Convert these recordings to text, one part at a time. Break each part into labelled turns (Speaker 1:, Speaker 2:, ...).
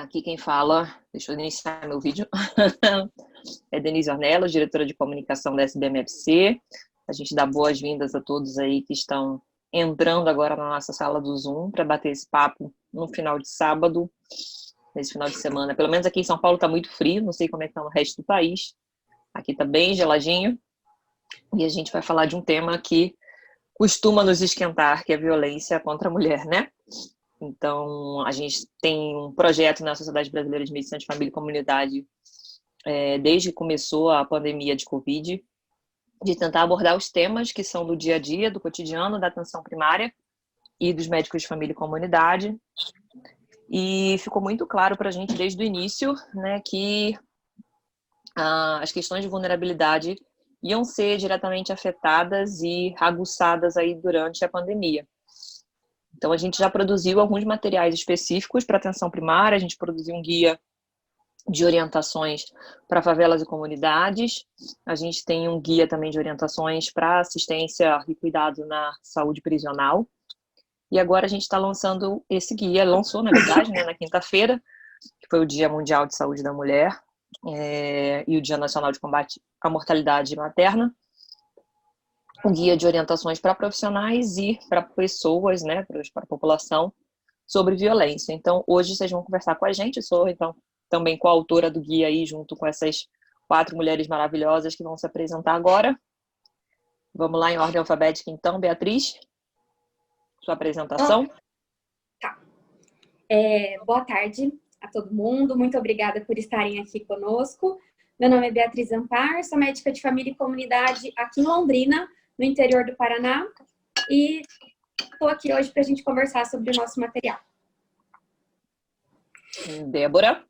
Speaker 1: Aqui quem fala, deixa eu iniciar meu vídeo, é Denise Ornelas, diretora de comunicação da SBMFC. A gente dá boas-vindas a todos aí que estão entrando agora na nossa sala do Zoom para bater esse papo no final de sábado, nesse final de semana. Pelo menos aqui em São Paulo está muito frio, não sei como é que está no resto do país. Aqui está bem geladinho e a gente vai falar de um tema que costuma nos esquentar, que é a violência contra a mulher, né? Então, a gente tem um projeto na Sociedade Brasileira de Medicina de Família e Comunidade, desde que começou a pandemia de Covid, de tentar abordar os temas que são do dia a dia, do cotidiano, da atenção primária e dos médicos de família e comunidade. E ficou muito claro para a gente desde o início, né, que as questões de vulnerabilidade iam ser diretamente afetadas e aguçadas aí durante a pandemia. Então, a gente já produziu alguns materiais específicos para atenção primária, a gente produziu um guia de orientações para favelas e comunidades, a gente tem um guia também de orientações para assistência e cuidado na saúde prisional, e agora a gente está lançando esse guia, lançou, na verdade, né, na quinta-feira, que foi o Dia Mundial de Saúde da Mulher, e o Dia Nacional de Combate à Mortalidade Materna, um guia de orientações para profissionais e para pessoas, né, para a população, sobre violência. Então, hoje vocês vão conversar com a gente, eu sou, então, também coautora do guia aí, junto com essas 4 mulheres maravilhosas que vão se apresentar agora. Vamos lá em ordem alfabética, então, Beatriz, sua apresentação.
Speaker 2: Tá. Boa tarde a todo mundo, muito obrigada por estarem aqui conosco. Meu nome é Beatriz Ampar, sou médica de família e comunidade aqui em Londrina, no interior do Paraná, e estou aqui hoje para a gente conversar sobre o nosso material.
Speaker 1: Débora.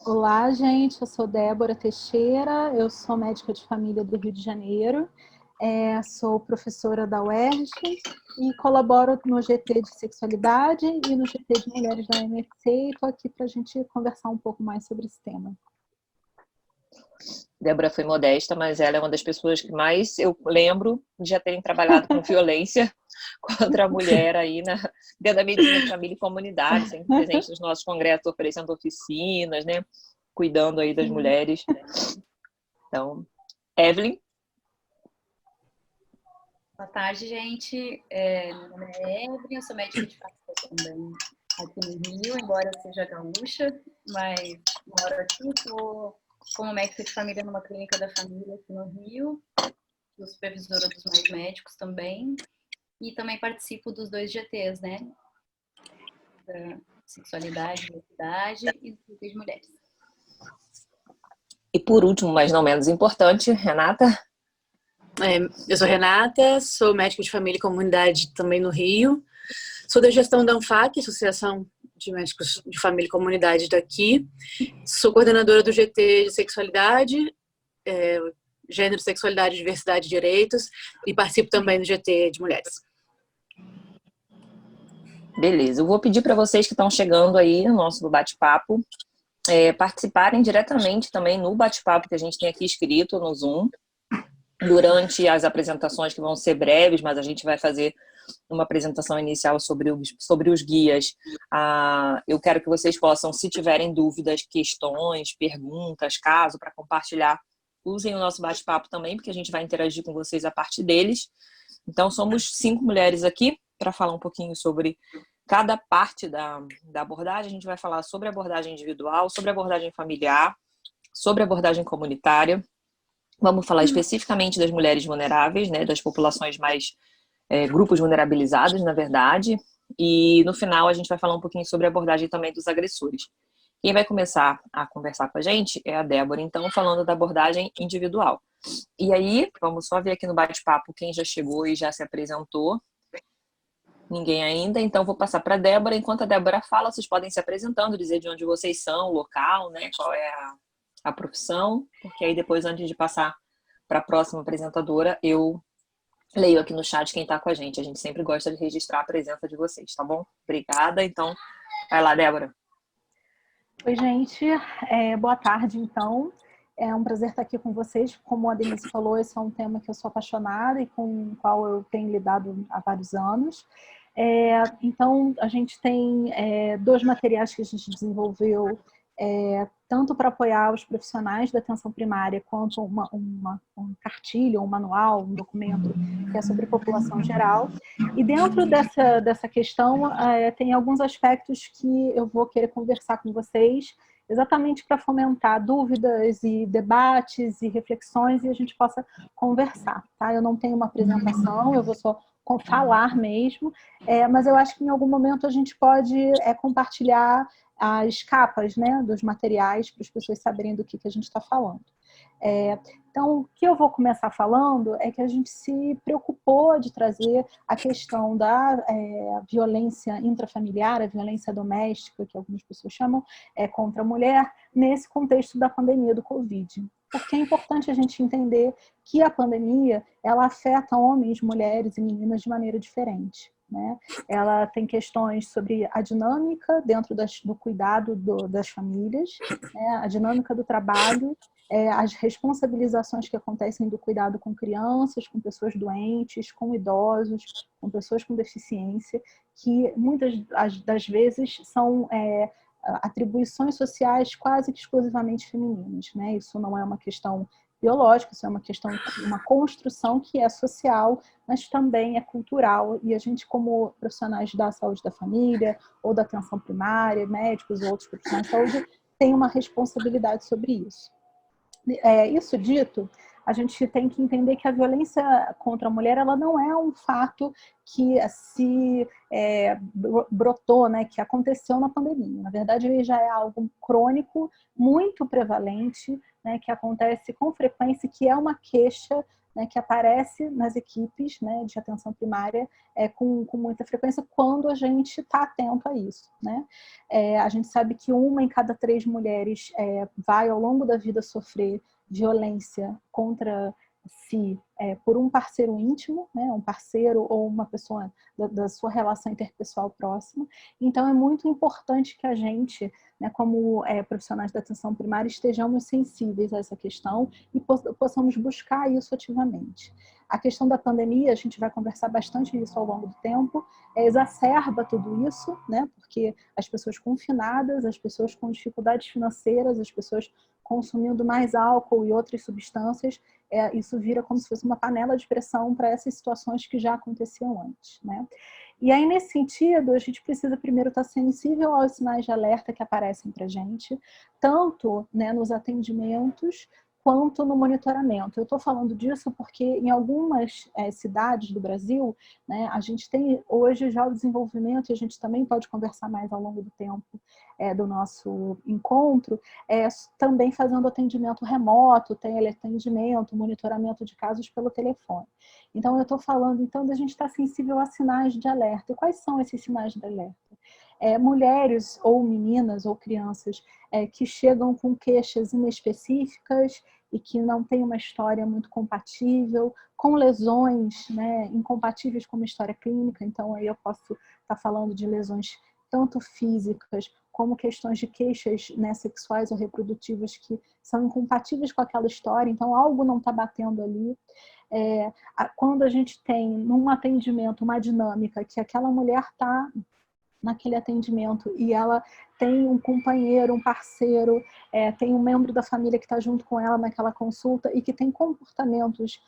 Speaker 3: Olá, gente, eu sou Débora Teixeira, eu sou médica de família do Rio de Janeiro, sou professora da UERJ e colaboro no GT de Sexualidade e no GT de Mulheres da UMFC e estou aqui para a gente conversar um pouco mais sobre esse tema.
Speaker 1: Débora foi modesta, mas ela é uma das pessoas que mais eu lembro de já terem trabalhado com violência contra a mulher aí dentro da medicina de família e comunidade, sempre presente nos nossos congressos, oferecendo oficinas, né? Cuidando aí das mulheres. Então, Evelyn.
Speaker 4: Boa tarde, gente. Meu nome é Evelyn, eu sou médica de família também aqui no Rio, embora eu seja gaúcha, mas moro aqui, estou como médica de família numa clínica da família aqui no Rio, sou supervisora dos mais médicos também, e também participo dos 2 GTs, né? Da sexualidade, diversidade e do GT de mulheres.
Speaker 1: E por último, mas não menos importante, Renata.
Speaker 5: Eu sou Renata, sou médica de família e comunidade também no Rio, sou da gestão da ANFAC, Associação de Médicos de Família e Comunidade daqui, sou coordenadora do GT de Sexualidade, Gênero, Sexualidade, Diversidade e Direitos e participo também do GT de Mulheres.
Speaker 1: Beleza, eu vou pedir para vocês que estão chegando aí no nosso bate-papo participarem diretamente também no bate-papo que a gente tem aqui escrito no Zoom, durante as apresentações que vão ser breves, mas a gente vai fazer uma apresentação inicial sobre os guias. Eu quero que vocês possam, se tiverem dúvidas, questões, perguntas, caso para compartilhar, usem o nosso bate-papo também, porque a gente vai interagir com vocês a partir deles. Então, somos 5 mulheres aqui para falar um pouquinho sobre cada parte da abordagem. A gente vai falar sobre a abordagem individual, sobre a abordagem familiar, sobre a abordagem comunitária. Vamos falar especificamente das mulheres vulneráveis, né, das populações mais grupos vulnerabilizados, na verdade. E no final a gente vai falar um pouquinho sobre a abordagem também dos agressores. Quem vai começar a conversar com a gente é a Débora, então, falando da abordagem individual. E aí, vamos só ver aqui no bate-papo quem já chegou e já se apresentou. Ninguém ainda, então vou passar para a Débora. Enquanto a Débora fala, vocês podem se apresentando, dizer de onde vocês são, o local, né, qual é a profissão, porque aí depois, antes de passar para a próxima apresentadora, eu leio aqui no chat quem está com a gente. A gente sempre gosta de registrar a presença de vocês, tá bom? Obrigada. Então, vai lá, Débora.
Speaker 3: Oi, gente. Boa tarde, então. É um prazer estar aqui com vocês. Como a Denise falou, esse é um tema que eu sou apaixonada e com o qual eu tenho lidado há vários anos. Então, a gente tem 2 materiais que a gente desenvolveu, tanto para apoiar os profissionais da atenção primária, quanto um cartilha, um manual, um documento que é sobre população geral. E dentro dessa questão, tem alguns aspectos que eu vou querer conversar com vocês, exatamente para fomentar dúvidas e debates e reflexões e a gente possa conversar, tá? Eu não tenho uma apresentação, eu vou só falar mesmo, mas eu acho que em algum momento a gente pode compartilhar as capas, né, dos materiais para as pessoas saberem do que a gente está falando. Então, o que eu vou começar falando é que a gente se preocupou de trazer a questão da violência intrafamiliar, a violência doméstica, que algumas pessoas chamam, contra a mulher, nesse contexto da pandemia do Covid. Porque é importante a gente entender que a pandemia, ela afeta homens, mulheres e meninas de maneira diferente, né? Ela tem questões sobre a dinâmica dentro do cuidado das famílias, né? A dinâmica do trabalho, as responsabilizações que acontecem do cuidado com crianças, com pessoas doentes, com idosos, com pessoas com deficiência, que muitas das vezes são atribuições sociais quase que exclusivamente femininas, né? Isso não é uma questão biológica, isso é uma questão, uma construção que é social, mas também é cultural, e a gente, como profissionais da saúde da família, ou da atenção primária, médicos ou outros profissionais de saúde, tem uma responsabilidade sobre isso. Isso dito, a gente tem que entender que a violência contra a mulher, ela não é um fato que se brotou, né, que aconteceu na pandemia. Na verdade, ele já é algo crônico, muito prevalente, né, que acontece com frequência, que é uma queixa, né, que aparece nas equipes, né, de atenção primária com muita frequência quando a gente está atento a isso, né? A gente sabe que 1 em cada 3 mulheres vai, ao longo da vida, sofrer violência contra si por um parceiro íntimo, né, um parceiro ou uma pessoa da sua relação interpessoal próxima. Então, é muito importante que a gente, né, como profissionais da atenção primária, estejamos sensíveis a essa questão e possamos buscar isso ativamente. A questão da pandemia, a gente vai conversar bastante isso ao longo do tempo, exacerba tudo isso, né, porque as pessoas confinadas, as pessoas com dificuldades financeiras, as pessoas consumindo mais álcool e outras substâncias, isso vira como se fosse uma panela de pressão para essas situações que já aconteciam antes, né? E aí, nesse sentido, a gente precisa primeiro estar sensível aos sinais de alerta que aparecem para a gente, tanto, né, nos atendimentos, quanto no monitoramento. Eu estou falando disso porque em algumas cidades do Brasil, né, a gente tem hoje já o desenvolvimento, e a gente também pode conversar mais ao longo do tempo do nosso encontro, também fazendo atendimento remoto, teleatendimento, monitoramento de casos pelo telefone. Então, eu estou falando então da gente estar sensível a sinais de alerta. E quais são esses sinais de alerta? Mulheres ou meninas ou crianças que chegam com queixas inespecíficas e que não têm uma história muito compatível, com lesões, né, incompatíveis com uma história clínica. Então, aí eu posso estar falando de lesões tanto físicas como questões de queixas, né, sexuais ou reprodutivas que são incompatíveis com aquela história. Então, algo não está batendo ali. Quando a gente tem num atendimento uma dinâmica que aquela mulher está naquele atendimento e ela tem um companheiro, um parceiro, tem um membro da família que está junto com ela naquela consulta e que tem comportamentos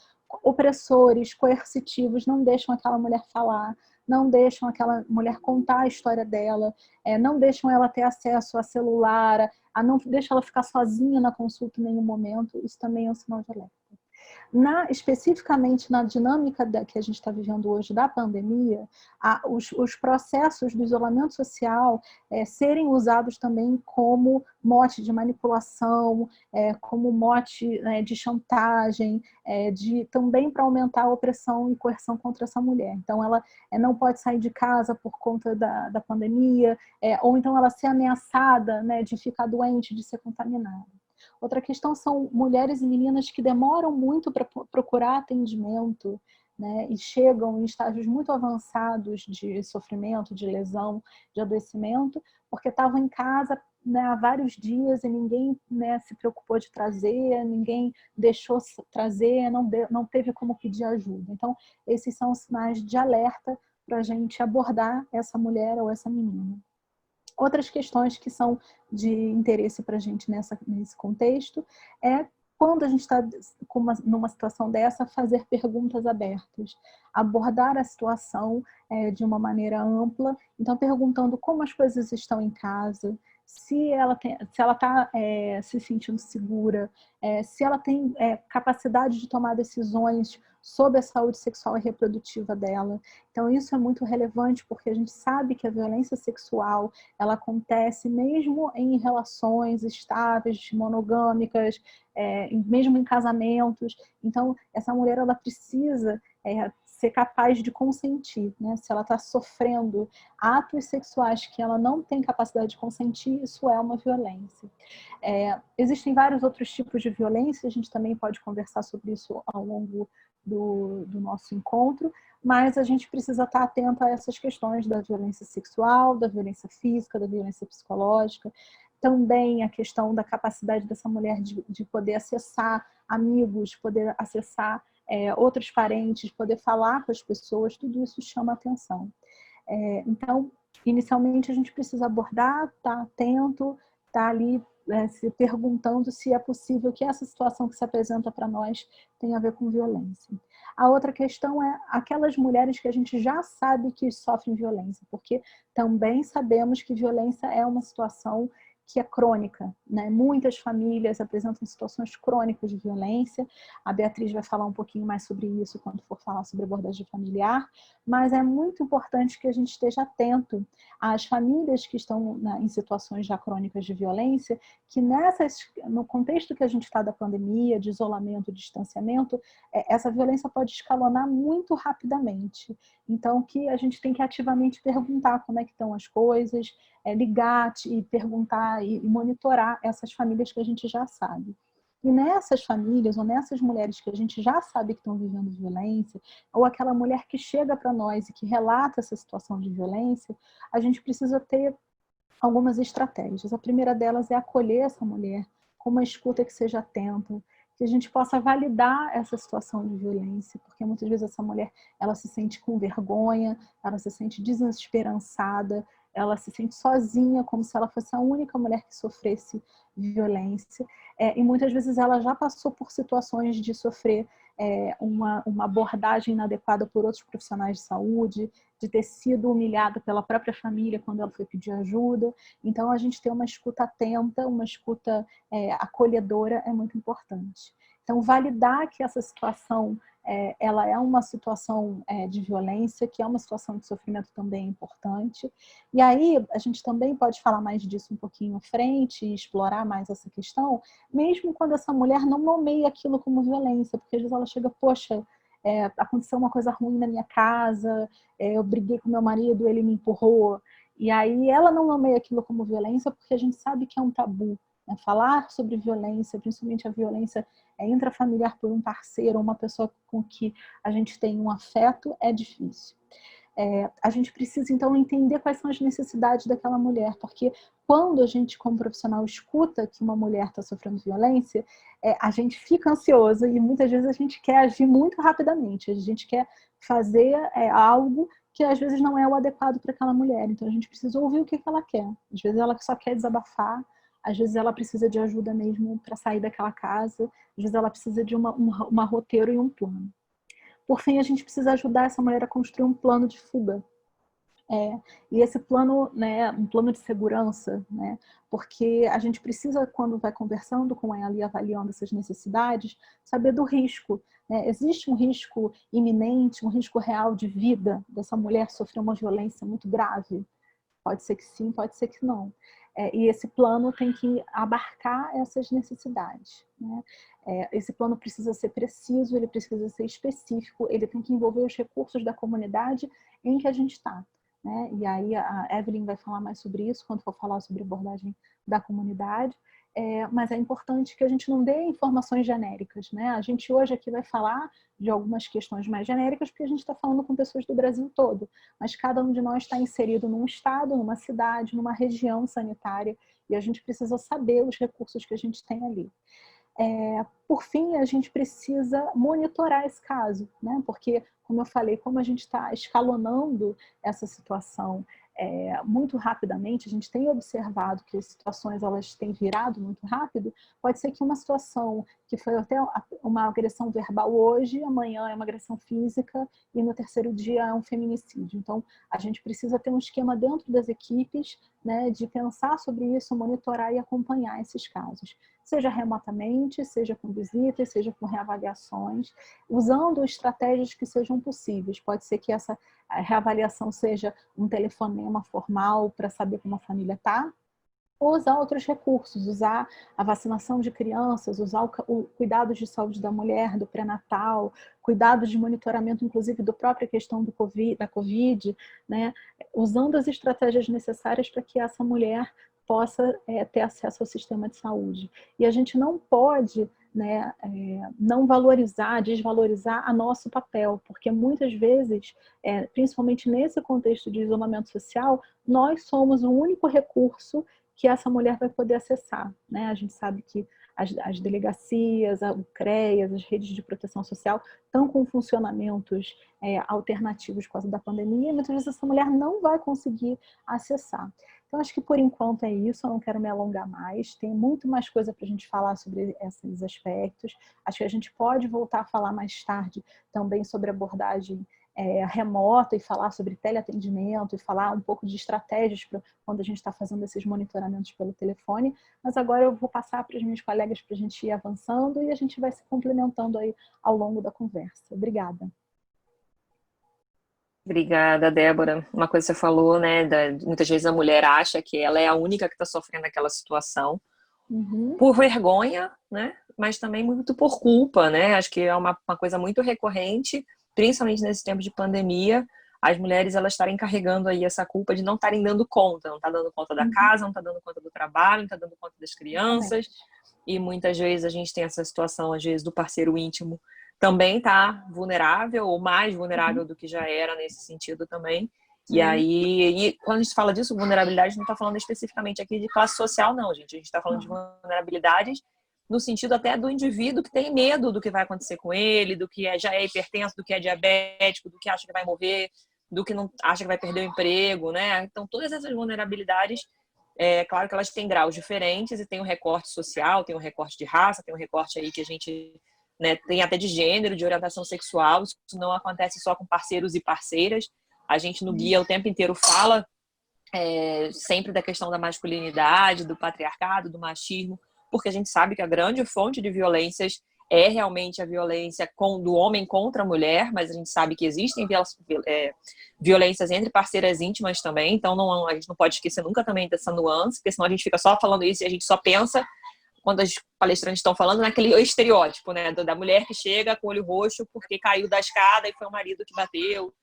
Speaker 3: opressores, coercitivos, não deixam aquela mulher falar, não deixam aquela mulher contar a história dela, não deixam ela ter acesso a celular, não deixam ela ficar sozinha na consulta em nenhum momento. Isso também é um sinal de alerta. Especificamente na dinâmica que a gente está vivendo hoje da pandemia, os processos do isolamento social serem usados também como mote de manipulação, como mote de chantagem, também para aumentar a opressão e coerção contra essa mulher. Então, ela não pode sair de casa por conta da pandemia, ou então ela ser ameaçada, né, de ficar doente, de ser contaminada. Outra questão são mulheres e meninas que demoram muito para procurar atendimento, né, e chegam em estágios muito avançados de sofrimento, de lesão, de adoecimento, porque estavam em casa, né, há vários dias e ninguém, né, se preocupou de trazer, ninguém deixou trazer, não teve como pedir ajuda. Então, esses são os sinais de alerta para a gente abordar essa mulher ou essa menina. Outras questões que são de interesse para a gente nesse contexto é quando a gente está numa situação dessa, fazer perguntas abertas, abordar a situação de uma maneira ampla, então perguntando como as coisas estão em casa, se ela está se sentindo segura, se ela tem capacidade de tomar decisões sobre a saúde sexual e reprodutiva dela. Então isso é muito relevante porque a gente sabe que a violência sexual ela acontece mesmo em relações estáveis, monogâmicas, mesmo em casamentos. Então essa mulher ela precisa ser capaz de consentir, né? Se ela está sofrendo atos sexuais que ela não tem capacidade de consentir, isso é uma violência. Existem vários outros tipos de violência, a gente também pode conversar sobre isso ao longo do nosso encontro, mas a gente precisa estar atento a essas questões da violência sexual, da violência física, da violência psicológica, também a questão da capacidade dessa mulher de poder acessar amigos, poder acessar outros parentes, poder falar com as pessoas, tudo isso chama atenção. Então, inicialmente a gente precisa abordar, estar atento, estar ali se perguntando se é possível que essa situação que se apresenta para nós tenha a ver com violência. A outra questão é aquelas mulheres que a gente já sabe que sofrem violência, porque também sabemos que violência é uma situação que é crônica, né? Muitas famílias apresentam situações crônicas de violência. A Beatriz vai falar um pouquinho mais sobre isso quando for falar sobre abordagem familiar, mas é muito importante que a gente esteja atento às famílias que estão em situações já crônicas de violência, que no contexto que a gente está da pandemia, de isolamento, de distanciamento, essa violência pode escalonar muito rapidamente. Então, que a gente tem que ativamente perguntar como é que estão as coisas, ligar e perguntar e monitorar essas famílias que a gente já sabe. E nessas famílias, ou nessas mulheres que a gente já sabe que estão vivendo violência, ou aquela mulher que chega para nós e que relata essa situação de violência, a gente precisa ter algumas estratégias. A primeira delas é acolher essa mulher com uma escuta que seja atenta, que a gente possa validar essa situação de violência, porque muitas vezes essa mulher ela se sente com vergonha, ela se sente desesperançada, ela se sente sozinha, como se ela fosse a única mulher que sofresse violência. E muitas vezes ela já passou por situações de sofrer uma abordagem inadequada por outros profissionais de saúde, de ter sido humilhada pela própria família quando ela foi pedir ajuda. Então, a gente ter uma escuta atenta, uma escuta acolhedora é muito importante. Então, validar que essa situação ela é uma situação de violência, que é uma situação de sofrimento também importante. E aí, a gente também pode falar mais disso um pouquinho à frente e explorar mais essa questão, mesmo quando essa mulher não nomeia aquilo como violência, porque às vezes ela chega, poxa, aconteceu uma coisa ruim na minha casa, eu briguei com meu marido, ele me empurrou, e aí ela não nomeia aquilo como violência porque a gente sabe que é um tabu. Falar sobre violência, principalmente a violência intrafamiliar por um parceiro ou uma pessoa com que a gente tem um afeto, é difícil. A gente precisa, então, entender quais são as necessidades daquela mulher, porque quando a gente, como profissional, escuta que uma mulher está sofrendo violência, a gente fica ansiosa e muitas vezes a gente quer agir muito rapidamente, a gente quer fazer algo que às vezes não é o adequado para aquela mulher, então a gente precisa ouvir o que ela quer. Às vezes ela só quer desabafar, às vezes ela precisa de ajuda mesmo para sair daquela casa, às vezes ela precisa de uma roteiro e um plano. Por fim, a gente precisa ajudar essa mulher a construir um plano de fuga. E esse plano, né, um plano de segurança, né, porque a gente precisa, quando vai conversando com ela e avaliando essas necessidades, saber do risco. Né? Existe um risco iminente, um risco real de vida dessa mulher sofrer uma violência muito grave? Pode ser que sim, pode ser que não. E esse plano tem que abarcar essas necessidades. Né? Esse plano precisa ser preciso, ele precisa ser específico, ele tem que envolver os recursos da comunidade em que a gente está. Né? E aí a Evelyn vai falar mais sobre isso quando for falar sobre abordagem da comunidade. Mas é importante que a gente não dê informações genéricas. Né? A gente hoje aqui vai falar de algumas questões mais genéricas porque a gente está falando com pessoas do Brasil todo, mas cada um de nós está inserido num estado, numa cidade, numa região sanitária e a gente precisa saber os recursos que a gente tem ali. Por fim, a gente precisa monitorar esse caso, né? Porque, como eu falei, como a gente está escalonando essa situação muito rapidamente, a gente tem observado que as situações elas têm virado muito rápido. Pode ser que uma situação que foi até uma agressão verbal hoje, amanhã é uma agressão física e no terceiro dia é um feminicídio. Então, a gente precisa ter um esquema dentro das equipes, né, de pensar sobre isso, monitorar e acompanhar esses casos. Seja remotamente, seja com visitas, seja com reavaliações, usando estratégias que sejam possíveis. Pode ser que essa reavaliação seja um telefonema formal para saber como a família está, ou usar outros recursos, usar a vacinação de crianças, usar o cuidado de saúde da mulher, do pré-natal, cuidados de monitoramento, inclusive, da própria questão da Covid, né? Usando as estratégias necessárias para que essa mulher possa ter acesso ao sistema de saúde. E a gente não pode, né, não valorizar, desvalorizar a nosso papel, porque muitas vezes, principalmente nesse contexto de isolamento social, nós somos o único recurso que essa mulher vai poder acessar, né? A gente sabe que as delegacias, o CREAS, as redes de proteção social estão com funcionamentos alternativos por causa da pandemia, e muitas vezes essa mulher não vai conseguir acessar. Então, acho que por enquanto é isso, eu não quero me alongar mais, tem muito mais coisa para a gente falar sobre esses aspectos. Acho que a gente pode voltar a falar mais tarde também sobre abordagem remota e falar sobre teleatendimento e falar um pouco de estratégias para quando a gente está fazendo esses monitoramentos pelo telefone, mas agora eu vou passar para os meus colegas para a gente ir avançando e a gente vai se complementando aí ao longo da conversa. Obrigada.
Speaker 1: Obrigada, Débora. Uma coisa que você falou, né, muitas vezes a mulher acha que ela é a única que está sofrendo aquela situação por vergonha, né, mas também muito por culpa, né, acho que é uma coisa muito recorrente, principalmente nesse tempo de pandemia, as mulheres elas estarem carregando aí essa culpa de não estarem dando conta, não tá dando conta da casa, não tá dando conta do trabalho, não tá dando conta das crianças, e muitas vezes a gente tem essa situação, às vezes, do parceiro íntimo também tá vulnerável, ou mais vulnerável do que já era nesse sentido também. E aí, quando a gente fala disso, vulnerabilidade, não está falando especificamente aqui de classe social, não, gente. A gente está falando de vulnerabilidades no sentido até do indivíduo que tem medo do que vai acontecer com ele, do que já é hipertenso, do que é diabético, do que acha que vai morrer, do que não acha que vai perder o emprego, né? Então, todas essas vulnerabilidades, claro que elas têm graus diferentes e tem um recorte social, tem um recorte de raça, tem um recorte aí que a gente, né, tem até de gênero, de orientação sexual. Isso não acontece só com parceiros e parceiras. A gente no guia o tempo inteiro fala sempre da questão da masculinidade, do patriarcado, do machismo, porque a gente sabe que a grande fonte de violências é realmente a violência do homem contra a mulher, mas a gente sabe que existem violências entre parceiras íntimas também, então a gente não pode esquecer nunca também dessa nuance, porque senão a gente fica só falando isso e a gente só pensa, quando as palestrantes estão falando, naquele estereótipo, né, da mulher que chega com o olho roxo porque caiu da escada e foi o marido que bateu.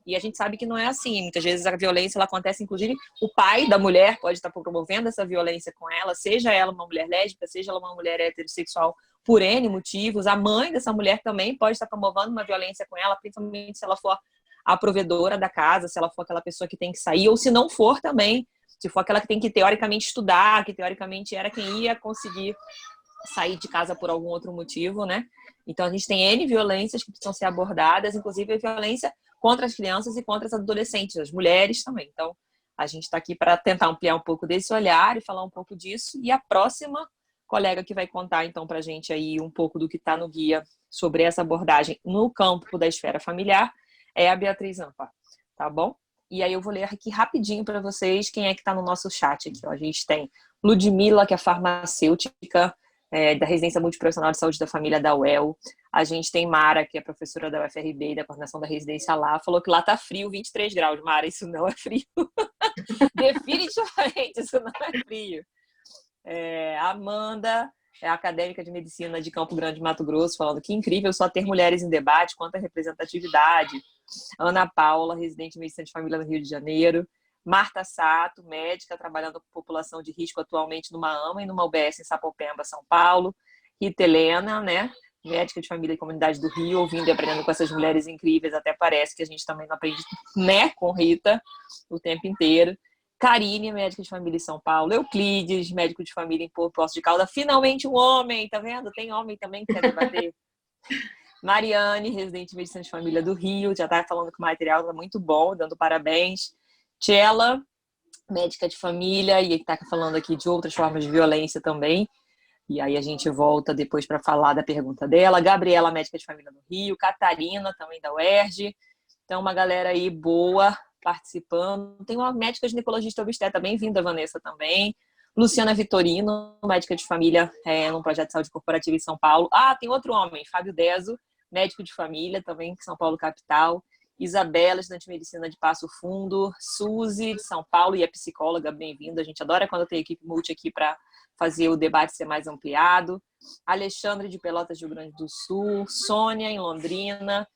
Speaker 1: E a gente sabe que não é assim. Muitas vezes a violência ela acontece, inclusive, o pai da mulher pode estar promovendo essa violência com ela, seja ela uma mulher lésbica, seja ela uma mulher heterossexual, por N motivos. A mãe dessa mulher também pode estar promovendo uma violência com ela, principalmente se ela for a provedora da casa, se ela for aquela pessoa que tem que sair, ou se não for também, se for aquela que tem que teoricamente estudar, que teoricamente era quem ia conseguir sair de casa por algum outro motivo, né? Então a gente tem N violências que precisam ser abordadas, inclusive a violência contra as crianças e contra as adolescentes, as mulheres também. Então, a gente está aqui para tentar ampliar um pouco desse olhar e falar um pouco disso. E a próxima colega que vai contar, então, para a gente aí um pouco do que está no guia sobre essa abordagem no campo da esfera familiar é a Beatriz Ampar, tá bom? E aí eu vou ler aqui rapidinho para vocês quem é que está no nosso chat aqui. Ó. A gente tem Ludmila, que é farmacêutica, da Residência Multiprofissional de Saúde da Família da UEL. A gente tem Mara, que é professora da UFRB e da coordenação da residência lá, falou que lá tá frio, 23 graus. Mara, isso não é frio. Definitivamente, isso não é frio. A Amanda, é acadêmica de medicina de Campo Grande, Mato Grosso, falando que incrível só ter mulheres em debate, quanta representatividade. Ana Paula, residente de medicina de família no Rio de Janeiro. Marta Sato, médica, trabalhando com população de risco atualmente numa AMA e numa UBS em Sapopemba, São Paulo. Rita Helena, né, médica de família e comunidade do Rio, ouvindo e aprendendo com essas mulheres incríveis. Até parece que a gente também não aprende, né, com Rita o tempo inteiro. Karine, médica de família em São Paulo. Euclides, médico de família em Poços de Caldas. Finalmente um homem, tá vendo? Tem homem também que quer debater. Mariane, residente de medicina de família do Rio, já tá falando que o material tá muito bom, dando parabéns. Tchela, médica de família, e tá falando aqui de outras formas de violência também. E aí a gente volta depois para falar da pergunta dela. Gabriela, médica de família do Rio. Catarina, também da UERJ. Então, uma galera aí boa participando. Tem uma médica ginecologista obstetra, bem-vinda, Vanessa, também. Luciana Vitorino, médica de família num projeto de saúde corporativa em São Paulo. Ah, tem outro homem, Fábio Deso, médico de família, também em São Paulo, capital. Isabela, estudante de medicina de Passo Fundo. Suzy, de São Paulo, e é psicóloga, bem-vinda. A gente adora quando tem equipe multi aqui para fazer o debate ser mais ampliado. Alexandre, de Pelotas, Rio Grande do Sul. Sônia, em Londrina.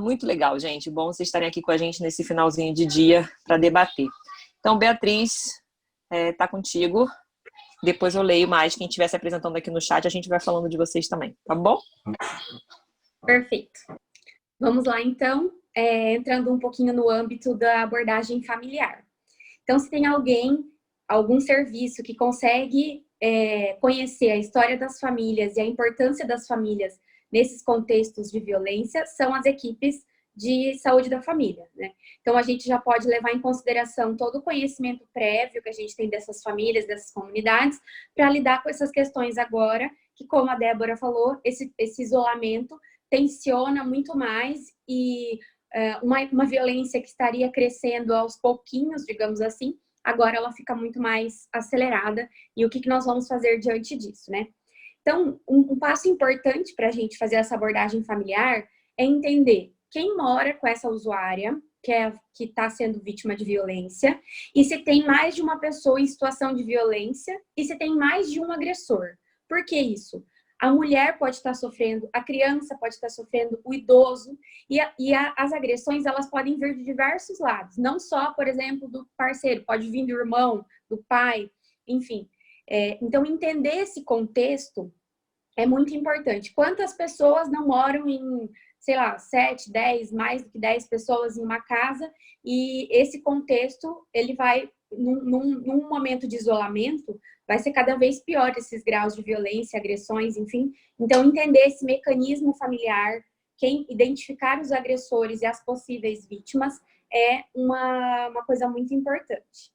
Speaker 1: Muito legal, gente. Bom vocês estarem aqui com a gente nesse finalzinho de dia para debater. Então, Beatriz, tá contigo. Depois eu leio mais. Quem estiver se apresentando aqui no chat, a gente vai falando de vocês também, tá bom?
Speaker 2: Perfeito. Vamos lá, então, entrando um pouquinho no âmbito da abordagem familiar. Então, se tem algum serviço que consegue conhecer a história das famílias e a importância das famílias nesses contextos de violência, são as equipes de saúde da família, né? Então, a gente já pode levar em consideração todo o conhecimento prévio que a gente tem dessas famílias, dessas comunidades, para lidar com essas questões agora, que, como a Débora falou, esse isolamento tensiona muito mais e uma violência que estaria crescendo aos pouquinhos, digamos assim, agora ela fica muito mais acelerada. E o que nós vamos fazer diante disso, né? Então, um passo importante para a gente fazer essa abordagem familiar é entender quem mora com essa usuária, que está sendo vítima de violência, e se tem mais de uma pessoa em situação de violência, e se tem mais de um agressor. Por que isso? A mulher pode estar sofrendo, a criança pode estar sofrendo, o idoso, as agressões, elas podem vir de diversos lados, não só, por exemplo, do parceiro, pode vir do irmão, do pai, enfim. Então, entender esse contexto é muito importante. Quantas pessoas não moram em, sei lá, 7, 10, mais do que 10 pessoas em uma casa, e esse contexto, ele vai, num momento de isolamento, vai ser cada vez pior esses graus de violência, agressões, enfim. Então, entender esse mecanismo familiar, identificar os agressores e as possíveis vítimas, é uma coisa muito importante.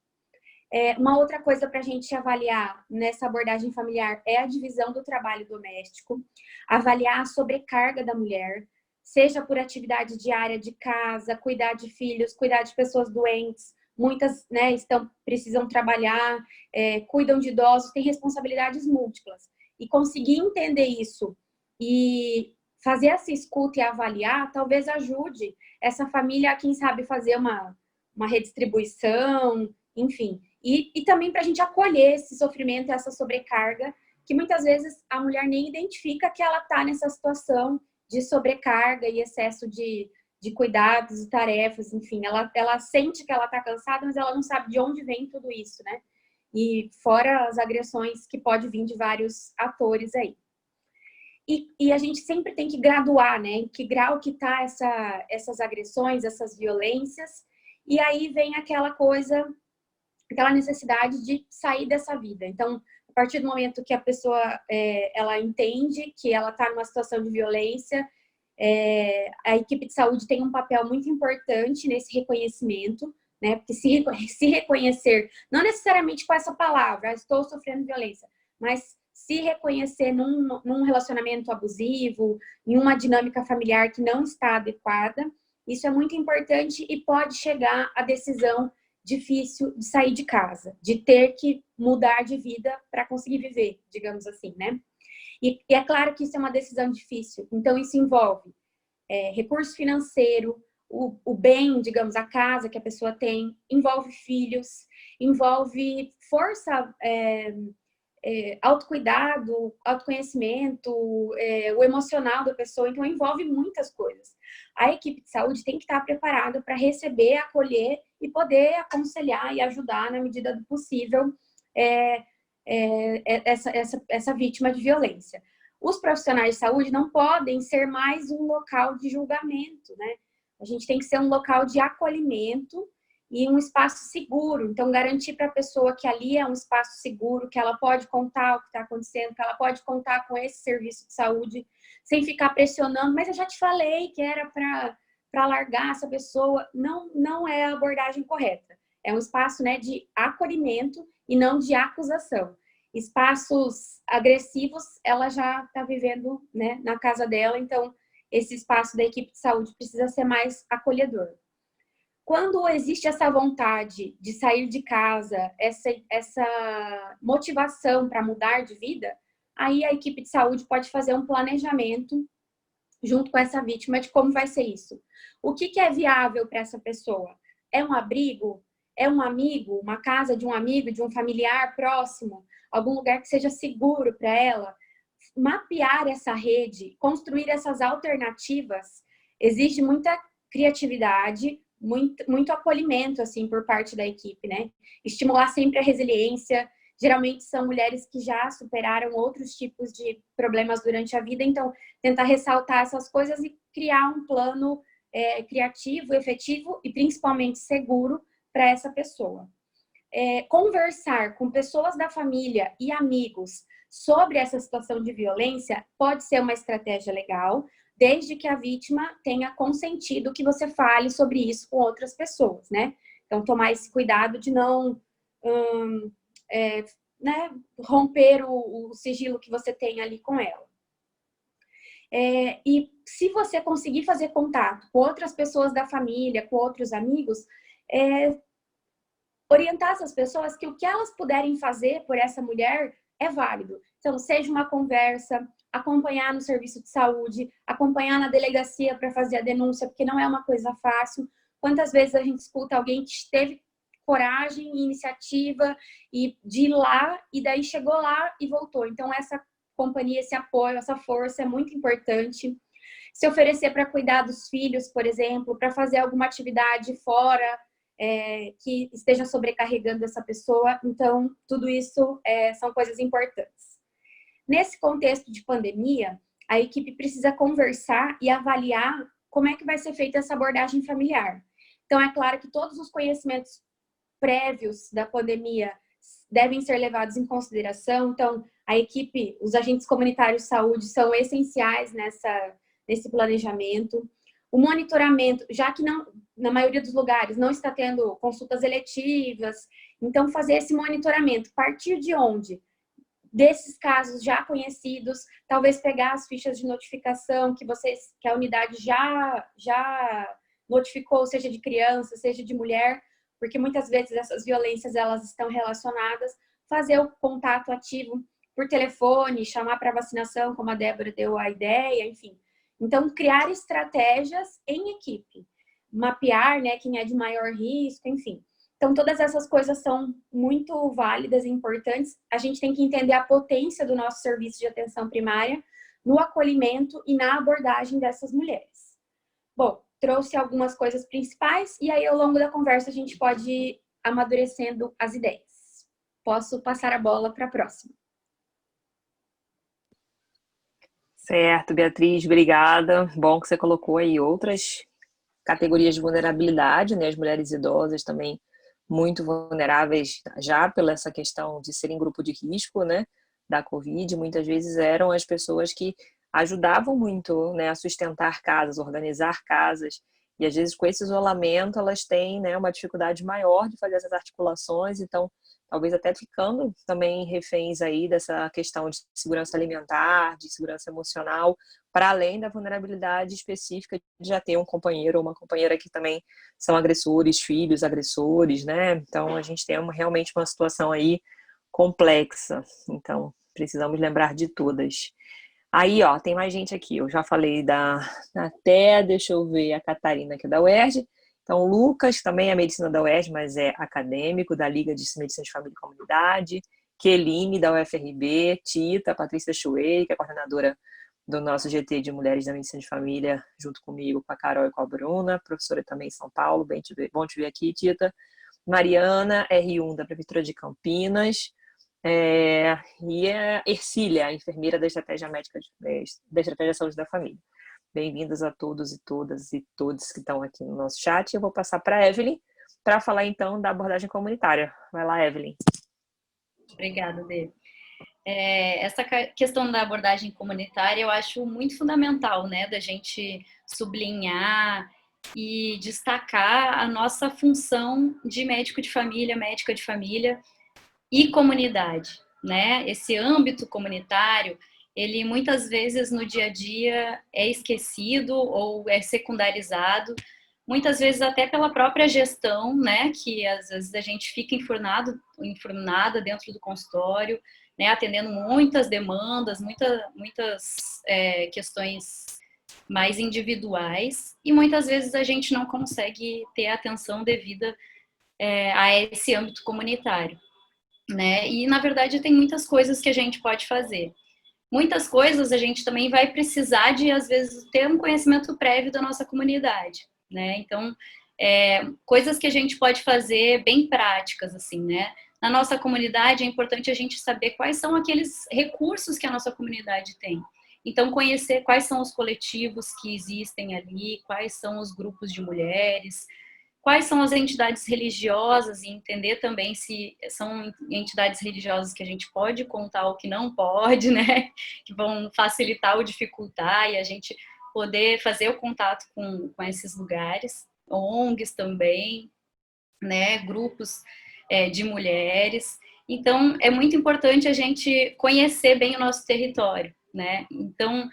Speaker 2: Uma outra coisa para a gente avaliar nessa abordagem familiar é a divisão do trabalho doméstico, avaliar a sobrecarga da mulher, seja por atividade diária de casa, cuidar de filhos, cuidar de pessoas doentes. Muitas, né, precisam trabalhar, cuidam de idosos, têm responsabilidades múltiplas. E conseguir entender isso e fazer essa escuta e avaliar, talvez ajude essa família a, quem sabe, fazer uma redistribuição, enfim. E também para a gente acolher esse sofrimento, essa sobrecarga, que muitas vezes a mulher nem identifica que ela está nessa situação de sobrecarga e excesso de cuidados e tarefas, enfim. Ela sente que ela está cansada, mas ela não sabe de onde vem tudo isso, né? E fora as agressões que pode vir de vários atores aí. E a gente sempre tem que graduar, né? Em que grau que tá essas agressões, essas violências. E aí vem aquela necessidade de sair dessa vida. Então, a partir do momento que a pessoa ela entende que ela está numa situação de violência, a equipe de saúde tem um papel muito importante nesse reconhecimento, né? Porque se reconhecer, não necessariamente com essa palavra, estou sofrendo violência, mas se reconhecer num relacionamento abusivo, em uma dinâmica familiar que não está adequada, isso é muito importante e pode chegar à decisão difícil de sair de casa, de ter que mudar de vida para conseguir viver, digamos assim, né? E é claro que isso é uma decisão difícil, então isso envolve recurso financeiro, o bem, digamos, a casa que a pessoa tem, envolve filhos, envolve força, autocuidado, autoconhecimento, o emocional da pessoa, então envolve muitas coisas. A equipe de saúde tem que estar preparada para receber, acolher e poder aconselhar e ajudar na medida do possível essa vítima de violência. Os profissionais de saúde não podem ser mais um local de julgamento, né? A gente tem que ser um local de acolhimento e um espaço seguro. Então, garantir para a pessoa que ali é um espaço seguro, que ela pode contar o que está acontecendo, que ela pode contar com esse serviço de saúde, sem ficar pressionando, mas eu já te falei que era para largar essa pessoa. Não é a abordagem correta. É um espaço, né, de acolhimento e não de acusação. Espaços agressivos, ela já está vivendo, né, na casa dela, então esse espaço da equipe de saúde precisa ser mais acolhedor. Quando existe essa vontade de sair de casa, essa motivação para mudar de vida, aí a equipe de saúde pode fazer um planejamento junto com essa vítima de como vai ser isso. O que é viável para essa pessoa? É um abrigo? É um amigo? Uma casa de um amigo, de um familiar próximo? Algum lugar que seja seguro para ela? Mapear essa rede, construir essas alternativas, exige muita criatividade, muito acolhimento, assim, por parte da equipe, né? Estimular sempre a resiliência. Geralmente são mulheres que já superaram outros tipos de problemas durante a vida, então tentar ressaltar essas coisas e criar um plano criativo, efetivo e principalmente seguro para essa pessoa. Conversar com pessoas da família e amigos sobre essa situação de violência pode ser uma estratégia legal, desde que a vítima tenha consentido que você fale sobre isso com outras pessoas, né? Então, tomar esse cuidado de não né, romper o sigilo que você tem ali com ela. E se você conseguir fazer contato com outras pessoas da família, com outros amigos, orientar essas pessoas que o que elas puderem fazer por essa mulher é válido. Então, seja uma conversa, acompanhar no serviço de saúde, acompanhar na delegacia para fazer a denúncia, porque não é uma coisa fácil. Quantas vezes a gente escuta alguém que teve coragem e iniciativa e de ir lá, e daí chegou lá e voltou. Então, essa companhia, esse apoio, essa força é muito importante. Se oferecer para cuidar dos filhos, por exemplo, para fazer alguma atividade fora, que esteja sobrecarregando essa pessoa. Então, tudo isso são coisas importantes. Nesse contexto de pandemia, a equipe precisa conversar e avaliar como é que vai ser feita essa abordagem familiar. Então, é claro que todos os conhecimentos prévios da pandemia devem ser levados em consideração. Então, a equipe, os agentes comunitários de saúde são essenciais nesse planejamento. O monitoramento, já que não, na maioria dos lugares não está tendo consultas eletivas, então fazer esse monitoramento. Partir de onde? Desses casos já conhecidos, talvez pegar as fichas de notificação que a unidade já notificou, seja de criança, seja de mulher, porque muitas vezes essas violências elas estão relacionadas, fazer o contato ativo por telefone, chamar para vacinação, como a Débora deu a ideia, enfim. Então, criar estratégias em equipe, mapear, né, quem é de maior risco, enfim. Então, todas essas coisas são muito válidas e importantes. A gente tem que entender a potência do nosso serviço de atenção primária no acolhimento e na abordagem dessas mulheres. Bom, trouxe algumas coisas principais e aí, ao longo da conversa, a gente pode ir amadurecendo as ideias. Posso passar a bola para a próxima.
Speaker 1: Certo, Beatriz, obrigada. Bom que você colocou aí outras categorias de vulnerabilidade, né? As mulheres idosas também muito vulneráveis já pela essa questão de serem grupo de risco, né? Da Covid, muitas vezes eram as pessoas que ajudavam muito, né? A sustentar casas, organizar casas. E às vezes com esse isolamento elas têm, né, uma dificuldade maior de fazer essas articulações, então talvez até ficando também reféns aí dessa questão de segurança alimentar, de segurança emocional, para além da vulnerabilidade específica de já ter um companheiro ou uma companheira que também são agressores, filhos agressores, né? Então a gente tem realmente uma situação aí complexa, então precisamos lembrar de todas. Aí, ó, tem mais gente aqui. Eu já falei da Té, deixa eu ver, a Catarina, que é da UERJ. Então, o Lucas também é medicina da UERJ, mas é acadêmico, da Liga de Medicina de Família e Comunidade. Keline, da UFRB. Tita, Patrícia Chuei, que é coordenadora do nosso GT de Mulheres da Medicina de Família, junto comigo, com a Carol e com a Bruna. Professora também em São Paulo. Bom te ver aqui, Tita. Mariana, R1, da Prefeitura de Campinas. E a Ercília, a enfermeira da Estratégia Médica da Estratégia de Saúde da Família. Bem-vindas a todos e todas e todos que estão aqui no nosso chat. Eu vou passar para a Evelyn para falar então da abordagem comunitária. Vai lá, Evelyn.
Speaker 4: Obrigada, Dê. Essa questão da abordagem comunitária eu acho muito fundamental, né, da gente sublinhar e destacar a nossa função de médico de família, médica de família e comunidade, né? Esse âmbito comunitário, ele muitas vezes no dia a dia é esquecido ou é secundarizado, muitas vezes até pela própria gestão, né? Que às vezes a gente fica enfurnada dentro do consultório, né? Atendendo muitas demandas, muitas questões mais individuais e muitas vezes a gente não consegue ter a atenção devida a esse âmbito comunitário, né? E na verdade tem muitas coisas que a gente pode fazer. Muitas coisas a gente também vai precisar de, às vezes, ter um conhecimento prévio da nossa comunidade, né? Então, coisas que a gente pode fazer bem práticas, assim, né? Na nossa comunidade é importante a gente saber quais são aqueles recursos que a nossa comunidade tem. Então, conhecer quais são os coletivos que existem ali, quais são os grupos de mulheres, quais são as entidades religiosas e entender também se são entidades religiosas que a gente pode contar ou que não pode, né? Que vão facilitar ou dificultar e a gente poder fazer o contato com esses lugares. ONGs também, né? Grupos de mulheres. Então, é muito importante a gente conhecer bem o nosso território, né? Então,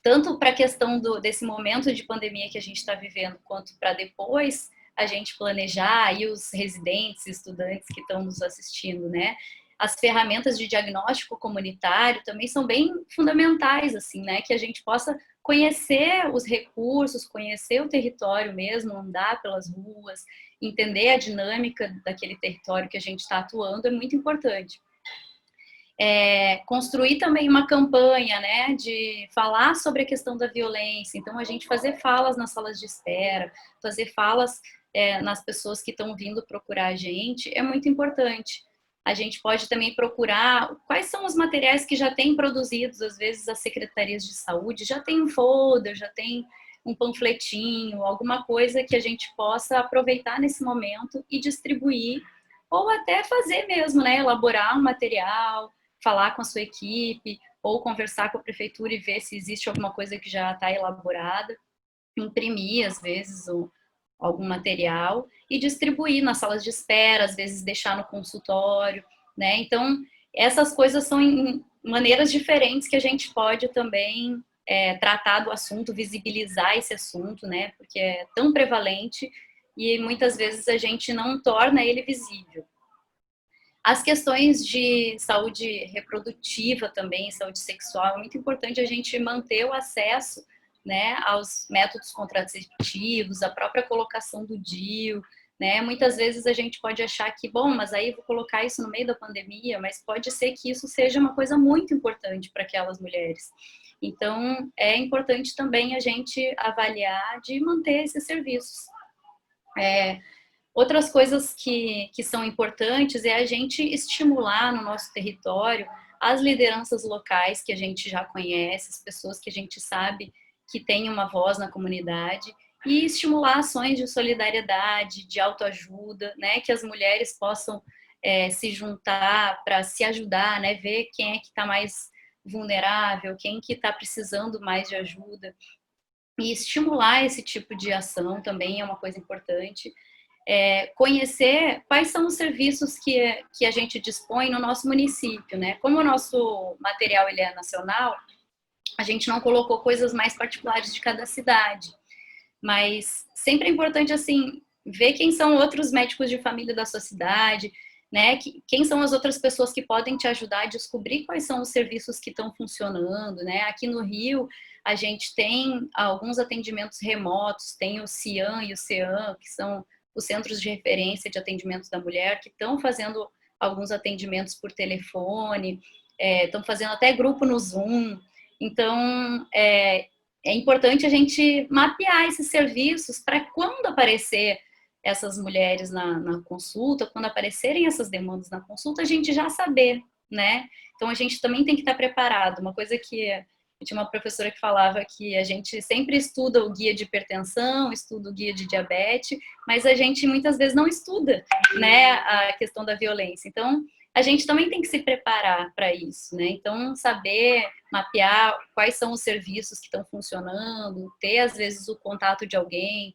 Speaker 4: tanto para a questão desse momento de pandemia que a gente está vivendo, quanto para depois a gente planejar, e os residentes, estudantes que estão nos assistindo, né? As ferramentas de diagnóstico comunitário também são bem fundamentais, assim, né? Que a gente possa conhecer os recursos, conhecer o território mesmo, andar pelas ruas, entender a dinâmica daquele território que a gente está atuando é muito importante. Construir também uma campanha, né, de falar sobre a questão da violência. Então, a gente fazer falas nas salas de espera, fazer falas nas pessoas que estão vindo procurar a gente, é muito importante. A gente pode também procurar quais são os materiais que já têm produzidos, às vezes as secretarias de saúde já tem um folder, já tem um panfletinho, alguma coisa que a gente possa aproveitar nesse momento e distribuir, ou até fazer mesmo, né, elaborar um material, falar com a sua equipe, ou conversar com a prefeitura e ver se existe alguma coisa que já está elaborada, imprimir, às vezes, algum material e distribuir nas salas de espera, às vezes deixar no consultório, né? Então, essas coisas são maneiras diferentes que a gente pode também tratar do assunto, visibilizar esse assunto, né? Porque é tão prevalente e muitas vezes a gente não torna ele visível. As questões de saúde reprodutiva também, saúde sexual, é muito importante a gente manter o acesso, né, aos métodos contraceptivos, a própria colocação do DIU, né? Muitas vezes a gente pode achar que, bom, mas aí vou colocar isso no meio da pandemia, mas pode ser que isso seja uma coisa muito importante para aquelas mulheres. Então, é importante também a gente avaliar de manter esses serviços. Outras coisas que são importantes é a gente estimular no nosso território as lideranças locais que a gente já conhece, as pessoas que a gente sabe que têm uma voz na comunidade, e estimular ações de solidariedade, de autoajuda, né, que as mulheres possam se juntar para se ajudar, né, ver quem é que está mais vulnerável, quem que está precisando mais de ajuda, e estimular esse tipo de ação também é uma coisa importante. Conhecer quais são os serviços que a gente dispõe no nosso município, né? Como o nosso material ele é nacional, a gente não colocou coisas mais particulares de cada cidade, mas sempre é importante, assim, ver quem são outros médicos de família da sua cidade, né? Quem são as outras pessoas que podem te ajudar a descobrir quais são os serviços que estão funcionando, né? Aqui no Rio, a gente tem alguns atendimentos remotos, tem o CIAM e o CEAM, que são os Centros de Referência de Atendimento da Mulher, que estão fazendo alguns atendimentos por telefone, estão fazendo até grupo no Zoom. Então, é importante a gente mapear esses serviços para quando aparecer essas mulheres na consulta, quando aparecerem essas demandas na consulta, a gente já saber, né? Então, a gente também tem que estar preparado. Uma coisa que Eu tinha uma professora que falava que a gente sempre estuda o guia de hipertensão, estuda o guia de diabetes, mas a gente muitas vezes não estuda, né, a questão da violência. Então, a gente também tem que se preparar para isso, né? Então, saber mapear quais são os serviços que estão funcionando, ter, às vezes, o contato de alguém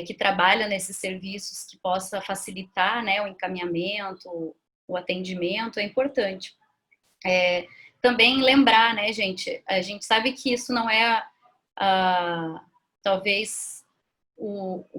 Speaker 4: que trabalha nesses serviços, que possa facilitar, né, o encaminhamento, o atendimento, é importante. Também lembrar, né, gente, a gente sabe que isso não é, talvez, o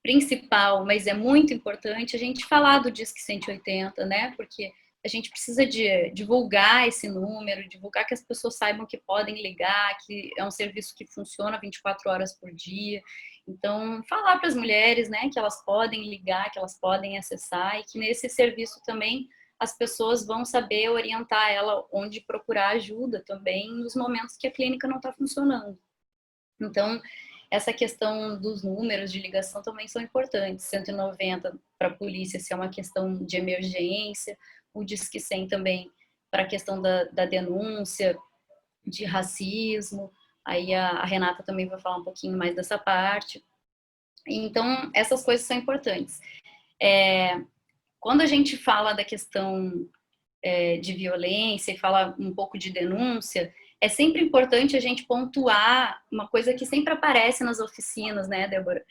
Speaker 4: principal, mas é muito importante a gente falar do Disque 180, né, porque a gente precisa de divulgar esse número, divulgar que as pessoas saibam que podem ligar, que é um serviço que funciona 24 horas por dia. Então, falar para as mulheres, né, que elas podem ligar, que elas podem acessar e que nesse serviço também as pessoas vão saber orientar ela onde procurar ajuda também nos momentos que a clínica não está funcionando. Então, essa questão dos números de ligação também são importantes. 190 para a polícia se é uma questão de emergência, o Disque 100 também para a questão da denúncia de racismo. Aí a Renata também vai falar um pouquinho mais dessa parte. Então, essas coisas são importantes. Quando a gente fala da questão de violência e fala um pouco de denúncia, é sempre importante a gente pontuar uma coisa que sempre aparece nas oficinas, né, Débora?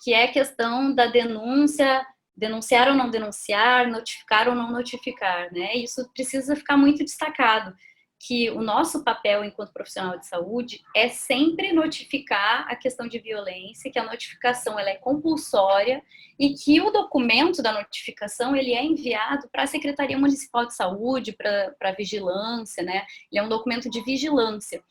Speaker 4: Que é a questão da denúncia, denunciar ou não denunciar, notificar ou não notificar, né? Isso precisa ficar muito destacado, que o nosso papel enquanto profissional de saúde é sempre notificar a questão de violência, que a notificação ela é compulsória e que o documento da notificação ele é enviado para a Secretaria Municipal de Saúde, para a vigilância, né? Ele é um documento de vigilância.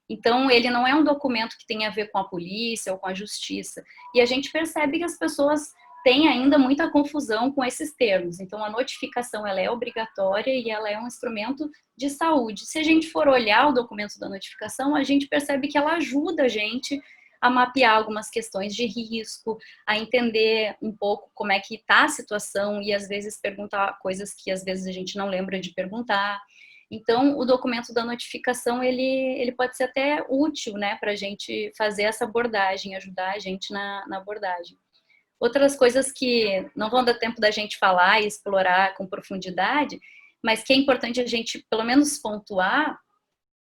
Speaker 4: Então, ele não é um documento que tem a ver com a polícia ou com a justiça. E a gente percebe que as pessoas têm ainda muita confusão com esses termos. Então, a notificação ela é obrigatória e ela é um instrumento de saúde. Se a gente for olhar o documento da notificação, a gente percebe que ela ajuda a gente a mapear algumas questões de risco, a entender um pouco como é que está a situação e, às vezes, perguntar coisas que, às vezes, a gente não lembra de perguntar. Então, o documento da notificação, ele pode ser até útil, né, para a gente fazer essa abordagem, ajudar a gente na abordagem. Outras coisas que não vão dar tempo da gente falar e explorar com profundidade, mas que é importante a gente, pelo menos, pontuar,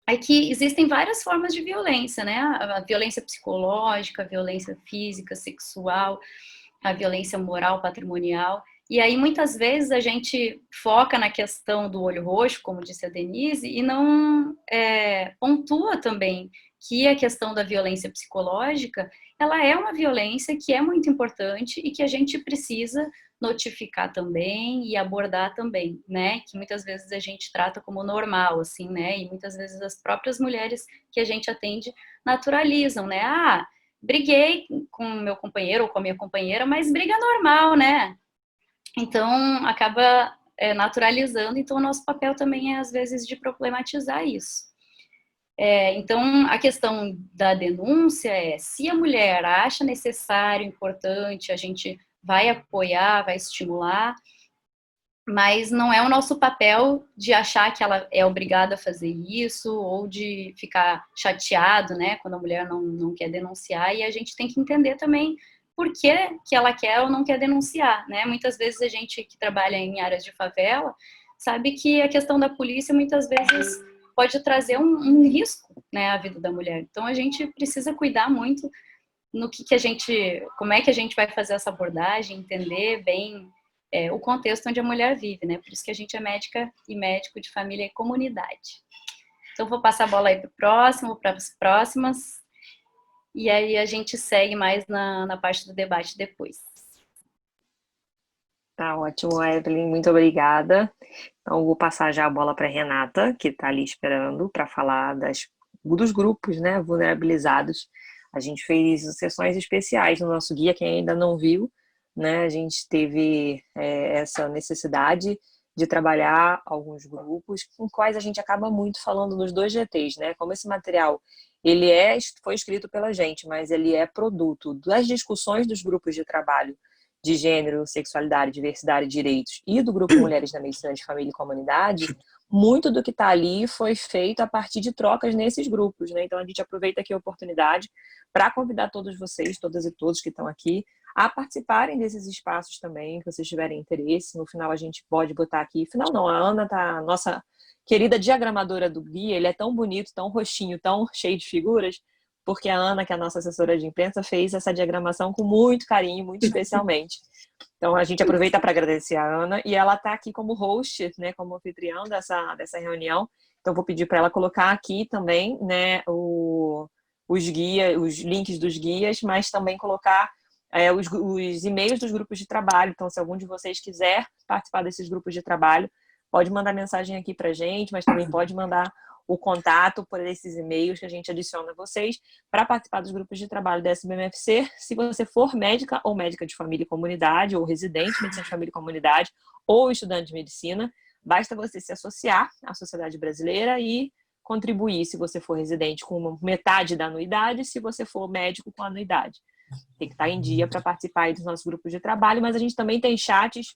Speaker 4: é que existem várias formas de violência, né? A violência psicológica, a violência física, sexual, a violência moral, patrimonial. E aí, muitas vezes, a gente foca na questão do olho roxo, como disse a Denise, e não pontua também que a questão da violência psicológica, ela é uma violência que é muito importante e que a gente precisa notificar também e abordar também, né? Que muitas vezes a gente trata como normal, assim, né? E muitas vezes as próprias mulheres que a gente atende naturalizam, né? Ah, briguei com o meu companheiro ou com a minha companheira, mas briga normal, né? Então, acaba naturalizando, então o nosso papel também é, às vezes, de problematizar isso. Então, a questão da denúncia é, se a mulher acha necessário, importante, a gente vai apoiar, vai estimular, mas não é o nosso papel de achar que ela é obrigada a fazer isso, ou de ficar chateado, né, quando a mulher não quer denunciar, e a gente tem que entender também por que ela quer ou não quer denunciar, né? Muitas vezes a gente que trabalha em áreas de favela sabe que a questão da polícia muitas vezes pode trazer um risco, né, à vida da mulher. Então a gente precisa cuidar muito no que a gente, como é que a gente vai fazer essa abordagem, entender bem o contexto onde a mulher vive, né? Por isso que a gente é médica e médico de família e comunidade. Então vou passar a bola aí para o próximo, para as próximas. E aí a gente segue mais na parte do debate depois.
Speaker 1: Tá ótimo, Evelyn, muito obrigada. Então, vou passar já a bola para a Renata, que está ali esperando para falar dos grupos, né, vulnerabilizados. A gente fez sessões especiais no nosso guia, quem ainda não viu, né, a gente teve essa necessidade de trabalhar alguns grupos com quais a gente acaba muito falando nos 2 GTs, né, como esse material ele foi escrito pela gente, mas ele é produto das discussões dos grupos de trabalho de Gênero, Sexualidade, Diversidade e Direitos e do Grupo Mulheres na Medicina de Família e Comunidade, muito do que está ali foi feito a partir de trocas nesses grupos, né? Então a gente aproveita aqui a oportunidade para convidar todos vocês, todas e todos que estão aqui, a participarem desses espaços também, se vocês tiverem interesse. No final a gente pode botar aqui, final não, a Ana tá, nossa querida diagramadora do guia, ele é tão bonito, tão roxinho, tão cheio de figuras, porque a Ana, que é a nossa assessora de imprensa, fez essa diagramação com muito carinho, muito especialmente. Então a gente aproveita para agradecer a Ana, e ela está aqui como host, né, como anfitriã dessa reunião. Então vou pedir para ela colocar aqui também, né, os guias, os links dos guias, mas também colocar os e-mails dos grupos de trabalho. Então, se algum de vocês quiser participar desses grupos de trabalho, pode mandar mensagem aqui para a gente, mas também pode mandar o contato por esses e-mails que a gente adiciona a vocês para participar dos grupos de trabalho da SBMFC. Se você for médica ou médica de família e comunidade, ou residente de medicina de família e comunidade, ou estudante de medicina, basta você se associar à Sociedade Brasileira e contribuir, se você for residente, com metade da anuidade, se você for médico, com a anuidade. Tem que estar em dia para participar aí dos nossos grupos de trabalho, mas a gente também tem chats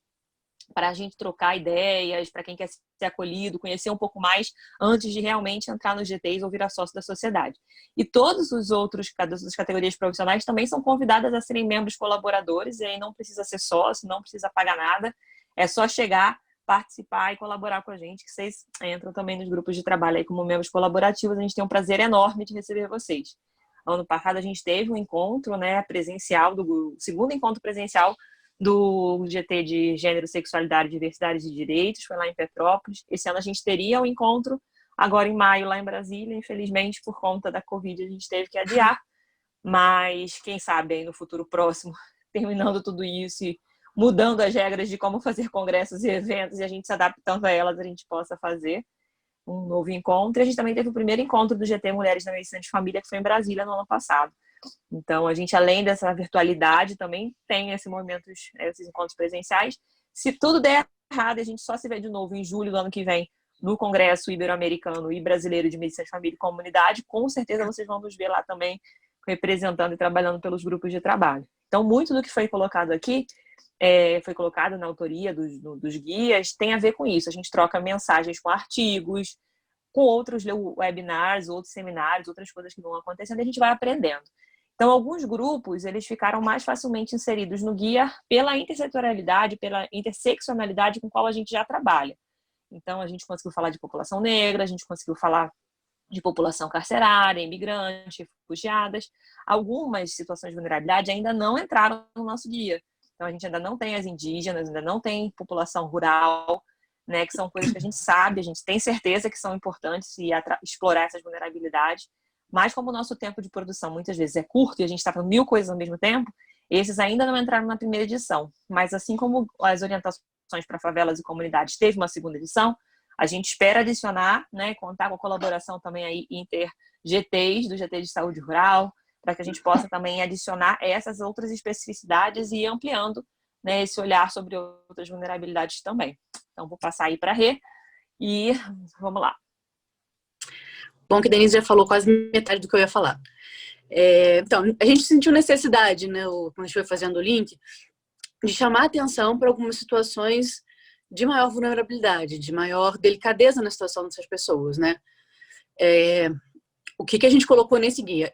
Speaker 1: para a gente trocar ideias, para quem quer ser acolhido, conhecer um pouco mais antes de realmente entrar nos GTs ou virar sócio da sociedade. E todos os outros, as categorias profissionais também são convidadas a serem membros colaboradores, e aí não precisa ser sócio, não precisa pagar nada, é só chegar, participar e colaborar com a gente, que vocês entram também nos grupos de trabalho aí como membros colaborativos. A gente tem um prazer enorme de receber vocês. Ano passado a gente teve um encontro, né, presencial, o segundo encontro presencial do GT de Gênero, Sexualidade, Diversidade e Direitos, foi lá em Petrópolis. Esse ano a gente teria um encontro, agora em maio, lá em Brasília. Infelizmente, por conta da Covid, a gente teve que adiar, mas quem sabe aí no futuro próximo, terminando tudo isso e mudando as regras de como fazer congressos e eventos, e a gente se adaptando a elas, a gente possa fazer um novo encontro. E a gente também teve o primeiro encontro do GT Mulheres na Medicina de Família, que foi em Brasília no ano passado. Então, a gente, além dessa virtualidade, também tem esses encontros presenciais. Se tudo der errado, a gente só se vê de novo em julho do ano que vem, no Congresso Ibero-Americano e Brasileiro de Medicina de Família e Comunidade. Com certeza vocês vão nos ver lá também, representando e trabalhando pelos grupos de trabalho. Então, muito do que foi colocado aqui, foi colocado na autoria dos guias, tem a ver com isso. A gente troca mensagens com artigos, com outros webinars, outros seminários, outras coisas que vão acontecendo, e a gente vai aprendendo. Então, alguns grupos, eles ficaram mais facilmente inseridos no guia pela intersetorialidade, pela interseccionalidade com qual a gente já trabalha. Então, a gente conseguiu falar de população negra, a gente conseguiu falar de população carcerária, imigrante, refugiadas. Algumas situações de vulnerabilidade ainda não entraram no nosso guia. Então, a gente ainda não tem as indígenas, ainda não tem população rural, né, que são coisas que a gente sabe, a gente tem certeza que são importantes e explorar essas vulnerabilidades. Mas como o nosso tempo de produção muitas vezes é curto e a gente está fazendo 1000 coisas ao mesmo tempo, esses ainda não entraram na primeira edição. Mas assim como as orientações para favelas e comunidades teve uma segunda edição, a gente espera adicionar, né, contar com a colaboração também aí inter-GTs, do GT de Saúde Rural, para que a gente possa também adicionar essas outras especificidades e ir ampliando, né, esse olhar sobre outras vulnerabilidades também. Então, vou passar aí para a Rê e vamos lá.
Speaker 5: Bom que a Denise já falou quase metade do que eu ia falar. Então, a gente sentiu necessidade, né, quando a gente foi fazendo o link, de chamar a atenção para algumas situações de maior vulnerabilidade, de maior delicadeza na situação dessas pessoas, né? O que a gente colocou nesse guia?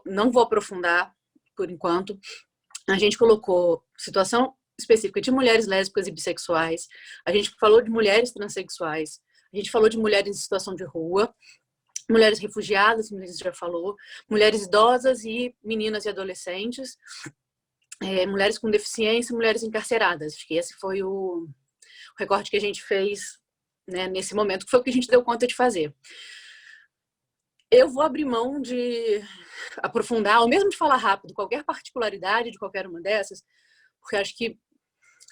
Speaker 5: Não vou aprofundar por enquanto. A gente colocou situação específica de mulheres lésbicas e bissexuais. A gente falou de mulheres transexuais. A gente falou de mulheres em situação de rua, mulheres refugiadas, como a gente já falou, mulheres idosas e meninas e adolescentes, mulheres com deficiência, mulheres encarceradas. Acho que esse foi o recorte que a gente fez, né, nesse momento, que foi o que a gente deu conta de fazer. Eu vou abrir mão de aprofundar, ou mesmo de falar rápido, qualquer particularidade de qualquer uma dessas, porque acho que,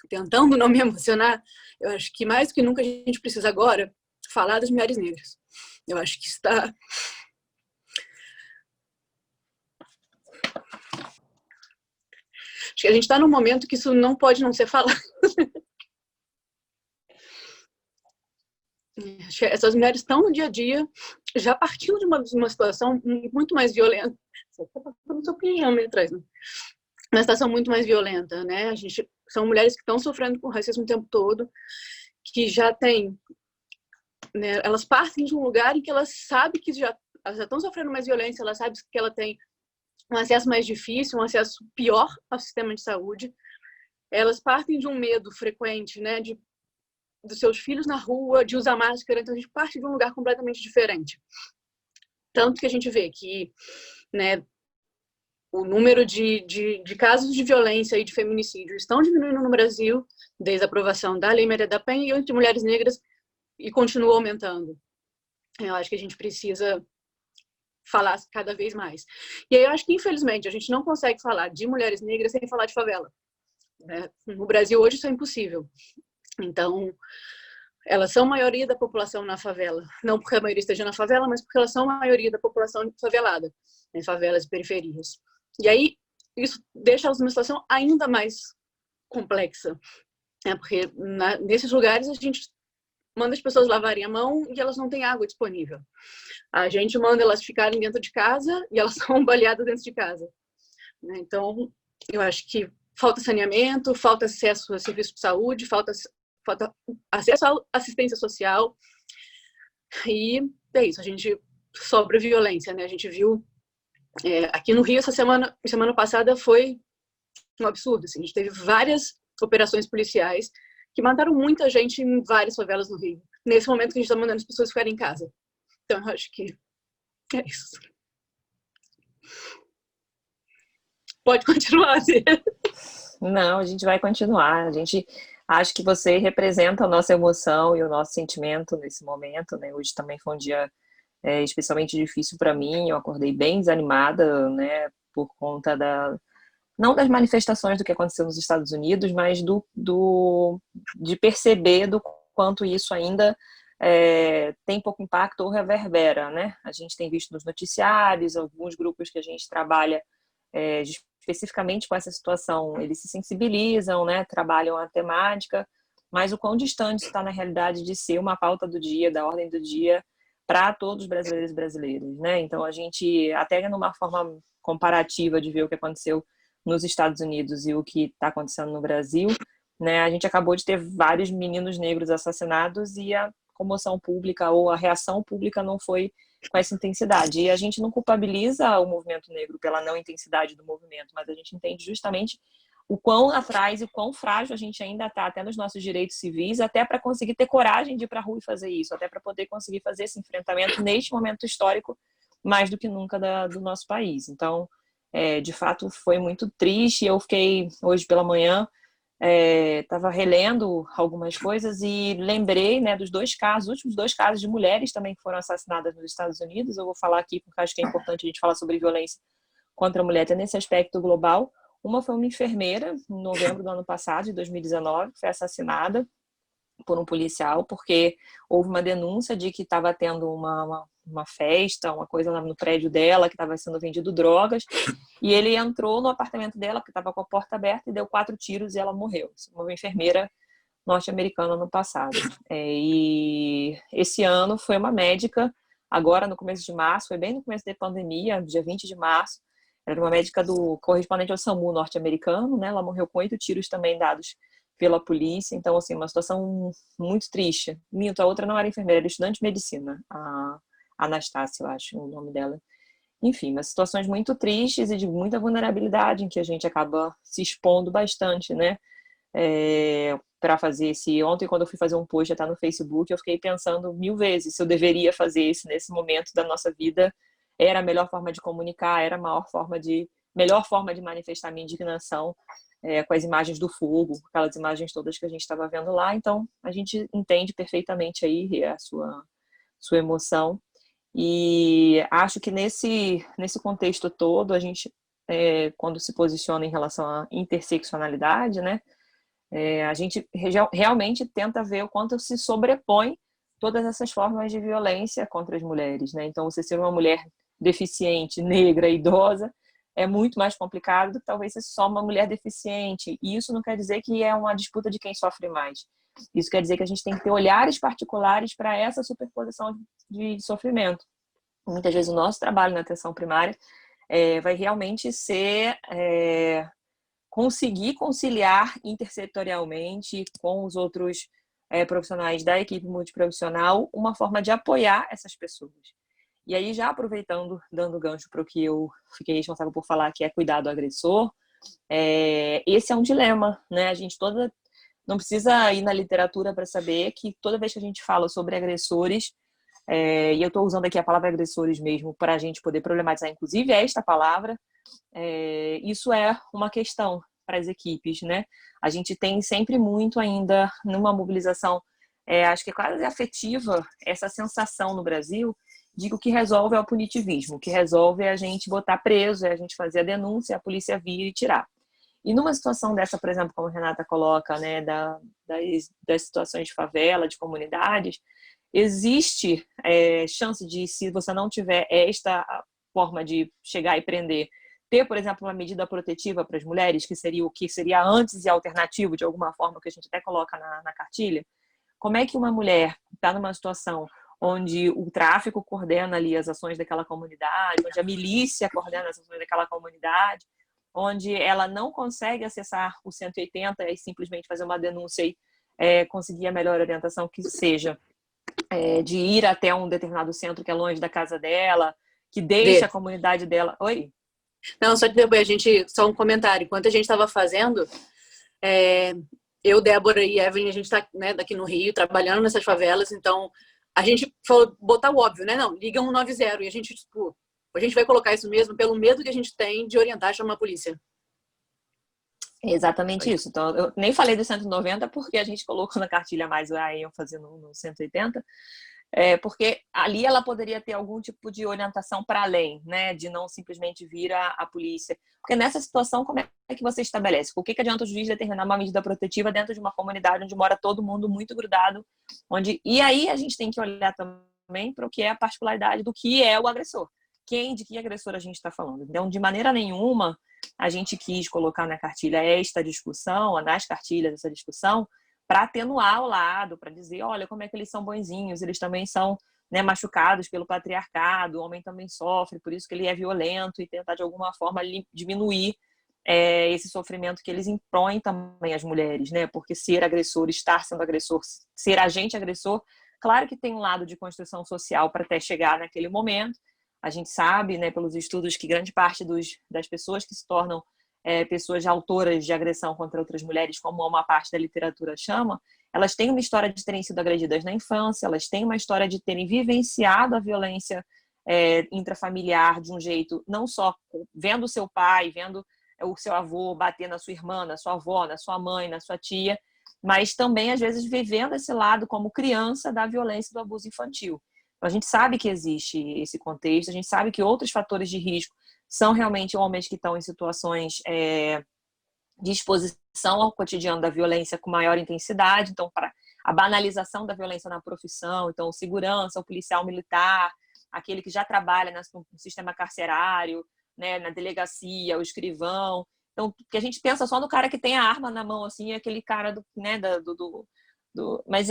Speaker 5: tentando não me emocionar, eu acho que mais do que nunca a gente precisa agora falar das mulheres negras. Eu acho que está... Acho que a gente está num momento que isso não pode não ser falado. Essas mulheres estão no dia a dia, já partindo de uma situação muito mais violenta. Você está falando sua opinião ali atrás, né? uma situação muito mais violenta, né? São mulheres que estão sofrendo com racismo o tempo todo, que já têm, né, elas partem de um lugar em que elas sabem que elas já estão sofrendo mais violência, elas sabem que ela tem um acesso mais difícil, um acesso pior ao sistema de saúde. Elas partem de um medo frequente, né, dos seus filhos na rua, de usar máscara. Então a gente parte de um lugar completamente diferente. Tanto que a gente vê que, né, o número de casos de violência e de feminicídio estão diminuindo no Brasil desde a aprovação da Lei Maria da Penha e entre mulheres negras, e continua aumentando. Eu acho que a gente precisa falar cada vez mais. E aí eu acho que, infelizmente, a gente não consegue falar de mulheres negras sem falar de favela, né? No Brasil, hoje, isso é impossível. Então, elas são a maioria da população na favela. Não porque a maioria esteja na favela, mas porque elas são a maioria da população favelada, em favelas e periferias. E aí, isso deixa elas numa situação ainda mais complexa, né? Porque nesses lugares a gente manda as pessoas lavarem a mão e elas não têm água disponível. A gente manda elas ficarem dentro de casa e elas são baleadas dentro de casa. Então, eu acho que falta saneamento, falta acesso a serviços de saúde, falta acesso à assistência social. E é isso, a gente sobre violência, né? A gente viu aqui no Rio semana passada foi um absurdo. Assim, a gente teve várias operações policiais que mataram muita gente em várias favelas no Rio. Nesse momento que a gente está mandando as pessoas ficarem em casa. Então, eu acho que é isso. Pode continuar, Zé.
Speaker 1: Não, a gente vai continuar. Acho que você representa a nossa emoção e o nosso sentimento nesse momento, né? Hoje também foi um dia especialmente difícil para mim. Eu acordei bem desanimada, né? Por conta não das manifestações do que aconteceu nos Estados Unidos, mas de perceber do quanto isso ainda tem pouco impacto ou reverbera, né? A gente tem visto nos noticiários, alguns grupos que a gente trabalha especificamente com essa situação, eles se sensibilizam, né? Trabalham a temática, mas o quão distante está na realidade de ser uma pauta do dia, da ordem do dia, para todos os brasileiros e brasileiras, né? Então, a gente, até numa forma comparativa de ver o que aconteceu nos Estados Unidos e o que está acontecendo no Brasil, né? A gente acabou de ter vários meninos negros assassinados e a comoção pública ou a reação pública não foi com essa intensidade. E a gente não culpabiliza o movimento negro pela não intensidade do movimento, mas a gente entende justamente o quão atrás e o quão frágil a gente ainda está, até nos nossos direitos civis, até para conseguir ter coragem de ir para a rua e fazer isso, até para poder conseguir fazer esse enfrentamento neste momento histórico, mais do que nunca do nosso país. Então, de fato, foi muito triste. Eu fiquei, hoje pela manhã, estava relendo algumas coisas e lembrei, né, dos últimos dois casos de mulheres também que foram assassinadas nos Estados Unidos. Eu vou falar aqui porque acho que é importante a gente falar sobre violência contra a mulher até nesse aspecto global. Uma foi uma enfermeira, em novembro do ano passado, de 2019, que foi assassinada por um policial, porque houve uma denúncia de que estava tendo uma festa, uma coisa lá no prédio dela, que estava sendo vendido drogas, e ele entrou no apartamento dela, que estava com a porta aberta, e deu 4 tiros e ela morreu. Uma enfermeira norte-americana no passado. E esse ano foi uma médica, agora no começo de março, foi bem no começo da pandemia, dia 20 de março, era uma médica correspondente ao SAMU norte-americano, né? Ela morreu com 8 tiros também dados pela polícia. Então, assim, uma situação muito triste. A outra não era enfermeira, era estudante de medicina, a Anastácia, eu acho o nome dela. Enfim, mas situações muito tristes e de muita vulnerabilidade, em que a gente acaba se expondo bastante, né? Para fazer ontem, quando eu fui fazer um post até no Facebook, eu fiquei pensando 1000 vezes se eu deveria fazer isso nesse momento da nossa vida. Era a melhor forma de comunicar, era a melhor forma de manifestar minha indignação, com as imagens do fogo, aquelas imagens todas que a gente estava vendo lá. Então, a gente entende perfeitamente aí a sua emoção. E acho que nesse contexto todo, a gente, quando se posiciona em relação à interseccionalidade, né, a gente realmente tenta ver o quanto se sobrepõe todas essas formas de violência contra as mulheres, né? Então, você ser uma mulher deficiente, negra, idosa, é muito mais complicado do que talvez ser só uma mulher deficiente. E isso não quer dizer que é uma disputa de quem sofre mais. Isso quer dizer que a gente tem que ter olhares particulares para essa superposição de sofrimento. Muitas vezes o nosso trabalho na atenção primária vai realmente ser conseguir conciliar intersetorialmente com os outros profissionais da equipe multiprofissional uma forma de apoiar essas pessoas. E aí, já aproveitando, dando gancho para o que eu fiquei responsável por falar, que é cuidar do agressor, esse é um dilema, né? A gente não precisa ir na literatura para saber que toda vez que a gente fala sobre agressores, e eu estou usando aqui a palavra agressores mesmo para a gente poder problematizar, inclusive, esta palavra, isso é uma questão para as equipes, né? A gente tem sempre muito ainda numa mobilização, acho que é quase afetiva, essa sensação no Brasil de que o que resolve é o punitivismo, o que resolve é a gente botar preso, é a gente fazer a denúncia, a polícia vir e tirar. E numa situação dessa, por exemplo, como a Renata coloca, né, das situações de favela, de comunidades, existe chance de, se você não tiver esta forma de chegar e prender, ter, por exemplo, uma medida protetiva para as mulheres, que seria o que seria antes e alternativo, de alguma forma, que a gente até coloca na cartilha. Como é que uma mulher está numa situação onde o tráfico coordena ali as ações daquela comunidade, onde a milícia coordena as ações daquela comunidade, onde ela não consegue acessar o 180 e simplesmente fazer uma denúncia e conseguir a melhor orientação que seja, de ir até um determinado centro que é longe da casa dela, que deixa a comunidade dela... Oi?
Speaker 5: Não, só que só um comentário. Enquanto a gente estava fazendo, eu, Débora e Evelyn, a gente está, né, daqui no Rio, trabalhando nessas favelas, então a gente falou, botar o óbvio, né? Não, liga 190, e a gente, tipo, a gente vai colocar isso mesmo pelo medo que a gente tem de orientar e chamar a polícia.
Speaker 1: É exatamente isso. Então, eu nem falei do 190 porque a gente colocou na cartilha mais a ênfase no 180, porque ali ela poderia ter algum tipo de orientação para além, né, de não simplesmente vir a polícia. Porque nessa situação, como é que você estabelece? Por que adianta o juiz determinar uma medida protetiva dentro de uma comunidade onde mora todo mundo muito grudado? E aí a gente tem que olhar também para o que é a particularidade do que é o agressor. De que agressor a gente está falando? Então, de maneira nenhuma, a gente quis colocar na cartilha esta discussão, nas cartilhas essa discussão, para atenuar o lado, para dizer, olha, como é que eles são bonzinhos, eles também são, né, machucados pelo patriarcado, o homem também sofre, por isso que ele é violento, e tentar, de alguma forma, diminuir esse sofrimento que eles impõem também às mulheres, né? Porque ser agressor, estar sendo agressor, ser agente agressor, claro que tem um lado de construção social para até chegar naquele momento. A gente sabe, né, pelos estudos, que grande parte das pessoas que se tornam pessoas autoras de agressão contra outras mulheres, como uma parte da literatura chama, elas têm uma história de terem sido agredidas na infância, elas têm uma história de terem vivenciado a violência intrafamiliar de um jeito, não só vendo o seu pai, vendo o seu avô bater na sua irmã, na sua avó, na sua mãe, na sua tia, mas também, às vezes, vivendo esse lado como criança da violência e do abuso infantil. A gente sabe que existe esse contexto, a gente sabe que outros fatores de risco são realmente homens que estão em situações de exposição ao cotidiano da violência com maior intensidade, então, para a banalização da violência na profissão, então, o segurança, o policial militar, aquele que já trabalha no sistema carcerário, né, na delegacia, o escrivão. Então, porque a gente pensa só no cara que tem a arma na mão, assim, aquele cara mas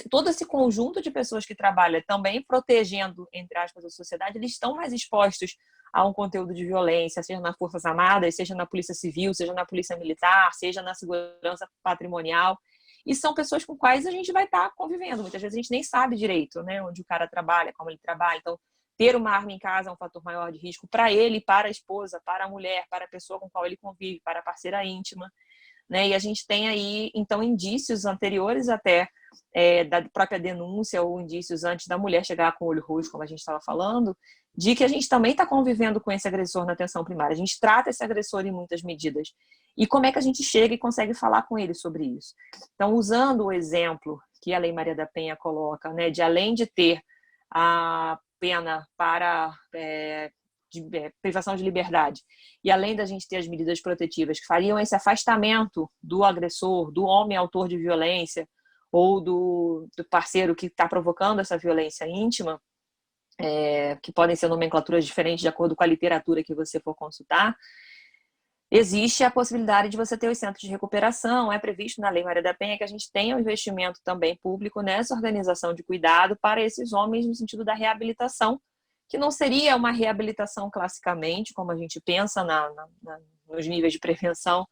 Speaker 1: todo esse conjunto de pessoas que trabalham também protegendo, entre aspas, a sociedade, eles estão mais expostos a um conteúdo de violência, seja nas Forças Armadas, seja na Polícia Civil, seja na Polícia Militar, seja na segurança patrimonial. E são pessoas com quais a gente vai estar convivendo. Muitas vezes a gente nem sabe direito, né, onde o cara trabalha, como ele trabalha. Então, ter uma arma em casa é um fator maior de risco para ele, para a esposa, para a mulher, para a pessoa com qual ele convive, para a parceira íntima. Né? E a gente tem aí, então, indícios anteriores até da própria denúncia ou indícios antes da mulher chegar com o olho roxo, como a gente estava falando, de que a gente também está convivendo com esse agressor na atenção primária. A gente trata esse agressor em muitas medidas. E como é que a gente chega e consegue falar com ele sobre isso? Então, usando o exemplo que a Lei Maria da Penha coloca, né, de além de ter a pena para privação de liberdade, e além da gente ter as medidas protetivas que fariam esse afastamento do agressor, do homem autor de violência, ou do parceiro que está provocando essa violência íntima, que podem ser nomenclaturas diferentes de acordo com a literatura que você for consultar, existe a possibilidade de você ter os centros de recuperação. É previsto na Lei Maria da Penha que a gente tenha um investimento também público nessa organização de cuidado para esses homens no sentido da reabilitação, que não seria uma reabilitação classicamente, como a gente pensa nos níveis de prevenção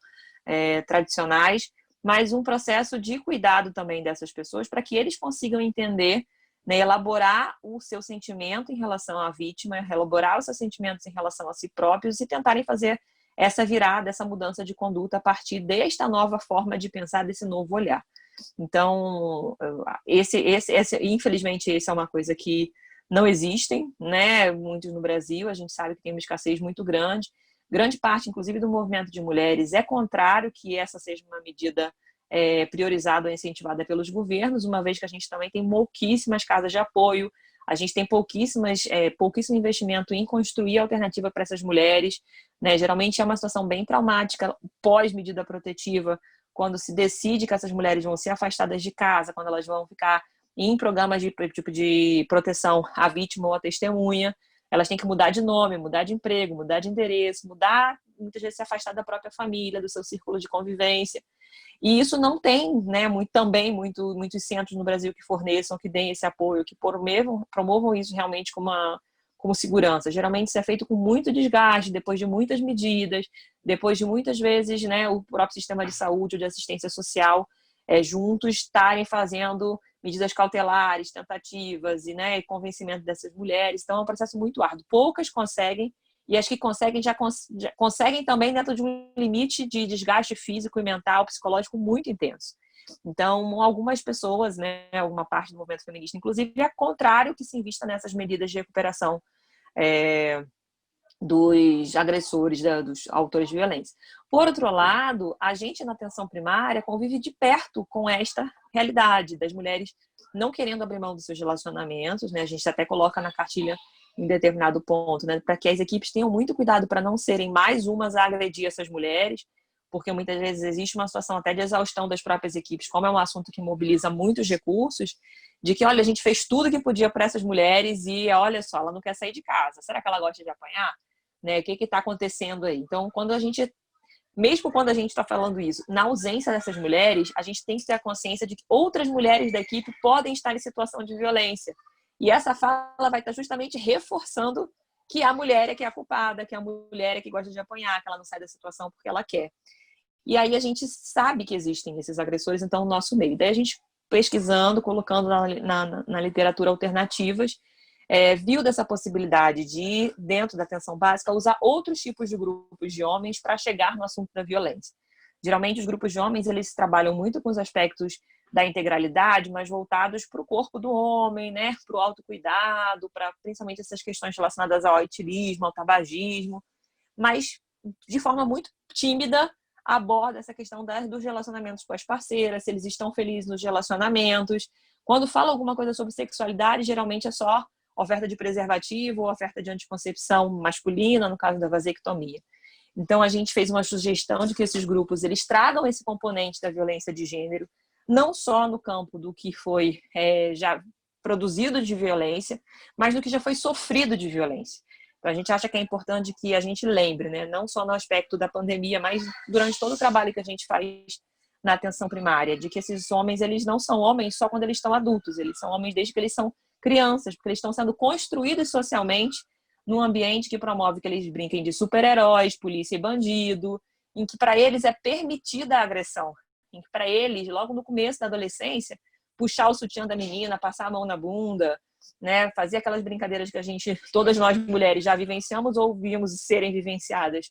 Speaker 1: tradicionais, mas um processo de cuidado também dessas pessoas para que eles consigam entender, né, elaborar o seu sentimento em relação à vítima, elaborar os seus sentimentos em relação a si próprios e tentarem fazer essa virada, essa mudança de conduta a partir desta nova forma de pensar, desse novo olhar. Então, infelizmente, essa é uma coisa que não existem, né? Muitos no Brasil, a gente sabe que tem uma escassez muito grande. Grande parte, inclusive, do movimento de mulheres é contrário que essa seja uma medida priorizada ou incentivada pelos governos, uma vez que a gente também tem pouquíssimas casas de apoio, a gente tem pouquíssimo investimento em construir alternativa para essas mulheres, né? Geralmente é uma situação bem traumática, pós-medida protetiva, quando se decide que essas mulheres vão ser afastadas de casa, quando elas vão ficar em programas de proteção à vítima ou à testemunha, elas têm que mudar de nome, mudar de emprego, mudar de endereço, muitas vezes se afastar da própria família, do seu círculo de convivência. E isso não tem, né, muitos centros no Brasil que forneçam, que deem esse apoio, que promovam isso realmente como segurança. Geralmente isso é feito com muito desgaste, depois de muitas medidas, depois de muitas vezes, né, o próprio sistema de saúde ou de assistência social juntos estarem fazendo medidas cautelares, tentativas e, né, convencimento dessas mulheres. Então é um processo muito árduo. Poucas conseguem, e as que conseguem já conseguem também dentro de um limite de desgaste físico e mental, psicológico muito intenso. Então, algumas pessoas, né, alguma parte do movimento feminista, inclusive, é contrário que se invista nessas medidas de recuperação dos agressores, dos autores de violência. Por outro lado, a gente na atenção primária convive de perto com esta realidade das mulheres não querendo abrir mão dos seus relacionamentos, né? A gente até coloca na cartilha em determinado ponto, né? Para que as equipes tenham muito cuidado para não serem mais umas a agredir essas mulheres, porque muitas vezes existe uma situação até de exaustão das próprias equipes, como é um assunto que mobiliza muitos recursos, de que, olha, a gente fez tudo que podia para essas mulheres e, olha só, ela não quer sair de casa. Será que ela gosta de apanhar? Né? O que está acontecendo aí? Então, mesmo quando a gente está falando isso, na ausência dessas mulheres, a gente tem que ter a consciência de que outras mulheres da equipe podem estar em situação de violência. E essa fala vai estar justamente reforçando que a mulher é que é a culpada, que a mulher é que gosta de apanhar, que ela não sai da situação porque ela quer. E aí a gente sabe que existem esses agressores, então, no nosso meio. Daí a gente pesquisando, colocando na literatura alternativas, viu dessa possibilidade de, dentro da atenção básica, usar outros tipos de grupos de homens para chegar no assunto da violência. Geralmente, os grupos de homens, eles trabalham muito com os aspectos da integralidade, mas voltados para o corpo do homem, né? Para o autocuidado, para principalmente essas questões relacionadas ao etilismo, ao tabagismo, mas de forma muito tímida aborda essa questão dos relacionamentos com as parceiras, se eles estão felizes nos relacionamentos. Quando fala alguma coisa sobre sexualidade, geralmente é só oferta de preservativo ou oferta de anticoncepção masculina, no caso da vasectomia. Então, a gente fez uma sugestão de que esses grupos eles tragam esse componente da violência de gênero, não só no campo do que foi já produzido de violência, mas do que já foi sofrido de violência. Então, a gente acha que é importante que a gente lembre, né, não só no aspecto da pandemia, mas durante todo o trabalho que a gente faz na atenção primária, de que esses homens eles não são homens só quando eles estão adultos, eles são homens desde que eles são crianças, porque eles estão sendo construídos socialmente num ambiente que promove que eles brinquem de super-heróis, polícia e bandido, em que para eles é permitida a agressão, em que para eles, logo no começo da adolescência, puxar o sutiã da menina, passar a mão na bunda, né, fazer aquelas brincadeiras que todas nós mulheres já vivenciamos ou vimos serem vivenciadas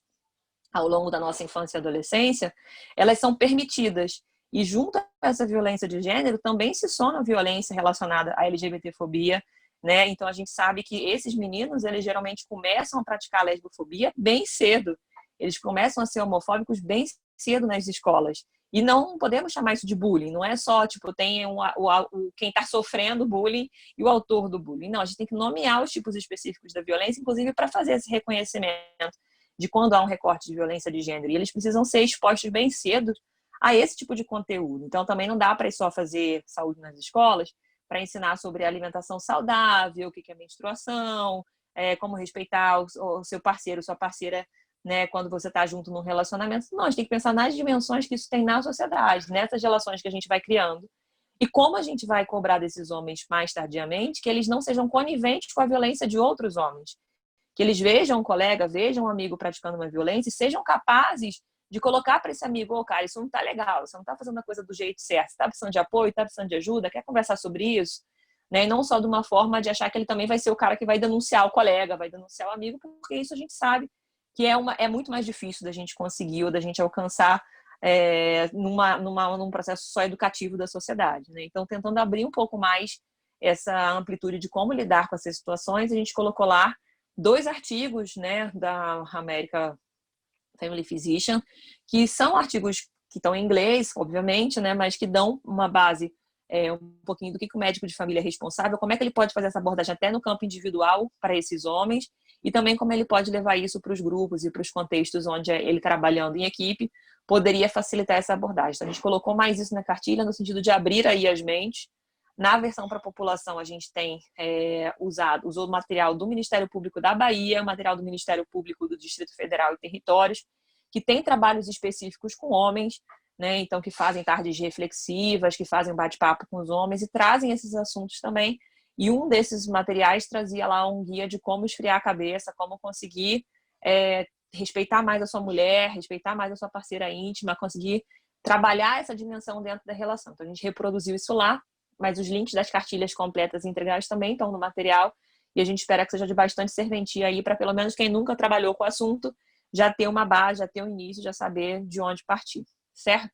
Speaker 1: ao longo da nossa infância e adolescência, elas são permitidas. E junto a essa violência de gênero também se soma a violência relacionada à LGBTfobia, né? Então a gente sabe que esses meninos, eles geralmente começam a praticar a lesbofobia bem cedo. Eles começam a ser homofóbicos bem cedo nas escolas. E não podemos chamar isso de bullying. Não é só, tipo, tem quem está sofrendo bullying e o autor do bullying. Não, a gente tem que nomear os tipos específicos da violência, inclusive para fazer esse reconhecimento de quando há um recorte de violência de gênero. E eles precisam ser expostos bem cedo a esse tipo de conteúdo. Então, também não dá para só fazer saúde nas escolas para ensinar sobre alimentação saudável, o que é menstruação, como respeitar o seu parceiro, sua parceira, né, quando você está junto num relacionamento. Não, a gente tem que pensar nas dimensões que isso tem na sociedade, nessas relações que a gente vai criando. E como a gente vai cobrar desses homens mais tardiamente que eles não sejam coniventes com a violência de outros homens. Que eles vejam um colega, vejam um amigo praticando uma violência e sejam capazes de colocar para esse amigo, ô, cara, isso não tá legal, você não tá fazendo a coisa do jeito certo, você tá precisando de apoio, tá precisando de ajuda, quer conversar sobre isso? Né? E não só de uma forma de achar que ele também vai ser o cara que vai denunciar o colega, vai denunciar o amigo, porque isso a gente sabe que é muito mais difícil da gente conseguir ou da gente alcançar num processo só educativo da sociedade. Né? Então, tentando abrir um pouco mais essa amplitude de como lidar com essas situações, a gente colocou lá 2 artigos, né, da American Family Physician, que são artigos que estão em inglês, obviamente, né, mas que dão uma base um pouquinho do que o médico de família é responsável, como é que ele pode fazer essa abordagem até no campo individual para esses homens, e também como ele pode levar isso para os grupos e para os contextos onde ele trabalhando em equipe poderia facilitar essa abordagem. Então, a gente colocou mais isso na cartilha no sentido de abrir aí as mentes. Na versão para a população, a gente tem usou o material do Ministério Público da Bahia, o material do Ministério Público do Distrito Federal e Territórios, que tem trabalhos específicos com homens, né? Então, que fazem tardes reflexivas, que fazem bate-papo com os homens e trazem esses assuntos também. E um desses materiais trazia lá um guia de como esfriar a cabeça, como conseguir respeitar mais a sua mulher, respeitar mais a sua parceira íntima, conseguir trabalhar essa dimensão dentro da relação. Então, a gente reproduziu isso lá, mas os links das cartilhas completas e integrais também estão no material, e a gente espera que seja de bastante serventia aí para pelo menos quem nunca trabalhou com o assunto já ter uma base, já ter um início, já saber de onde partir, certo?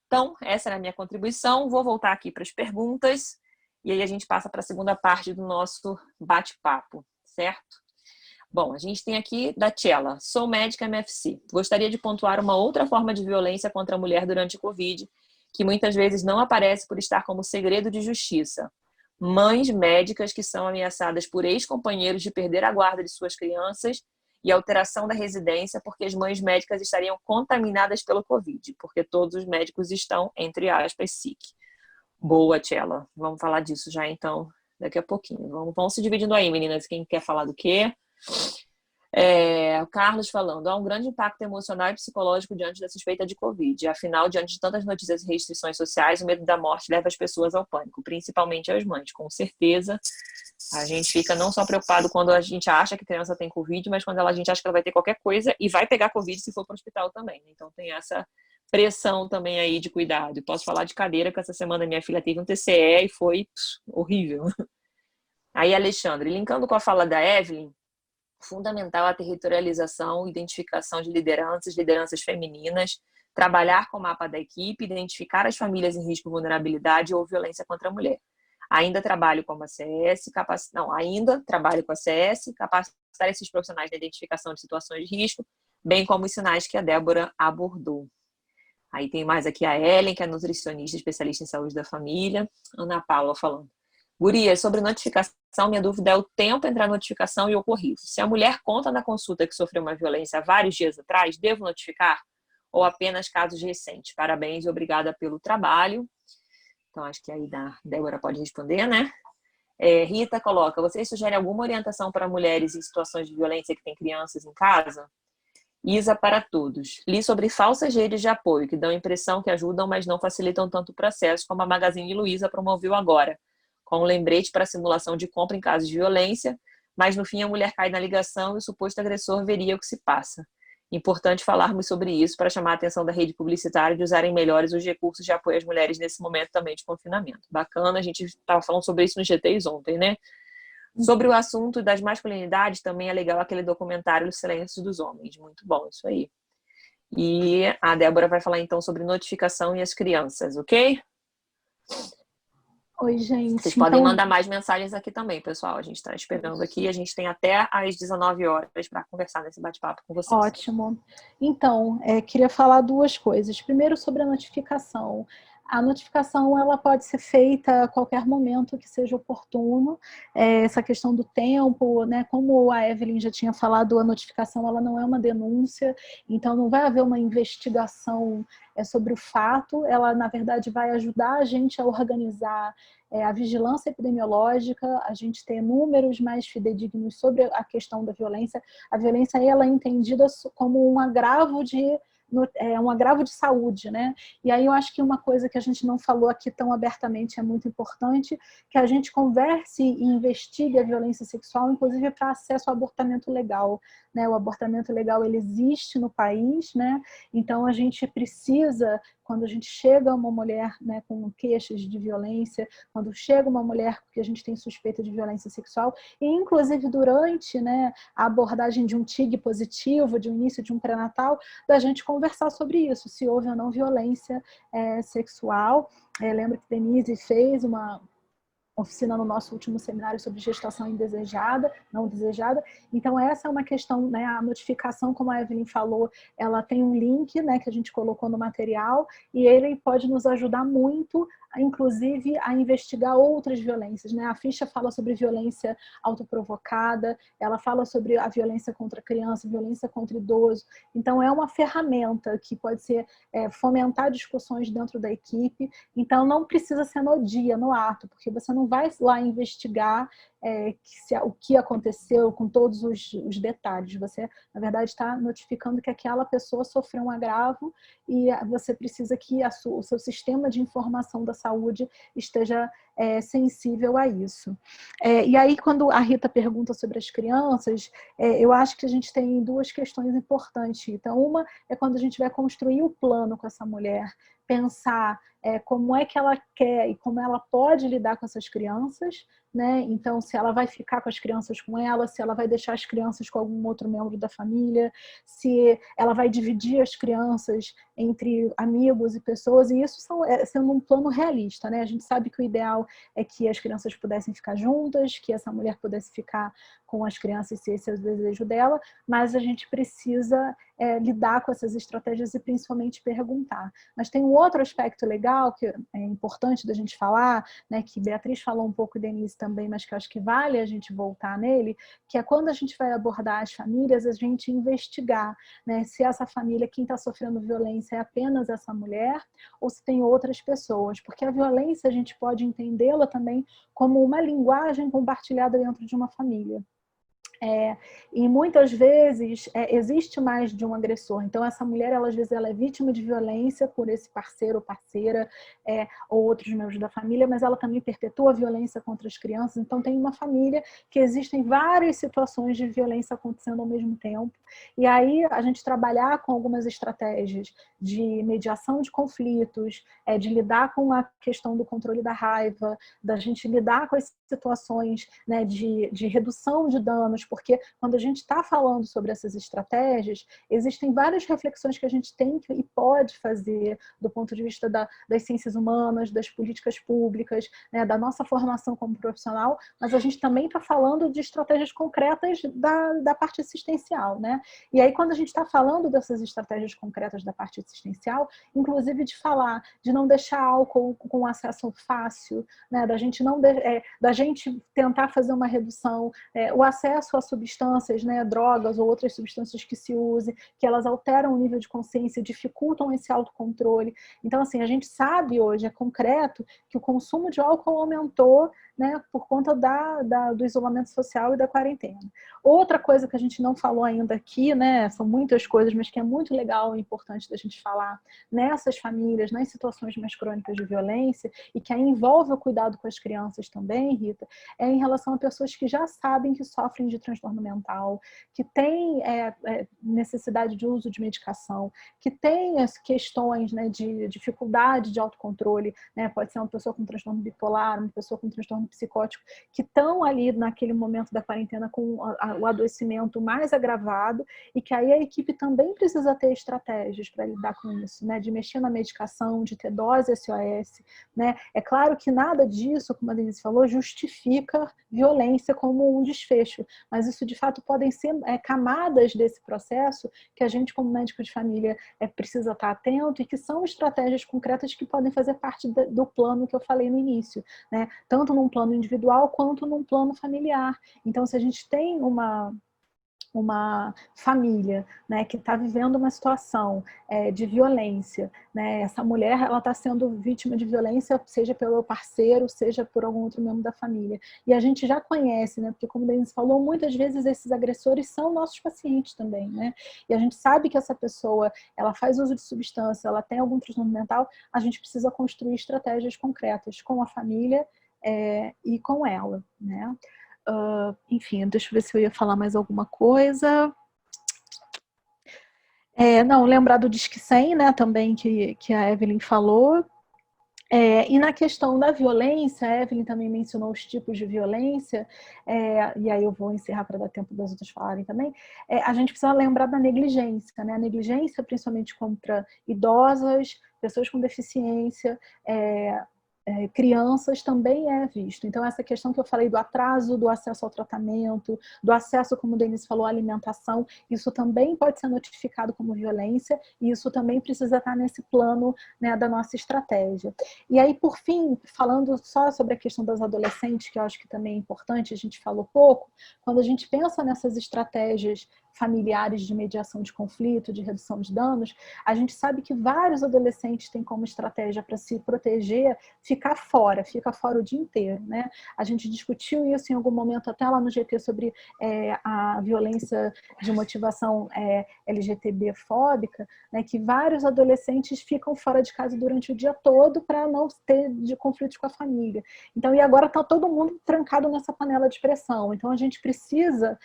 Speaker 1: Então, essa era a minha contribuição. Vou voltar aqui para as perguntas, e aí a gente passa para a segunda parte do nosso bate-papo, certo? Bom, a gente tem aqui da Tchela. Sou médica MFC. Gostaria de pontuar uma outra forma de violência contra a mulher durante a Covid, que muitas vezes não aparece por estar como segredo de justiça. Mães médicas que são ameaçadas por ex-companheiros de perder a guarda de suas crianças e alteração da residência porque as mães médicas estariam contaminadas pelo Covid, porque todos os médicos estão, entre aspas, sick. Boa, Tchela. Vamos falar disso já, então, daqui a pouquinho. Vamos se dividindo aí, meninas. Quem quer falar do quê? O Carlos falando, há um grande impacto emocional e psicológico diante da suspeita de Covid. Afinal, diante de tantas notícias e restrições sociais, o medo da morte leva as pessoas ao pânico, principalmente as mães. Com certeza, a gente fica não só preocupado quando a gente acha que a criança tem Covid, mas quando a gente acha que ela vai ter qualquer coisa e vai pegar Covid se for para o hospital também. Então, tem essa pressão também aí de cuidado. E posso falar de cadeira, que essa semana minha filha teve um TCE e foi horrível. Aí, Alexandre, linkando com a fala da Evelyn, fundamental a territorialização, identificação de lideranças femininas, trabalhar com o mapa da equipe, identificar as famílias em risco de vulnerabilidade ou violência contra a mulher. Ainda trabalho com a CS, capacitar esses profissionais na identificação de situações de risco, bem como os sinais que a Débora abordou. Aí tem mais aqui a Ellen, que é nutricionista especialista em saúde da família, Ana Paula falando. Gurias, sobre notificação, minha dúvida é o tempo entre a notificação e o ocorrido. Se a mulher conta na consulta que sofreu uma violência há vários dias atrás, devo notificar? Ou apenas casos recentes? Parabéns e obrigada pelo trabalho. Então, acho que aí a Débora pode responder, né? Rita coloca, vocês sugerem alguma orientação para mulheres em situações de violência que têm crianças em casa? Isa para todos. Li sobre falsas redes de apoio, que dão a impressão que ajudam, mas não facilitam tanto o processo, como a Magazine Luiza promoveu agora, com um lembrete para simulação de compra em casos de violência, mas no fim a mulher cai na ligação e o suposto agressor veria o que se passa. Importante falarmos sobre isso para chamar a atenção da rede publicitária de usarem melhores os recursos de apoio às mulheres nesse momento também de confinamento. Bacana, a gente estava falando sobre isso nos GTs ontem, né? Sobre o assunto das masculinidades, também é legal aquele documentário Os Silêncios dos Homens. Muito bom isso aí. E a Débora vai falar então sobre notificação e as crianças, ok?
Speaker 3: Oi, gente.
Speaker 1: Vocês podem mandar mais mensagens aqui também, pessoal. A gente está esperando aqui. A gente tem até às 19 horas para conversar nesse bate-papo com vocês.
Speaker 3: Ótimo. Então, queria falar 2 coisas. Primeiro, sobre a notificação. A notificação ela pode ser feita a qualquer momento que seja oportuno. Essa questão do tempo, né? Como a Evelyn já tinha falado, a notificação ela não é uma denúncia, então não vai haver uma investigação sobre o fato. Ela, na verdade, vai ajudar a gente a organizar a vigilância epidemiológica, a gente ter números mais fidedignos sobre a questão da violência. A violência ela é entendida como um agravo de um agravo de saúde, né? E aí eu acho que uma coisa que a gente não falou aqui tão abertamente é muito importante, que a gente converse e investigue a violência sexual, inclusive para acesso ao abortamento legal, né? O abortamento legal, ele existe no país, né? Então a gente precisa, quando a gente chega a uma mulher, né, com queixas de violência, quando chega uma mulher que a gente tem suspeita de violência sexual, e inclusive durante, né, a abordagem de um TIG positivo, de um início de um pré-natal, da gente conversar sobre isso, se houve ou não violência sexual. Lembro que Denise fez uma oficina no nosso último seminário sobre gestação indesejada, não desejada. Então essa é uma questão, né, a notificação, como a Evelyn falou, ela tem um link, né, que a gente colocou no material, e ele pode nos ajudar muito, inclusive a investigar outras violências, né? A ficha fala sobre violência autoprovocada, ela fala sobre a violência contra a criança, violência contra idoso. Então é uma ferramenta que pode ser fomentar discussões dentro da equipe. Então não precisa ser no dia, no ato, porque você não vai lá investigar o que aconteceu com todos os detalhes. Você, na verdade, está notificando que aquela pessoa sofreu um agravo e você precisa que o seu sistema de informação da saúde esteja sensível a isso. E aí, quando a Rita pergunta sobre as crianças, eu acho que a gente tem duas questões importantes, Rita. Uma é quando a gente vai construir o plano com essa mulher, pensar como é que ela quer e como ela pode lidar com essas crianças, né? Então, se ela vai ficar com as crianças com ela, se ela vai deixar as crianças com algum outro membro da família, se ela vai dividir as crianças entre amigos e pessoas, e isso sendo um plano realista, né? A gente sabe que o ideal é que as crianças pudessem ficar juntas, que essa mulher pudesse ficar com as crianças se esse é o desejo dela, mas a gente precisa lidar com essas estratégias e principalmente perguntar. Mas tem um outro aspecto legal que é importante da gente falar, né, que Beatriz falou um pouco, Denise também, mas que eu acho que vale a gente voltar nele, que é quando a gente vai abordar as famílias, a gente investigar, né, se essa família, quem está sofrendo violência é apenas essa mulher ou se tem outras pessoas, porque a violência a gente pode entendê-la também como uma linguagem compartilhada dentro de uma família. E muitas vezes existe mais de um agressor. Então essa mulher, às vezes, ela é vítima de violência por esse parceiro ou parceira ou outros membros da família, mas ela também perpetua a violência contra as crianças. Então tem uma família que existem várias situações de violência acontecendo ao mesmo tempo. E aí a gente trabalhar com algumas estratégias de mediação de conflitos, de lidar com a questão do controle da raiva, da gente lidar com as situações, né, de redução de danos, porque quando a gente está falando sobre essas estratégias, existem várias reflexões que a gente tem e pode fazer do ponto de vista das ciências humanas, das políticas públicas, né, da nossa formação como profissional, mas a gente também está falando de estratégias concretas da parte assistencial, né? E aí, quando a gente está falando dessas estratégias concretas da parte assistencial, inclusive de falar, de não deixar álcool com acesso fácil, né, da gente da gente tentar fazer uma redução, o acesso a substâncias, né, drogas ou outras substâncias que se usem, que elas alteram o nível de consciência, dificultam esse autocontrole. Então, assim, a gente sabe hoje, é concreto, que o consumo de álcool aumentou, né, por conta do isolamento social e da quarentena. Outra coisa que a gente não falou ainda aqui, né, são muitas coisas, mas que é muito legal e importante da gente falar nessas famílias, nas situações mais crônicas de violência, e que aí envolve o cuidado com as crianças também, Rita, é em relação a pessoas que já sabem que sofrem de transtorno mental, que têm necessidade de uso de medicação, que têm as questões, né, de dificuldade de autocontrole, né, pode ser uma pessoa com transtorno bipolar, uma pessoa com transtorno psicótico, que estão ali naquele momento da quarentena com o adoecimento mais agravado, e que aí a equipe também precisa ter estratégias para lidar com isso, né, de mexer na medicação, de ter dose SOS, né. É claro que nada disso, como a Denise falou, justifica violência como um desfecho, mas isso de fato podem ser camadas desse processo que a gente, como médico de família, precisa estar atento, e que são estratégias concretas que podem fazer parte do plano que eu falei no início, né? Tanto num plano individual quanto num plano familiar. Então, se a gente tem uma família, né, que está vivendo uma situação de violência, né, essa mulher ela está sendo vítima de violência, seja pelo parceiro, seja por algum outro membro da família. E a gente já conhece, né, porque como o Denis falou, muitas vezes esses agressores são nossos pacientes também, né, e a gente sabe que essa pessoa, ela faz uso de substância, ela tem algum transtorno mental, a gente precisa construir estratégias concretas com a família e com ela, né. Enfim, deixa eu ver se eu ia falar mais alguma coisa. Não, lembrar do Disque 100, né, também que a Evelyn falou. E na questão da violência, a Evelyn também mencionou os tipos de violência, e aí eu vou encerrar para dar tempo das outras falarem também. A gente precisa lembrar da negligência, né? A negligência principalmente contra idosas, pessoas com deficiência, crianças também é visto. Então, essa questão que eu falei do atraso do acesso ao tratamento, do acesso, como o Denis falou, à alimentação, isso também pode ser notificado como violência e isso também precisa estar nesse plano, né, da nossa estratégia. E aí, por fim, falando só sobre a questão das adolescentes, que eu acho que também é importante, a gente falou pouco, quando a gente pensa nessas estratégias familiares de mediação de conflito, de redução de danos, a gente sabe que vários adolescentes têm como estratégia para se proteger fica fora o dia inteiro, né? A gente discutiu isso em algum momento até lá no GT sobre a violência de motivação LGTB-fóbica, né? Que vários adolescentes ficam fora de casa durante o dia todo para não ter de conflitos com a família. Então, e agora está todo mundo trancado nessa panela de pressão. Então, a gente precisa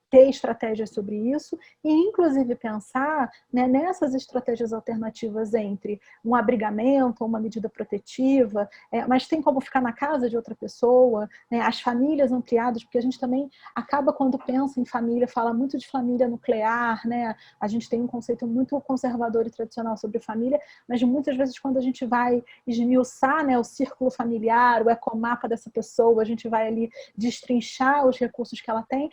Speaker 3: ter estratégias sobre isso e, inclusive, pensar, né, nessas estratégias alternativas entre um abrigamento ou uma medida protetiva, mas tem como ficar na casa de outra pessoa, né, as famílias ampliadas, porque a gente também acaba, quando pensa em família, fala muito de família nuclear, né, a gente tem um conceito muito conservador e tradicional sobre família, mas muitas vezes quando a gente vai esmiuçar, né, o círculo familiar, o ecomapa dessa pessoa, a gente vai ali destrinchar os recursos que ela tem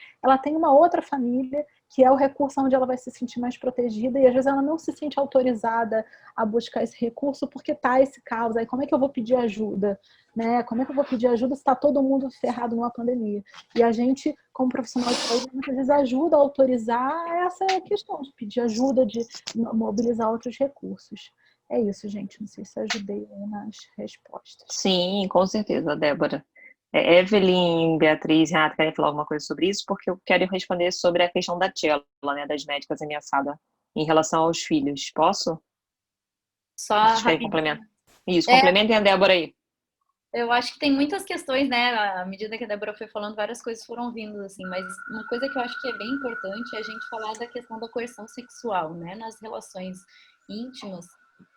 Speaker 3: uma outra família, que é o recurso onde ela vai se sentir mais protegida, e às vezes ela não se sente autorizada a buscar esse recurso porque tá esse caos. Aí como é que eu vou pedir ajuda? Né? Como é que eu vou pedir ajuda se está todo mundo ferrado numa pandemia? E a gente, como profissional de saúde, muitas vezes ajuda a autorizar essa questão de pedir ajuda, de mobilizar outros recursos. É isso, gente. Não sei se ajudei nas respostas.
Speaker 1: Sim, com certeza, Débora. Evelyn, Beatriz, Renata, querem falar alguma coisa sobre isso? Porque eu quero responder sobre a questão da Tchela, né, das médicas ameaçadas em relação aos filhos. Posso?
Speaker 4: Só
Speaker 1: Vocês querem
Speaker 4: rapidinho.
Speaker 1: complementar? Isso, complementem a Débora aí.
Speaker 4: Eu acho que tem muitas questões, né? À medida que a Débora foi falando, várias coisas foram vindo, assim, mas uma coisa que eu acho que é bem importante é a gente falar da questão da coerção sexual, né? Nas relações íntimas,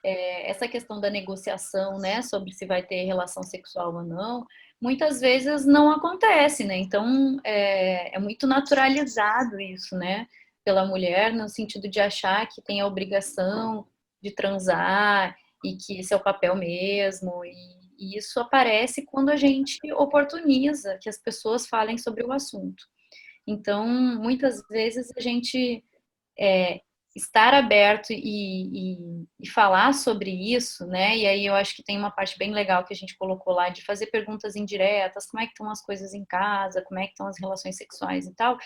Speaker 4: essa questão da negociação, né? Sobre se vai ter relação sexual ou não, muitas vezes não acontece, né? Então, é muito naturalizado isso, né? Pela mulher, no sentido de achar que tem a obrigação de transar e que esse é o papel mesmo, e isso aparece quando a gente oportuniza que as pessoas falem sobre o assunto. Então, muitas vezes a gente estar aberto e falar sobre isso, né? E aí eu acho que tem uma parte bem legal que a gente colocou lá de fazer perguntas indiretas, como é que estão as coisas em casa, como é que estão as relações sexuais e tal.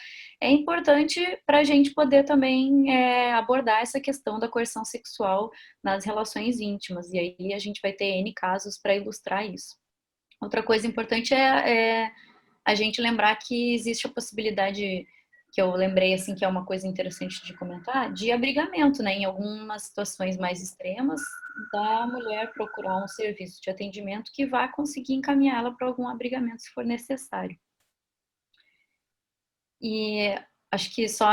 Speaker 4: É importante para a gente poder também abordar essa questão da coerção sexual nas relações íntimas. E aí a gente vai ter N casos para ilustrar isso. Outra coisa importante é a gente lembrar que existe a possibilidade, que eu lembrei assim que é uma coisa interessante de comentar, de abrigamento, né? Em algumas situações mais extremas, da mulher procurar um serviço de atendimento que vai conseguir encaminhá-la para algum abrigamento se for necessário. E acho que só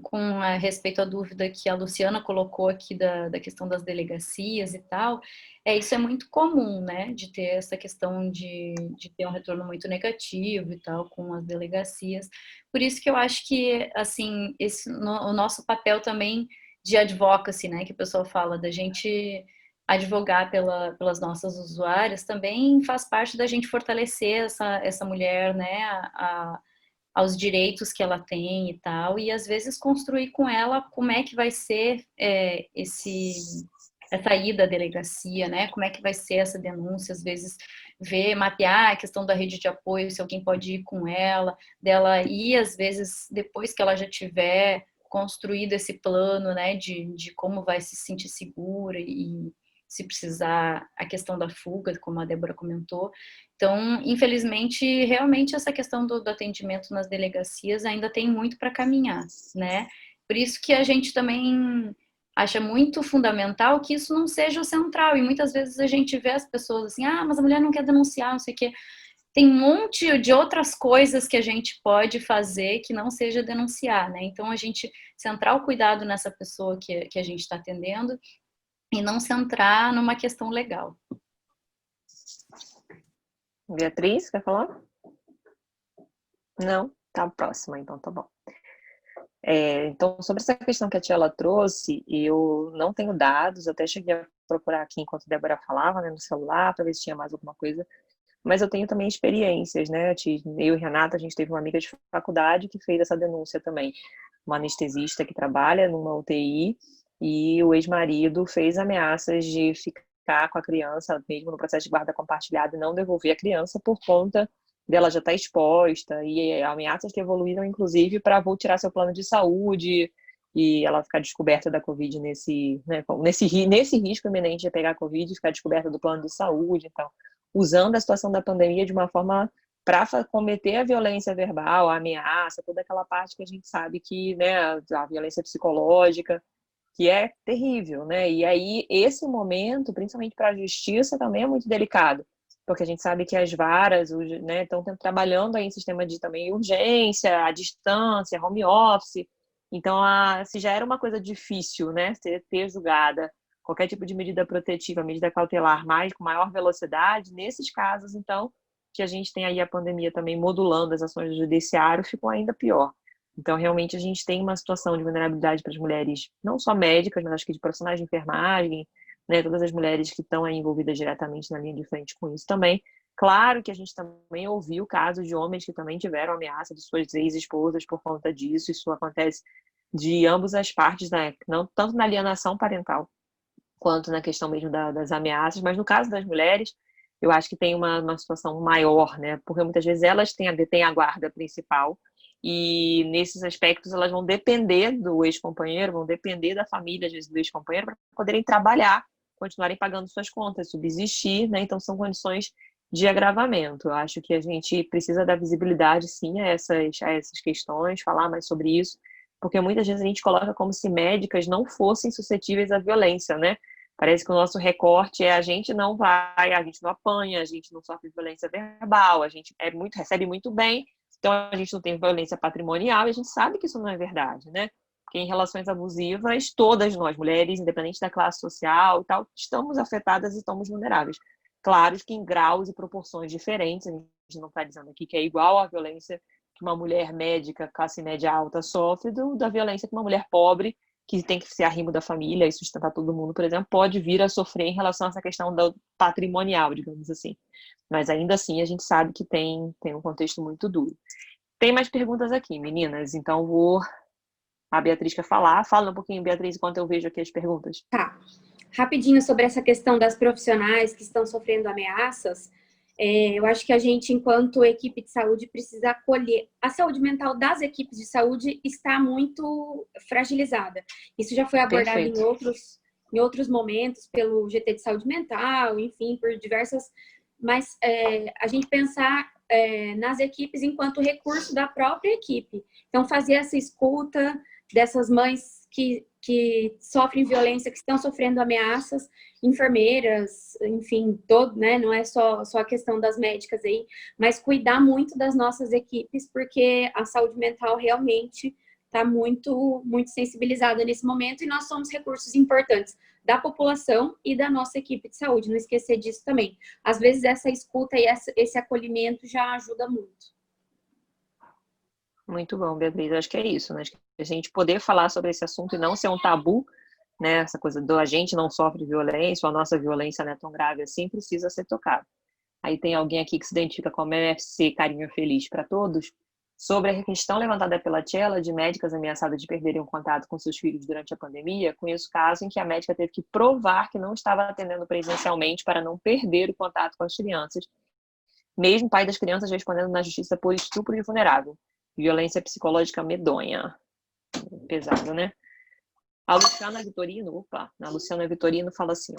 Speaker 4: com respeito à dúvida que a Luciana colocou aqui da questão das delegacias e tal, isso é muito comum, né, de ter essa questão de ter um retorno muito negativo e tal com as delegacias. Por isso que eu acho que, assim, o nosso papel também de advocacy, né, que o pessoal fala, da gente advogar pelas nossas usuárias, também faz parte da gente fortalecer essa mulher, né, aos direitos que ela tem e tal, e às vezes construir com ela como é que vai ser essa ida à delegacia, né? Como é que vai ser essa denúncia? Às vezes ver, mapear a questão da rede de apoio, se alguém pode ir com ela, dela ir, às vezes, depois que ela já tiver construído esse plano, né, de como vai se sentir segura e se precisar, a questão da fuga, como a Débora comentou. Então, infelizmente, realmente essa questão do atendimento nas delegacias ainda tem muito para caminhar, né? Por isso que a gente também acha muito fundamental que isso não seja o central. E muitas vezes a gente vê as pessoas assim, ah, mas a mulher não quer denunciar, não sei o quê. Tem um monte de outras coisas que a gente pode fazer que não seja denunciar, né? Então, a gente centrar o cuidado nessa pessoa que a gente está atendendo e não centrar numa questão legal.
Speaker 1: Beatriz, quer falar? Não? Tá próxima, então tá bom. Então, sobre essa questão que a tia ela trouxe, eu não tenho dados, até cheguei a procurar aqui enquanto a Débora falava, né, no celular, para ver se tinha mais alguma coisa, mas eu tenho também experiências, né, eu e Renata, a gente teve uma amiga de faculdade que fez essa denúncia também, uma anestesista que trabalha numa UTI, e o ex-marido fez ameaças de ficar com a criança, mesmo no processo de guarda compartilhada, e não devolver a criança por conta dela já estar exposta, e ameaças que evoluíram, inclusive, para vou tirar seu plano de saúde, e ela ficar descoberta da Covid nesse risco iminente de pegar a Covid, ficar descoberta do plano de saúde. Então, usando a situação da pandemia de uma forma para cometer a violência verbal, a ameaça, toda aquela parte que a gente sabe que, né, a violência psicológica, que é terrível, né? E aí, esse momento, principalmente para a justiça, também é muito delicado, porque a gente sabe que as varas, né, estão trabalhando aí em sistema de também urgência, à distância, home office. Então, se já era uma coisa difícil, né, ter julgada qualquer tipo de medida protetiva, medida cautelar, com maior velocidade, nesses casos, então, que a gente tem aí a pandemia também modulando as ações do judiciário, ficou ainda pior. Então, realmente, a gente tem uma situação de vulnerabilidade para as mulheres, não só médicas, mas acho que de profissionais de enfermagem, né, todas as mulheres que estão aí envolvidas diretamente na linha de frente com isso também. Claro que a gente também ouviu casos de homens que também tiveram ameaça de suas ex-esposas por conta disso. Isso acontece de ambas as partes, né? Não tanto na alienação parental quanto na questão mesmo das ameaças, mas no caso das mulheres, eu acho que tem uma situação maior, né? Porque muitas vezes elas têm a guarda principal e nesses aspectos elas vão depender do ex-companheiro, vão depender da família, às vezes, do ex-companheiro, para poderem trabalhar, continuarem pagando suas contas, subsistir, né? Então são condições de agravamento. Eu acho que a gente precisa dar visibilidade, sim, a essas questões, falar mais sobre isso, porque muitas vezes a gente coloca como se médicas não fossem suscetíveis à violência, né? Parece que o nosso recorte a gente não apanha, a gente não sofre violência verbal, a gente recebe muito bem, então a gente não tem violência patrimonial, e a gente sabe que isso não é verdade, né? Porque em relações abusivas, todas nós, mulheres, independente da classe social e tal, estamos afetadas e estamos vulneráveis. Claro que em graus e proporções diferentes, a gente não está dizendo aqui que é igual à violência que uma mulher médica, classe média alta, sofre da violência que uma mulher pobre, que tem que ser arrimo da família e sustentar todo mundo, por exemplo, pode vir a sofrer em relação a essa questão do patrimonial, digamos assim. Mas ainda assim a gente sabe que tem um contexto muito duro. Tem mais perguntas aqui, meninas, então a Beatriz quer falar. Fala um pouquinho, Beatriz, enquanto eu vejo aqui as perguntas.
Speaker 2: Tá. Rapidinho sobre essa questão das profissionais que estão sofrendo ameaças. Eu acho que a gente, enquanto equipe de saúde, precisa acolher. A saúde mental das equipes de saúde está muito fragilizada. Isso já foi abordado em outros momentos pelo GT de saúde mental, enfim, por diversas... Mas a gente pensar nas equipes enquanto recurso da própria equipe. Então, fazer essa escuta dessas mães que sofrem violência, que estão sofrendo ameaças, enfermeiras, enfim, né? Não é só a questão das médicas aí, mas cuidar muito das nossas equipes, porque a saúde mental realmente está muito, muito sensibilizada nesse momento e nós somos recursos importantes da população e da nossa equipe de saúde, não esquecer disso também. Às vezes essa escuta e esse acolhimento já ajuda muito.
Speaker 1: Muito bom, Beatriz. Eu acho que é isso, né? Acho que a gente poder falar sobre esse assunto e não ser um tabu, né? Essa coisa do a gente não sofre violência, ou a nossa violência não é tão grave assim, precisa ser tocado. Aí tem alguém aqui que se identifica como MFC Carinho Feliz para Todos. Sobre a questão levantada pela Tchela de médicas ameaçadas de perderem o contato com seus filhos durante a pandemia, conheço casos em que a médica teve que provar que não estava atendendo presencialmente para não perder o contato com as crianças, mesmo o pai das crianças respondendo na justiça por estupro de vulnerável. Violência psicológica medonha. Pesado, né? A Luciana Vitorino fala assim,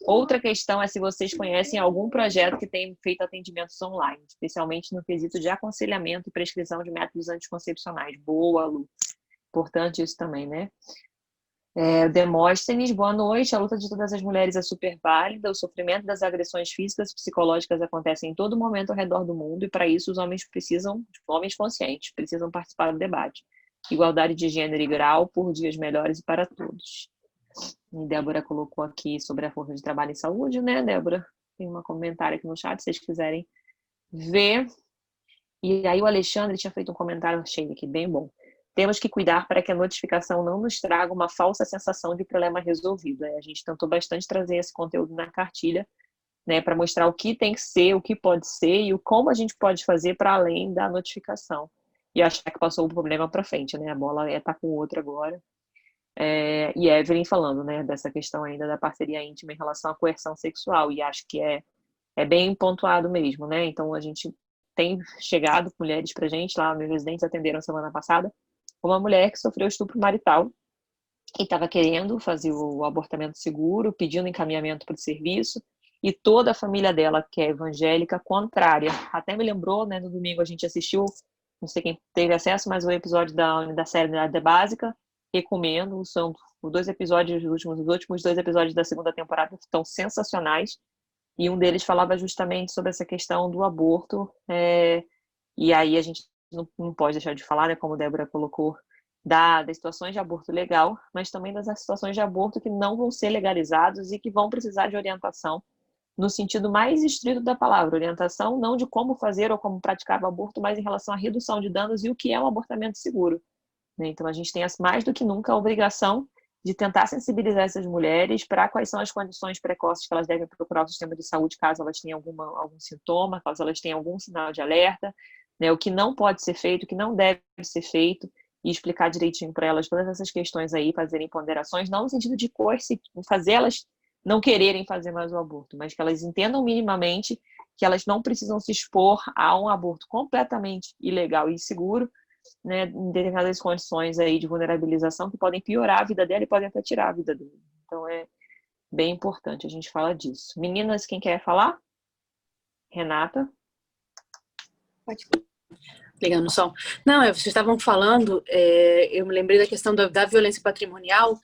Speaker 1: outra questão é se vocês conhecem algum projeto que tenha feito atendimentos online, especialmente no quesito de aconselhamento e prescrição de métodos anticoncepcionais. Boa, Lu. Importante isso também, né? Demóstenes, boa noite. A luta de todas as mulheres é super válida. O sofrimento das agressões físicas e psicológicas acontece em todo momento ao redor do mundo e para isso os homens conscientes, precisam participar do debate. Igualdade de gênero e grau por dias melhores e para todos. E Débora colocou aqui sobre a força de trabalho em saúde, né, Débora? Tem um comentário aqui no chat, se vocês quiserem ver. E aí o Alexandre tinha feito um comentário, achei aqui bem bom. Temos que cuidar para que a notificação não nos traga uma falsa sensação de problema resolvido. A gente tentou bastante trazer esse conteúdo na cartilha, né, para mostrar o que tem que ser, o que pode ser e o como a gente pode fazer para além da notificação. E achar que passou o problema para frente, né? A bola tá com o outro agora. E Evelyn falando, né, dessa questão ainda da parceria íntima em relação à coerção sexual. E acho que é bem pontuado mesmo, né? Então a gente tem chegado mulheres pra gente, lá meus residentes atenderam semana passada, uma mulher que sofreu estupro marital e estava querendo fazer o abortamento seguro, pedindo encaminhamento para o serviço, e toda a família dela, que é evangélica, contrária. Até me lembrou, né, no domingo a gente assistiu, não sei quem teve acesso, mas o episódio da série da Básica, recomendo, são os últimos 2 episódios da segunda temporada estão sensacionais, e um deles falava justamente sobre essa questão do aborto, e aí a gente não pode deixar de falar, né, como a Débora colocou, das situações de aborto legal, mas também das situações de aborto que não vão ser legalizados e que vão precisar de orientação no sentido mais estrito da palavra, orientação não de como fazer ou como praticar o aborto, mas em relação à redução de danos e o que é um abortamento seguro. Então a gente tem mais do que nunca a obrigação de tentar sensibilizar essas mulheres para quais são as condições precoces que elas devem procurar o sistema de saúde caso elas tenham algum sintoma, caso elas tenham algum sinal de alerta, né, o que não pode ser feito, o que não deve ser feito, e explicar direitinho para elas todas essas questões aí, fazerem ponderações, não no sentido de fazer elas não quererem fazer mais o aborto, mas que elas entendam minimamente que elas não precisam se expor a um aborto completamente ilegal e inseguro, né, em determinadas condições aí de vulnerabilização que podem piorar a vida dela e podem até tirar a vida dele. Então é bem importante a gente falar disso. Meninas, quem quer falar? Renata?
Speaker 2: Pode.
Speaker 5: Ligando o som. Não, vocês estavam falando, eu me lembrei da questão da violência patrimonial,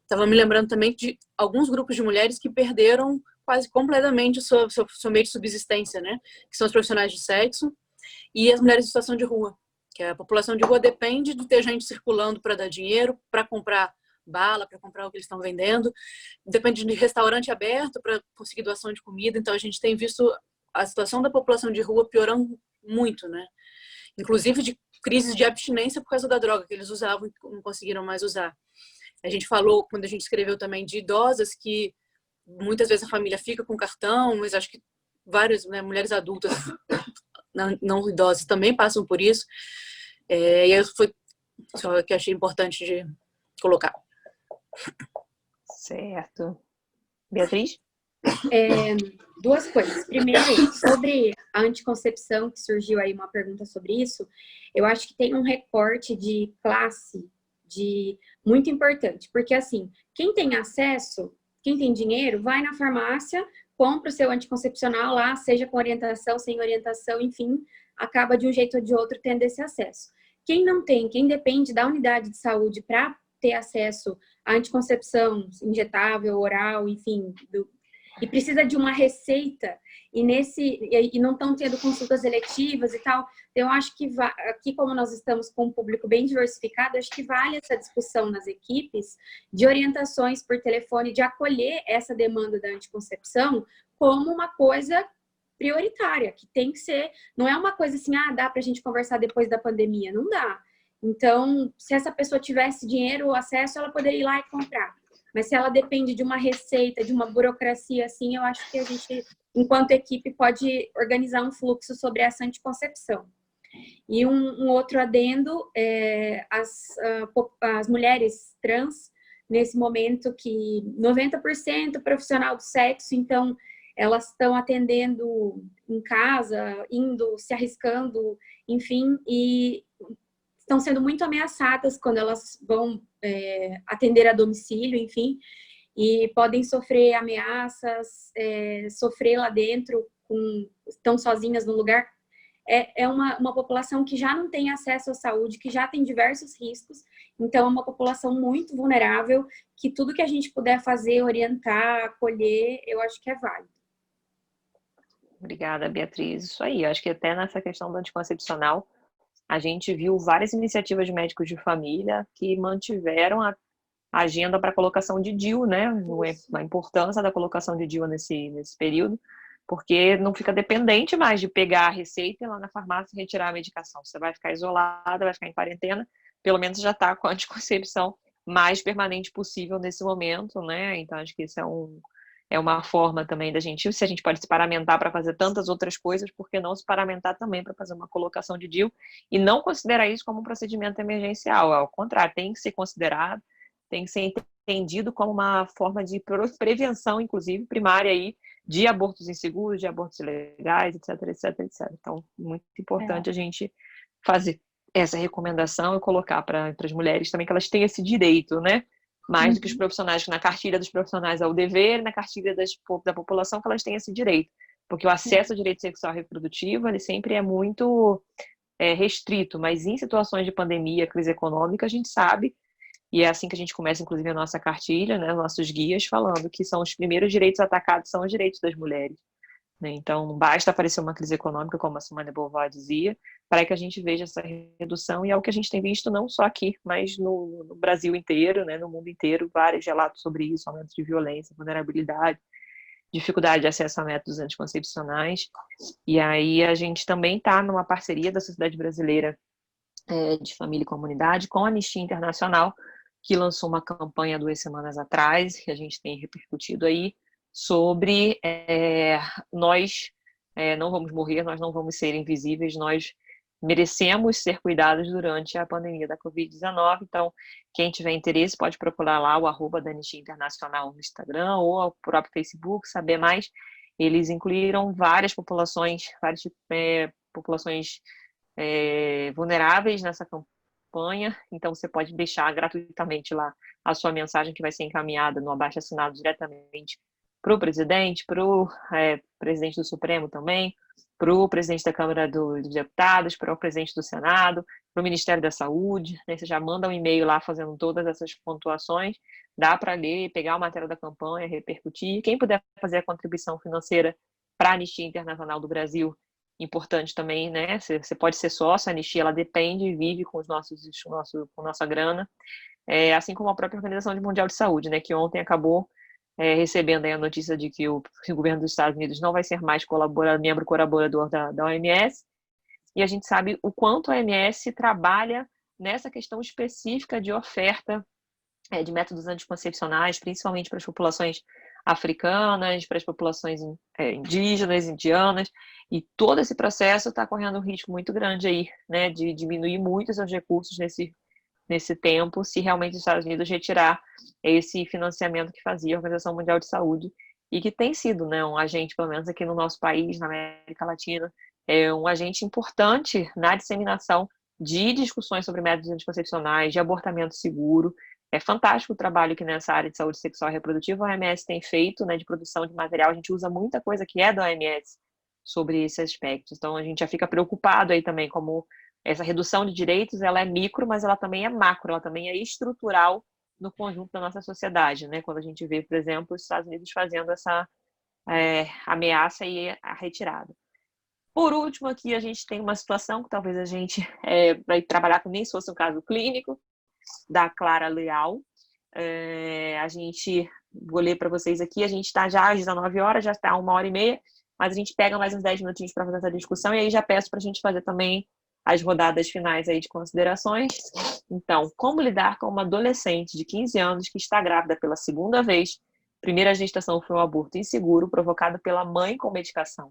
Speaker 5: estava me lembrando também de alguns grupos de mulheres que perderam quase completamente o seu meio de subsistência, né? Que são os profissionais de sexo e as mulheres em situação de rua. Que a população de rua depende de ter gente circulando para dar dinheiro, para comprar bala, para comprar o que eles estão vendendo, depende de restaurante aberto para conseguir doação de comida. Então a gente tem visto a situação da população de rua piorando muito, né? Inclusive de crises de abstinência por causa da droga que eles usavam e não conseguiram mais usar. A gente falou, quando a gente escreveu também, de idosas que muitas vezes a família fica com cartão, mas acho que várias, né, mulheres adultas, não idosas, também passam por isso. E aí foi só que eu achei importante de colocar.
Speaker 1: Certo. Beatriz?
Speaker 2: Duas coisas. Primeiro, sobre a anticoncepção, que surgiu aí uma pergunta sobre isso, eu acho que tem um recorte de classe muito importante, porque assim, quem tem acesso, quem tem dinheiro, vai na farmácia, compra o seu anticoncepcional lá, seja com orientação, sem orientação, enfim, acaba de um jeito ou de outro tendo esse acesso. Quem não tem, quem depende da unidade de saúde para ter acesso à anticoncepção injetável, oral, enfim, e precisa de uma receita, e não estão tendo consultas eletivas e tal, então eu acho que aqui, como nós estamos com um público bem diversificado, acho que vale essa discussão nas equipes de orientações por telefone, de acolher essa demanda da anticoncepção como uma coisa prioritária, que tem que ser, não é uma coisa assim, dá pra gente conversar depois da pandemia, não dá. Então, se essa pessoa tivesse dinheiro ou acesso, ela poderia ir lá e comprar. Mas se ela depende de uma receita, de uma burocracia assim, eu acho que a gente, enquanto equipe, pode organizar um fluxo sobre essa anticoncepção. E um outro adendo, as mulheres trans, nesse momento que 90% profissional do sexo, então elas estão atendendo em casa, indo, se arriscando, enfim, e estão sendo muito ameaçadas quando elas vão atender a domicílio, enfim, e podem sofrer ameaças, sofrer lá dentro, estão sozinhas no lugar. É uma população que já não tem acesso à saúde, que já tem diversos riscos, então é uma população muito vulnerável, que tudo que a gente puder fazer, orientar, acolher, eu acho que é válido.
Speaker 1: Obrigada, Beatriz. Isso aí, eu acho que até nessa questão do anticoncepcional, a gente viu várias iniciativas de médicos de família que mantiveram a agenda para a colocação de DIU, né? A importância da colocação de DIU nesse período, porque não fica dependente mais de pegar a receita e ir lá na farmácia e retirar a medicação. Você vai ficar isolada, vai ficar em quarentena, pelo menos já está com a anticoncepção mais permanente possível nesse momento, né? Então, acho que isso é uma forma também da gente, se a gente pode se paramentar para fazer tantas outras coisas, por que não se paramentar também para fazer uma colocação de DIU e não considerar isso como um procedimento emergencial? Ao contrário, tem que ser considerado, tem que ser entendido como uma forma de prevenção, inclusive, primária aí, de abortos inseguros, de abortos ilegais, etc, etc, etc. Então, muito importante a gente fazer essa recomendação e colocar para as mulheres também que elas têm esse direito, né? Mais do que os profissionais, que na cartilha dos profissionais é o dever, na cartilha da população que elas têm esse direito. Porque o acesso ao direito sexual reprodutivo, ele sempre é muito restrito, mas em situações de pandemia, crise econômica, a gente sabe, e é assim que a gente começa, inclusive, a nossa cartilha, né, nossos guias, falando que são os primeiros direitos atacados, são os direitos das mulheres. Né? Então, não basta aparecer uma crise econômica, como a Simone de Beauvoir dizia, para que a gente veja essa redução, e é o que a gente tem visto não só aqui, mas no Brasil inteiro, né, no mundo inteiro, vários relatos sobre isso, aumento de violência, vulnerabilidade, dificuldade de acesso a métodos anticoncepcionais. E aí a gente também está numa parceria da Sociedade Brasileira de Família e Comunidade com a Anistia Internacional, que lançou uma campanha 2 semanas atrás, que a gente tem repercutido aí, sobre nós não vamos morrer, nós não vamos ser invisíveis, nós merecemos ser cuidados durante a pandemia da Covid-19. Então, quem tiver interesse pode procurar lá o @ da Anistia Internacional no Instagram ou o próprio Facebook, saber mais. Eles incluíram várias populações, vulneráveis nessa campanha, então você pode deixar gratuitamente lá a sua mensagem, que vai ser encaminhada no abaixo-assinado diretamente para o presidente, para o presidente do Supremo também, para o presidente da Câmara dos Deputados, para o presidente do Senado, para o Ministério da Saúde, né? Você já manda um e-mail lá fazendo todas essas pontuações, dá para ler, pegar a matéria da campanha, repercutir. Quem puder fazer a contribuição financeira para a Anistia Internacional do Brasil, importante também, né? Você pode ser sócio, a Anistia, ela depende e vive com com nossa grana, assim como a própria Organização Mundial de Saúde, né? Que ontem acabou recebendo aí a notícia de que o governo dos Estados Unidos não vai ser mais membro colaborador da OMS, e a gente sabe o quanto a OMS trabalha nessa questão específica de oferta de métodos anticoncepcionais, principalmente para as populações africanas, para as populações indígenas, indianas, e todo esse processo está correndo um risco muito grande aí, né, de diminuir muito os seus recursos nesse tempo, se realmente os Estados Unidos retirar esse financiamento que fazia a Organização Mundial de Saúde, e que tem sido, né, um agente, pelo menos aqui no nosso país, na América Latina, um agente importante na disseminação de discussões sobre métodos anticoncepcionais, de abortamento seguro. É fantástico o trabalho que nessa área de saúde sexual e reprodutiva a OMS tem feito, né, de produção de material. A gente usa muita coisa que é da OMS sobre esse aspecto. Então, a gente já fica preocupado aí também, como essa redução de direitos, ela é micro, mas ela também é macro, ela também é estrutural no conjunto da nossa sociedade, né? Quando a gente vê, por exemplo, os Estados Unidos fazendo essa ameaça e a retirada. Por último, aqui a gente tem uma situação que talvez a gente vai trabalhar como nem se fosse um caso clínico, da Clara Leal. Vou ler para vocês aqui, a gente está já às 19 horas, já está 1h30, mas a gente pega mais uns 10 minutinhos para fazer essa discussão, e aí já peço para a gente fazer também as rodadas finais aí de considerações. Então, como lidar com uma adolescente de 15 anos que está grávida pela segunda vez? Primeira gestação foi um aborto inseguro provocado pela mãe com medicação.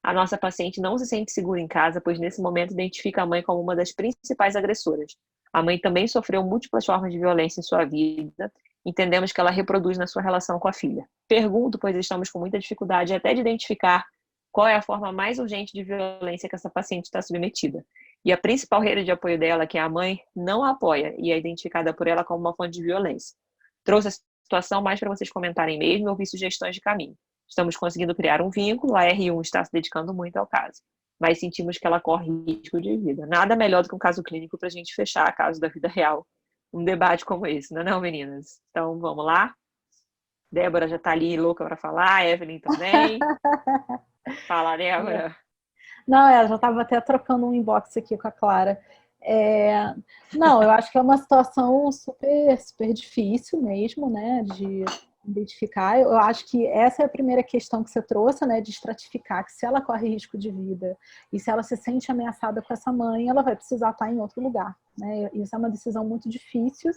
Speaker 1: A nossa paciente não se sente segura em casa, pois nesse momento identifica a mãe como uma das principais agressoras. A mãe também sofreu múltiplas formas de violência em sua vida. Entendemos que ela reproduz na sua relação com a filha. Pergunto, pois estamos com muita dificuldade até de identificar qual é a forma mais urgente de violência que essa paciente está submetida. E a principal rede de apoio dela, que é a mãe, não a apoia e é identificada por ela como uma fonte de violência. Trouxe a situação mais para vocês comentarem mesmo e ouvir sugestões de caminho. Estamos conseguindo criar um vínculo, a R1 está se dedicando muito ao caso, mas sentimos que ela corre risco de vida. Nada melhor do que um caso clínico para a gente fechar caso da vida real. Um debate como esse, não é não, meninas? Então, vamos lá? Débora já está ali louca para falar, Evelyn também. Fala, Débora.
Speaker 3: Não, já estava até trocando um inbox aqui com a Clara. Não, eu acho que é uma situação super, super difícil mesmo, né, de identificar. Eu acho que essa é a primeira questão que você trouxe, né, de estratificar, que se ela corre risco de vida e se ela se sente ameaçada com essa mãe, ela vai precisar estar em outro lugar, né? Isso é uma decisão muito difícil.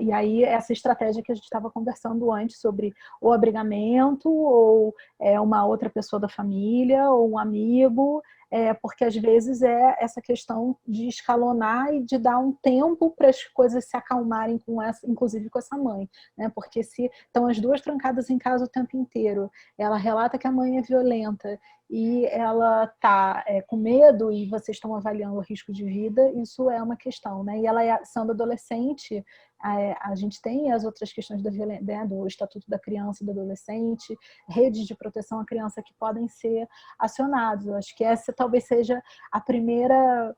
Speaker 3: E aí essa estratégia que a gente estava conversando antes sobre o abrigamento ou uma outra pessoa da família ou um amigo, porque às vezes é essa questão de escalonar e de dar um tempo para as coisas se acalmarem com essa, inclusive com essa mãe, né? Porque se estão as duas trancadas em casa o tempo inteiro, ela relata que a mãe é violenta e ela está com medo e vocês estão avaliando o risco de vida, isso é uma questão, né? E ela sendo adolescente, a gente tem as outras questões da violência, né, do Estatuto da Criança e do Adolescente, redes de proteção à criança que podem ser acionados. Eu acho que essa talvez seja a primeira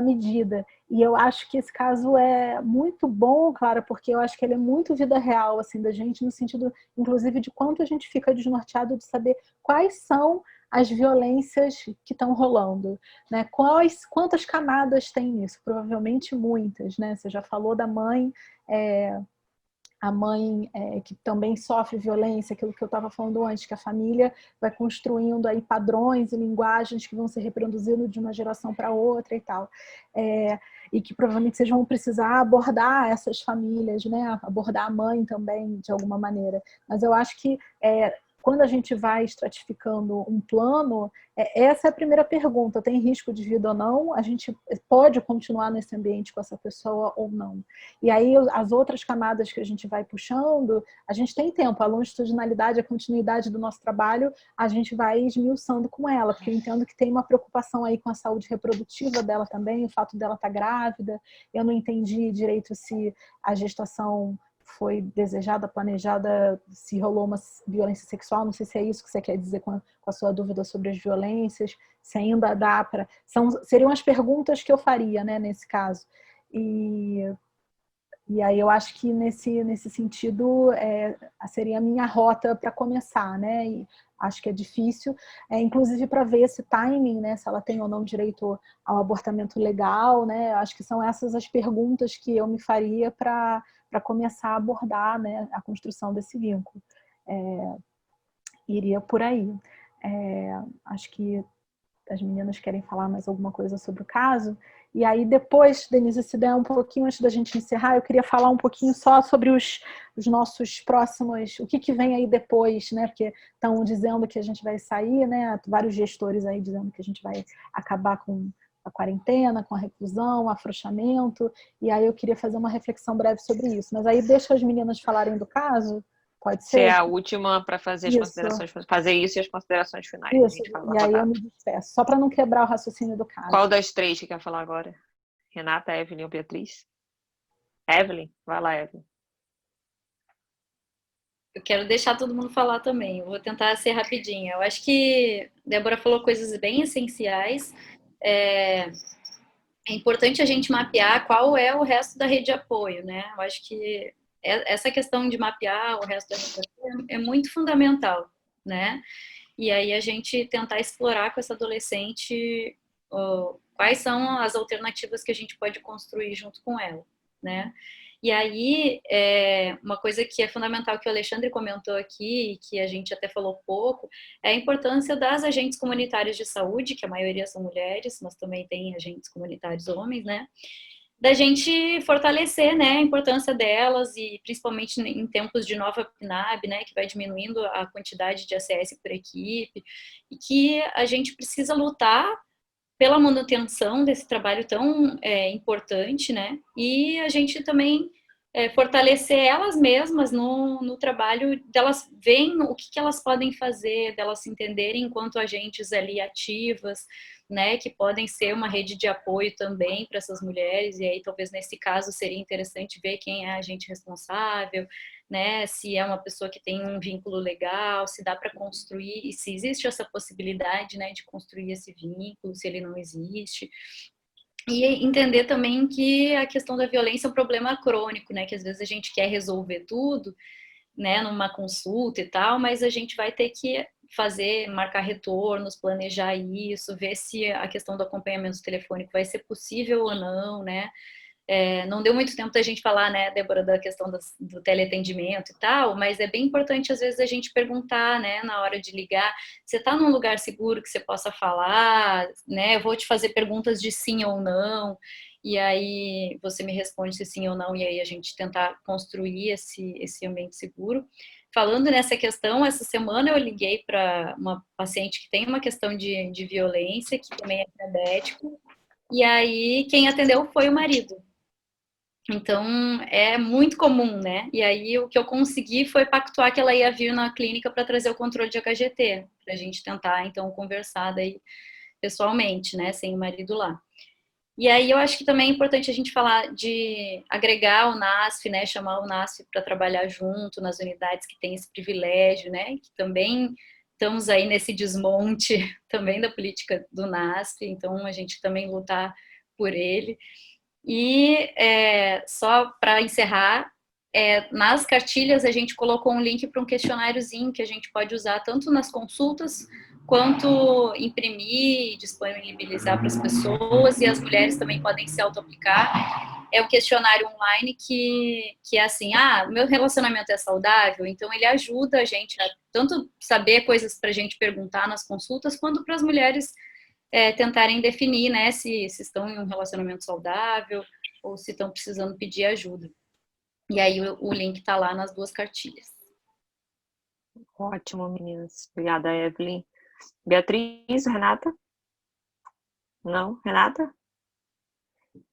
Speaker 3: medida. E eu acho que esse caso é muito bom, Clara, porque eu acho que ele é muito vida real, assim, da gente, no sentido, inclusive, de quanto a gente fica desnorteado de saber quais são as violências que estão rolando, né? Quantas camadas tem nisso? Provavelmente muitas, né? Você já falou da mãe, a mãe que também sofre violência, aquilo que eu estava falando antes, que a família vai construindo aí padrões e linguagens que vão se reproduzindo de uma geração para outra e tal. E que provavelmente vocês vão precisar abordar essas famílias, né? Abordar a mãe também, de alguma maneira. Mas eu acho que quando a gente vai estratificando um plano, essa é a primeira pergunta: tem risco de vida ou não? A gente pode continuar nesse ambiente com essa pessoa ou não? E aí as outras camadas que a gente vai puxando, a gente tem tempo, a longitudinalidade, a continuidade do nosso trabalho, a gente vai esmiuçando com ela, porque eu entendo que tem uma preocupação aí com a saúde reprodutiva dela também, o fato dela estar grávida. Eu não entendi direito se a gestação foi desejada, planejada, se rolou uma violência sexual, não sei se é isso que você quer dizer com a sua dúvida sobre as violências, se ainda dá para... Seriam as perguntas que eu faria, né, nesse caso. E aí eu acho que nesse sentido seria a minha rota para começar, né? E acho que é difícil, inclusive para ver esse timing, né? Se ela tem ou não direito ao abortamento legal, né? Acho que são essas as perguntas que eu me faria para começar a abordar, né, a construção desse vínculo. Iria por aí. Acho que as meninas querem falar mais alguma coisa sobre o caso. E aí depois, Denise, se der um pouquinho antes da gente encerrar, eu queria falar um pouquinho só sobre os nossos próximos, o que vem aí depois, né? Porque estão dizendo que a gente vai sair, né? Vários gestores aí dizendo que a gente vai acabar com a quarentena, com a reclusão, afrouxamento. E aí eu queria fazer uma reflexão breve sobre isso. Mas aí deixa as meninas falarem do caso. Pode ser?
Speaker 1: Você é a última para fazer as considerações, fazer isso e as considerações finais.
Speaker 3: Isso, e aí eu me despeço, só para não quebrar o raciocínio do caso.
Speaker 1: Qual das três que quer falar agora? Renata, Evelyn ou Beatriz? Evelyn? Vai lá, Evelyn.
Speaker 4: Eu quero deixar todo mundo falar também, eu vou tentar ser rapidinha. Eu acho que a Débora falou coisas bem essenciais. É importante a gente mapear qual é o resto da rede de apoio, né? Eu acho que essa questão de mapear o resto da rede de apoio é muito fundamental, né? E aí a gente tentar explorar com essa adolescente quais são as alternativas que a gente pode construir junto com ela, né? E aí, uma coisa que é fundamental que o Alexandre comentou aqui, e que a gente até falou pouco, é a importância das agentes comunitárias de saúde, que a maioria são mulheres, mas também tem agentes comunitários homens, né? da gente fortalecer, né, a importância delas e principalmente em tempos de nova PNAB, né, que vai diminuindo a quantidade de ACS por equipe, e que a gente precisa lutar pela manutenção desse trabalho tão importante, né, e a gente também fortalecer elas mesmas no trabalho, delas verem o que elas podem fazer, delas se entenderem enquanto agentes ali ativas, né, que podem ser uma rede de apoio também para essas mulheres, e aí talvez nesse caso seria interessante ver quem é a agente responsável, né, se é uma pessoa que tem um vínculo legal, se dá para construir, e se existe essa possibilidade, né, de construir esse vínculo, se ele não existe. E entender também que a questão da violência é um problema crônico, né, que às vezes a gente quer resolver tudo, né, numa consulta e tal, mas a gente vai ter que marcar retornos, planejar isso, ver se a questão do acompanhamento telefônico vai ser possível ou não, né. Não deu muito tempo da gente falar, né, Débora, da questão do teleatendimento e tal, mas é bem importante, às vezes, a gente perguntar, né, na hora de ligar, você está num lugar seguro que você possa falar, né, eu vou te fazer perguntas de sim ou não, e aí você me responde se sim ou não, e aí a gente tentar construir esse ambiente seguro. Falando nessa questão, essa semana eu liguei para uma paciente que tem uma questão de violência, que também é diabético, e aí quem atendeu foi o marido. Então, é muito comum, né? E aí, o que eu consegui foi pactuar que ela ia vir na clínica para trazer o controle de HGT, para a gente tentar, então, conversar daí pessoalmente, né? Sem o marido lá. E aí, eu acho que também é importante a gente falar de agregar o NASF, né? Chamar o NASF para trabalhar junto nas unidades que têm esse privilégio, né? Que também estamos aí nesse desmonte também da política do NASF, então a gente também lutar por ele. E só para encerrar, nas cartilhas a gente colocou um link para um questionáriozinho que a gente pode usar tanto nas consultas quanto imprimir e disponibilizar para as pessoas, e as mulheres também podem se auto-aplicar. É um questionário online que é assim, meu relacionamento é saudável, então ele ajuda a gente a tanto saber coisas para a gente perguntar nas consultas, quanto para as mulheres tentarem definir, né, se estão em um relacionamento saudável ou se estão precisando pedir ajuda. E aí o link está lá nas duas cartilhas.
Speaker 1: Ótimo, meninas. Obrigada, Evelyn. Beatriz, Renata? Não? Renata?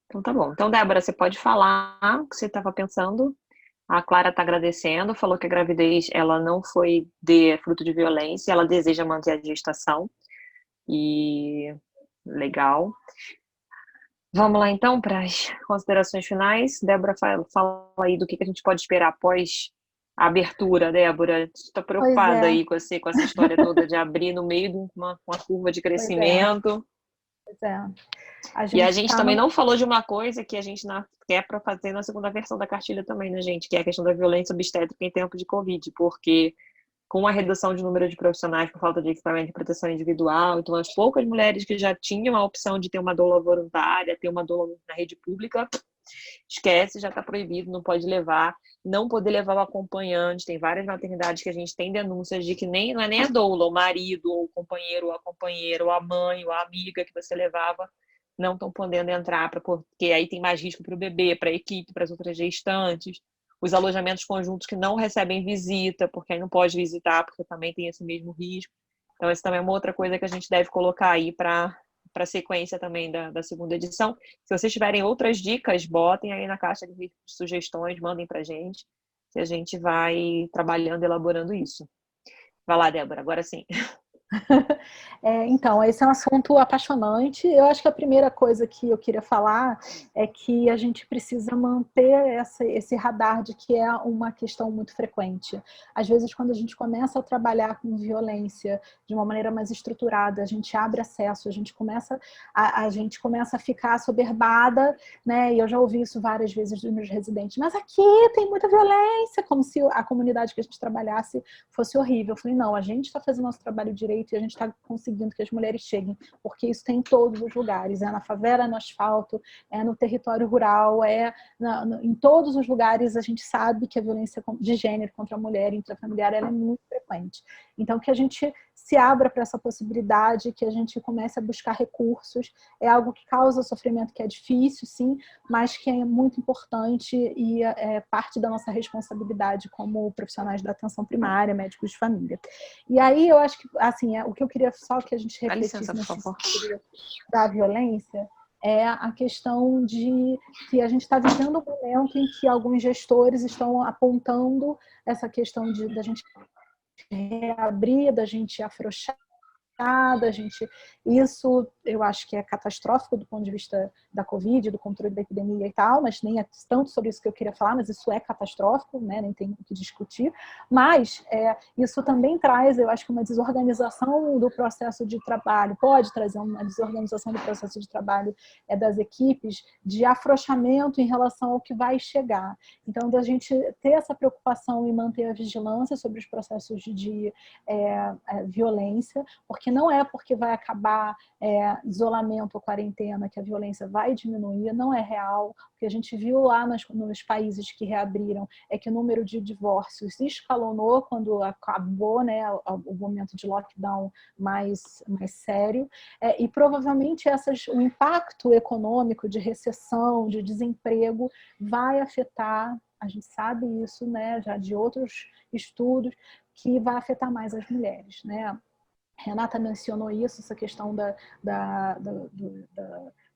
Speaker 1: Então tá bom. Então, Débora, você pode falar o que você estava pensando. A Clara está agradecendo, falou que a gravidez ela não foi fruto de violência, ela deseja manter a gestação. E legal. Vamos lá então para as considerações finais. Débora, fala aí do que a gente pode esperar após a abertura, Débora. Você está preocupada aí com essa história toda de abrir no meio de uma curva de crescimento.
Speaker 3: Pois é.
Speaker 1: A gente também não falou de uma coisa que a gente quer para fazer na segunda versão da cartilha também, né, gente? Que é a questão da violência obstétrica em tempo de Covid, porque com a redução de número de profissionais por falta de equipamento de proteção individual, então as poucas mulheres que já tinham a opção de ter uma doula voluntária, ter uma doula na rede pública, esquece, já está proibido, não pode levar, não poder levar o acompanhante. Tem várias maternidades que a gente tem denúncias de que não é nem a doula, o marido, ou o companheiro, ou a companheira, ou a mãe, ou a amiga que você levava, não estão podendo entrar, porque aí tem mais risco para o bebê, para a equipe, para as outras gestantes. Os alojamentos conjuntos que não recebem visita, porque aí não pode visitar, porque também tem esse mesmo risco. Então, essa também é uma outra coisa que a gente deve colocar aí para a sequência também da segunda edição. Se vocês tiverem outras dicas, botem aí na caixa de sugestões, mandem para a gente, que a gente vai trabalhando, elaborando isso. Vai lá, Débora, agora sim.
Speaker 3: Então, esse é um assunto apaixonante. Eu acho que a primeira coisa que eu queria falar é que a gente precisa manter esse radar de que é uma questão muito frequente. Às vezes, quando a gente começa a trabalhar com violência de uma maneira mais estruturada, a gente abre acesso, a gente começa a ficar assoberbada, né? E eu já ouvi isso várias vezes dos meus residentes. Mas aqui tem muita violência, como se a comunidade que a gente trabalhasse fosse horrível. Eu falei, não, a gente está fazendo nosso trabalho direito, feito e a gente está conseguindo que as mulheres cheguem, porque isso tem em todos os lugares, é na favela, no asfalto, é no território rural, em todos os lugares a gente sabe que a violência de gênero contra a mulher intrafamiliar ela é muito frequente. Então, que a gente se abra para essa possibilidade, que a gente comece a buscar recursos, é algo que causa sofrimento, que é difícil, sim, mas que é muito importante e é parte da nossa responsabilidade como profissionais da atenção primária, médicos de família. E aí, eu acho que, assim, o que eu queria só que a gente refletisse nesse sentido da violência é a questão de que a gente está vivendo um momento em que alguns gestores estão apontando essa questão da gente reabrir, da gente afrouxar, isso eu acho que é catastrófico do ponto de vista da Covid, do controle da epidemia e tal, mas nem é tanto sobre isso que eu queria falar, mas isso é catastrófico, né? Nem tem o que discutir, mas isso também traz, eu acho que uma desorganização do processo de trabalho, pode trazer uma desorganização do processo de trabalho das equipes, de afrouxamento em relação ao que vai chegar. Então, da gente ter essa preocupação e manter a vigilância sobre os processos de violência, porque não é porque vai acabar isolamento ou quarentena que a violência vai diminuir, não é real. O que a gente viu lá nos países que reabriram é que o número de divórcios escalonou quando acabou, né, o momento de lockdown mais sério, e provavelmente o impacto econômico de recessão, de desemprego vai afetar, a gente sabe isso, né, já de outros estudos, que vai afetar mais as mulheres, né? Renata mencionou isso, essa questão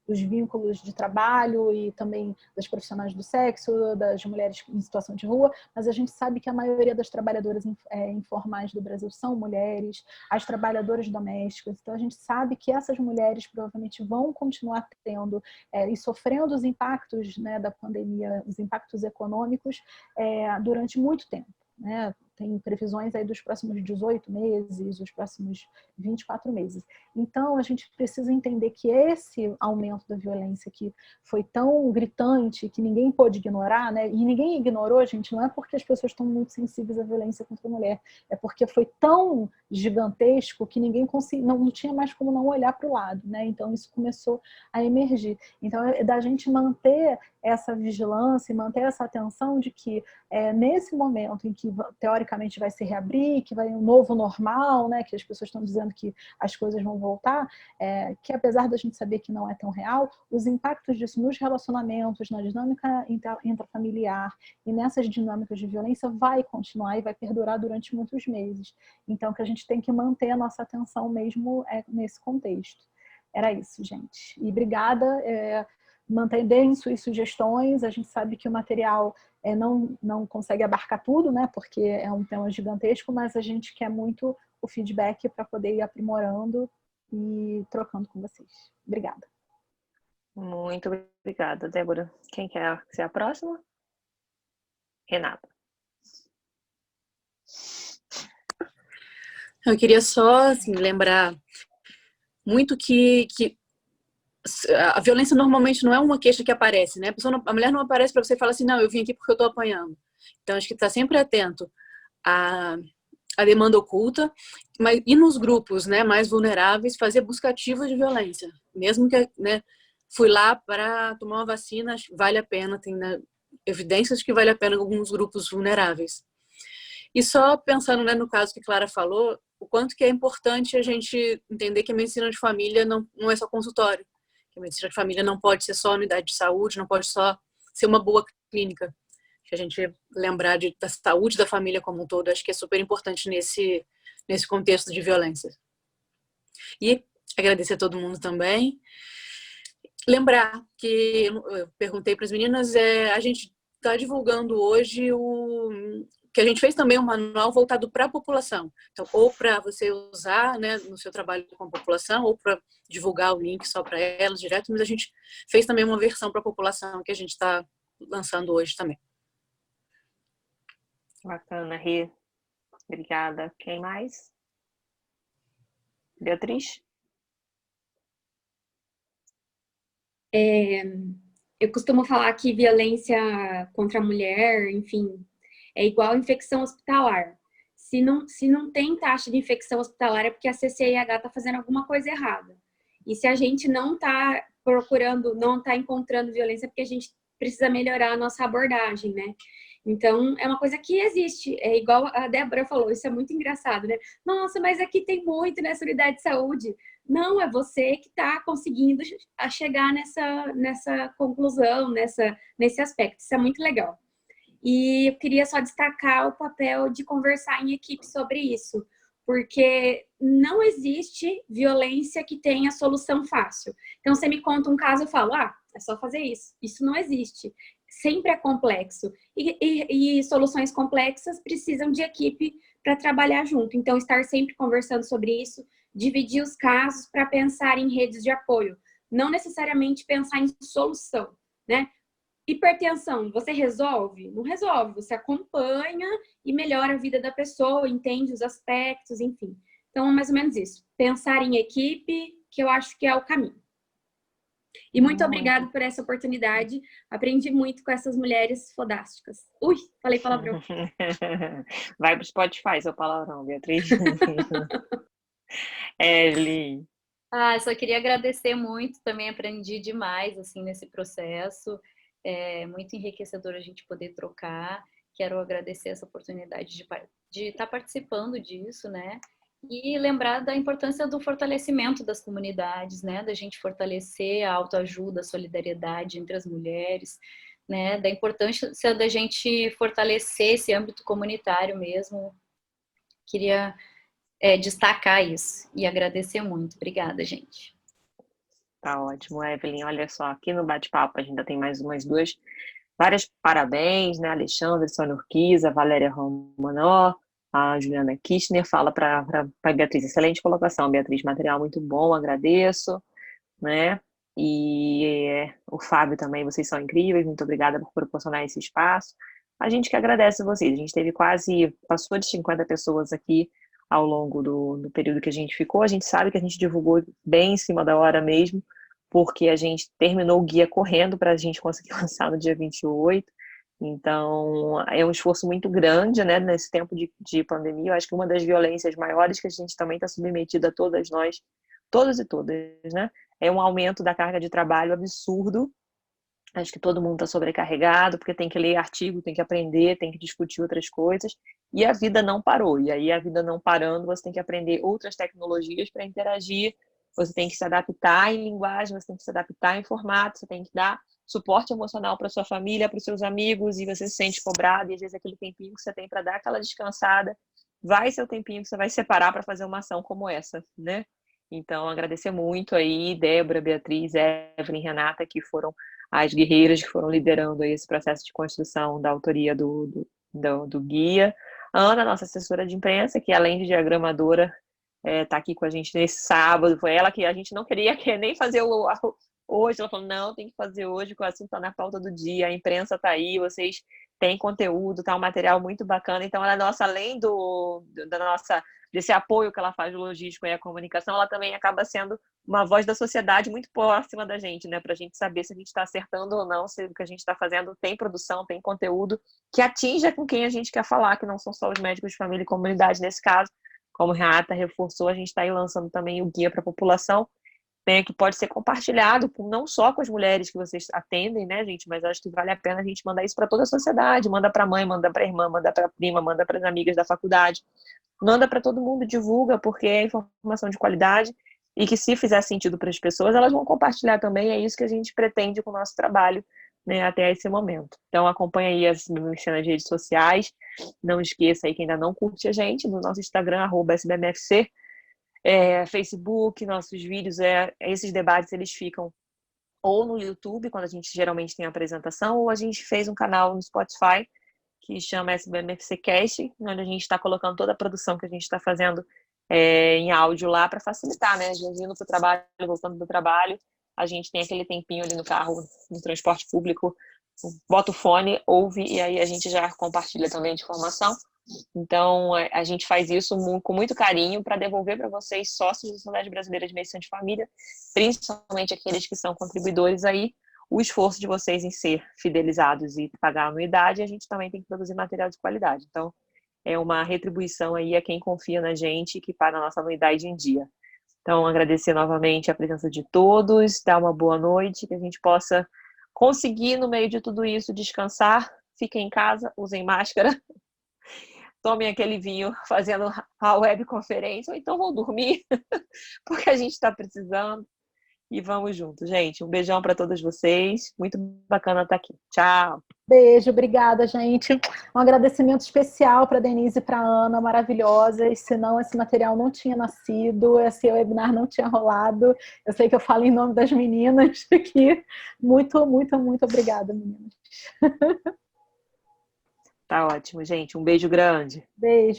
Speaker 3: dos vínculos de trabalho e também das profissionais do sexo, das mulheres em situação de rua, mas a gente sabe que a maioria das trabalhadoras informais do Brasil são mulheres, as trabalhadoras domésticas, então a gente sabe que essas mulheres provavelmente vão continuar tendo e sofrendo os impactos, né, da pandemia, os impactos econômicos durante muito tempo, né? Tem previsões aí dos próximos 18 meses, os próximos 24 meses. Então, a gente precisa entender que esse aumento da violência que foi tão gritante, que ninguém pôde ignorar, né? E ninguém ignorou, gente, não é porque as pessoas estão muito sensíveis à violência contra a mulher, é porque foi tão gigantesco que ninguém não tinha mais como não olhar para o lado, né? Então, isso começou a emergir. Então, é da gente manter essa vigilância e manter essa atenção de que nesse momento em que, teoricamente, vai se reabrir, que vai um novo normal, né, que as pessoas estão dizendo que as coisas vão voltar, que apesar da gente saber que não é tão real, os impactos disso nos relacionamentos, na dinâmica intrafamiliar e nessas dinâmicas de violência vai continuar e vai perdurar durante muitos meses. Então, que a gente tem que manter a nossa atenção mesmo nesse contexto. Era isso, gente. E obrigada. Mantenham suas sugestões, a gente sabe que o material não consegue abarcar tudo, né, porque é um tema gigantesco, mas a gente quer muito o feedback para poder ir aprimorando e trocando com vocês. Obrigada.
Speaker 1: Muito obrigada, Débora. Quem quer ser a próxima? Renata.
Speaker 5: Eu queria só assim, lembrar muito que a violência normalmente não é uma queixa que aparece, né? A mulher não aparece para você e fala assim, não, eu vim aqui porque eu tô apanhando. Então, acho que tá sempre atento à demanda oculta, mas e nos grupos, né, mais vulneráveis, fazer busca ativa de violência. Mesmo que, né, fui lá para tomar uma vacina, vale a pena, tem, né, evidências que vale a pena em alguns grupos vulneráveis. E só pensando, né, no caso que Clara falou, o quanto que é importante a gente entender que a medicina de família não é só consultório. Que a medicina de família não pode ser só unidade de saúde, não pode só ser uma boa clínica. Que a gente lembrar da saúde da família como um todo, acho que é super importante nesse contexto de violência. E agradecer a todo mundo também. Lembrar que, eu perguntei para as meninas, a gente está divulgando hoje que a gente fez também um manual voltado para a população. Então, ou para você usar, né, no seu trabalho com a população, ou para divulgar o link só para elas direto, mas a gente fez também uma versão para a população que a gente está lançando hoje também.
Speaker 1: Bacana, Rê. Obrigada. Quem mais? Beatriz?
Speaker 2: Eu costumo falar que violência contra a mulher, enfim, é igual infecção hospitalar. Se não tem taxa de infecção hospitalar, é porque a CCIH está fazendo alguma coisa errada. E se a gente não está procurando, não está encontrando violência, é porque a gente precisa melhorar a nossa abordagem, né? Então, é uma coisa que existe. É igual a Débora falou, isso é muito engraçado, né? Nossa, mas aqui tem muito nessa unidade de saúde. Não, é você que está conseguindo chegar nessa conclusão, nesse aspecto. Isso é muito legal. E eu queria só destacar o papel de conversar em equipe sobre isso, porque não existe violência que tenha solução fácil. Então, você me conta um caso, eu falo, é só fazer isso. Isso não existe. Sempre é complexo. E soluções complexas precisam de equipe para trabalhar junto. Então, estar sempre conversando sobre isso, dividir os casos para pensar em redes de apoio. Não necessariamente pensar em solução, né? Hipertensão, você resolve? Não resolve, você acompanha e melhora a vida da pessoa, entende os aspectos, enfim. Então, é mais ou menos isso. Pensar em equipe, que eu acho que é o caminho. E muito obrigada por essa oportunidade. Aprendi muito com essas mulheres fodásticas. Ui, falei palavrão.
Speaker 1: Vai pro Spotify, seu palavrão, Beatriz. Eli.
Speaker 4: Só queria agradecer muito, também aprendi demais, assim, nesse processo. É muito enriquecedor a gente poder trocar. Quero agradecer essa oportunidade de estar participando disso, né? E lembrar da importância do fortalecimento das comunidades, né? Da gente fortalecer a autoajuda, a solidariedade entre as mulheres, né? Da importância da gente fortalecer esse âmbito comunitário mesmo. Queria destacar isso e agradecer muito. Obrigada, gente.
Speaker 1: Tá ótimo, Evelyn. Olha só, aqui no bate-papo a gente ainda tem mais umas duas. Vários parabéns, né? Alexandre, Sônia Urquiza, Valéria Romanó, a Juliana Kirchner fala para a Beatriz, excelente colocação, Beatriz, material muito bom, agradeço, né? E o Fábio também, vocês são incríveis, muito obrigada por proporcionar esse espaço. A gente que agradece vocês, a gente teve passou de 50 pessoas aqui ao longo do período que a gente ficou, a gente sabe que a gente divulgou bem em cima da hora mesmo, porque a gente terminou o guia correndo para a gente conseguir lançar no dia 28. Então, é um esforço muito grande, né, nesse tempo de pandemia. Eu acho que uma das violências maiores que a gente também está submetida a todas nós, todas e todas, né, é um aumento da carga de trabalho absurdo. Acho que todo mundo está sobrecarregado, porque tem que ler artigo, tem que aprender, tem que discutir outras coisas, e a vida não parou. E aí, a vida não parando, você tem que aprender outras tecnologias para interagir, você tem que se adaptar em linguagem, você tem que se adaptar em formato, você tem que dar suporte emocional para sua família, para os seus amigos, e você se sente cobrado, e às vezes aquele tempinho que você tem para dar aquela descansada, vai ser o tempinho que você vai separar para fazer uma ação como essa, né? Então, agradecer muito aí, Débora, Beatriz, Evelyn, Renata, que foram as guerreiras que foram liderando aí esse processo de construção da autoria do guia. Ana, nossa assessora de imprensa, que além de diagramadora, está aqui com a gente nesse sábado. Foi ela que a gente não queria nem fazer hoje. Ela falou, não, tem que fazer hoje, que o assunto está na pauta do dia, a imprensa está aí, vocês têm conteúdo, tá um material muito bacana. Então, ela nossa, além desse apoio que ela faz do logístico e a comunicação, ela também acaba sendo uma voz da sociedade muito próxima da gente, né? Para a gente saber se a gente está acertando ou não, se o que a gente está fazendo tem produção, tem conteúdo que atinja com quem a gente quer falar, que não são só os médicos de família e comunidade nesse caso. Como a Renata reforçou, a gente está aí lançando também o guia para a população, né, que pode ser compartilhado não só com as mulheres que vocês atendem, né, gente, mas acho que vale a pena a gente mandar isso para toda a sociedade, manda para a mãe, manda para a irmã, manda para a prima, manda para as amigas da faculdade, manda para todo mundo, divulga, porque é informação de qualidade e que se fizer sentido para as pessoas, elas vão compartilhar também, é isso que a gente pretende com o nosso trabalho, né, até esse momento. Então, acompanha aí as cenas de redes sociais, não esqueça aí que ainda não curte a gente, no nosso Instagram, @SBMFC, Facebook, nossos vídeos, esses debates eles ficam ou no YouTube, quando a gente geralmente tem apresentação, ou a gente fez um canal no Spotify, que chama SBMFC Cast, onde a gente está colocando toda a produção que a gente está fazendo em áudio lá para facilitar, né? A gente indo para o trabalho, voltando do trabalho, a gente tem aquele tempinho ali no carro, no transporte público, bota o fone, ouve, e aí a gente já compartilha também a informação. Então, a gente faz isso com muito carinho para devolver para vocês, sócios da Sociedade Brasileira de Medicina de Família, principalmente aqueles que são contribuidores aí, o esforço de vocês em ser fidelizados e pagar a anuidade, a gente também tem que produzir material de qualidade. Então, é uma retribuição aí a quem confia na gente e que para a nossa anuidade em dia. Então, agradecer novamente a presença de todos, dar uma boa noite, que a gente possa conseguir, no meio de tudo isso, descansar. Fiquem em casa, usem máscara, tomem aquele vinho fazendo a webconferência, ou então vão dormir, porque a gente está precisando. E vamos juntos, gente. Um beijão para todos vocês. Muito bacana estar aqui. Tchau.
Speaker 3: Beijo, obrigada, gente. Um agradecimento especial para a Denise e para a Ana, maravilhosas. Senão esse material não tinha nascido, esse webinar não tinha rolado. Eu sei que eu falo em nome das meninas aqui. Muito, muito, muito obrigada, meninas.
Speaker 1: Tá ótimo, gente. Um beijo grande.
Speaker 3: Beijo.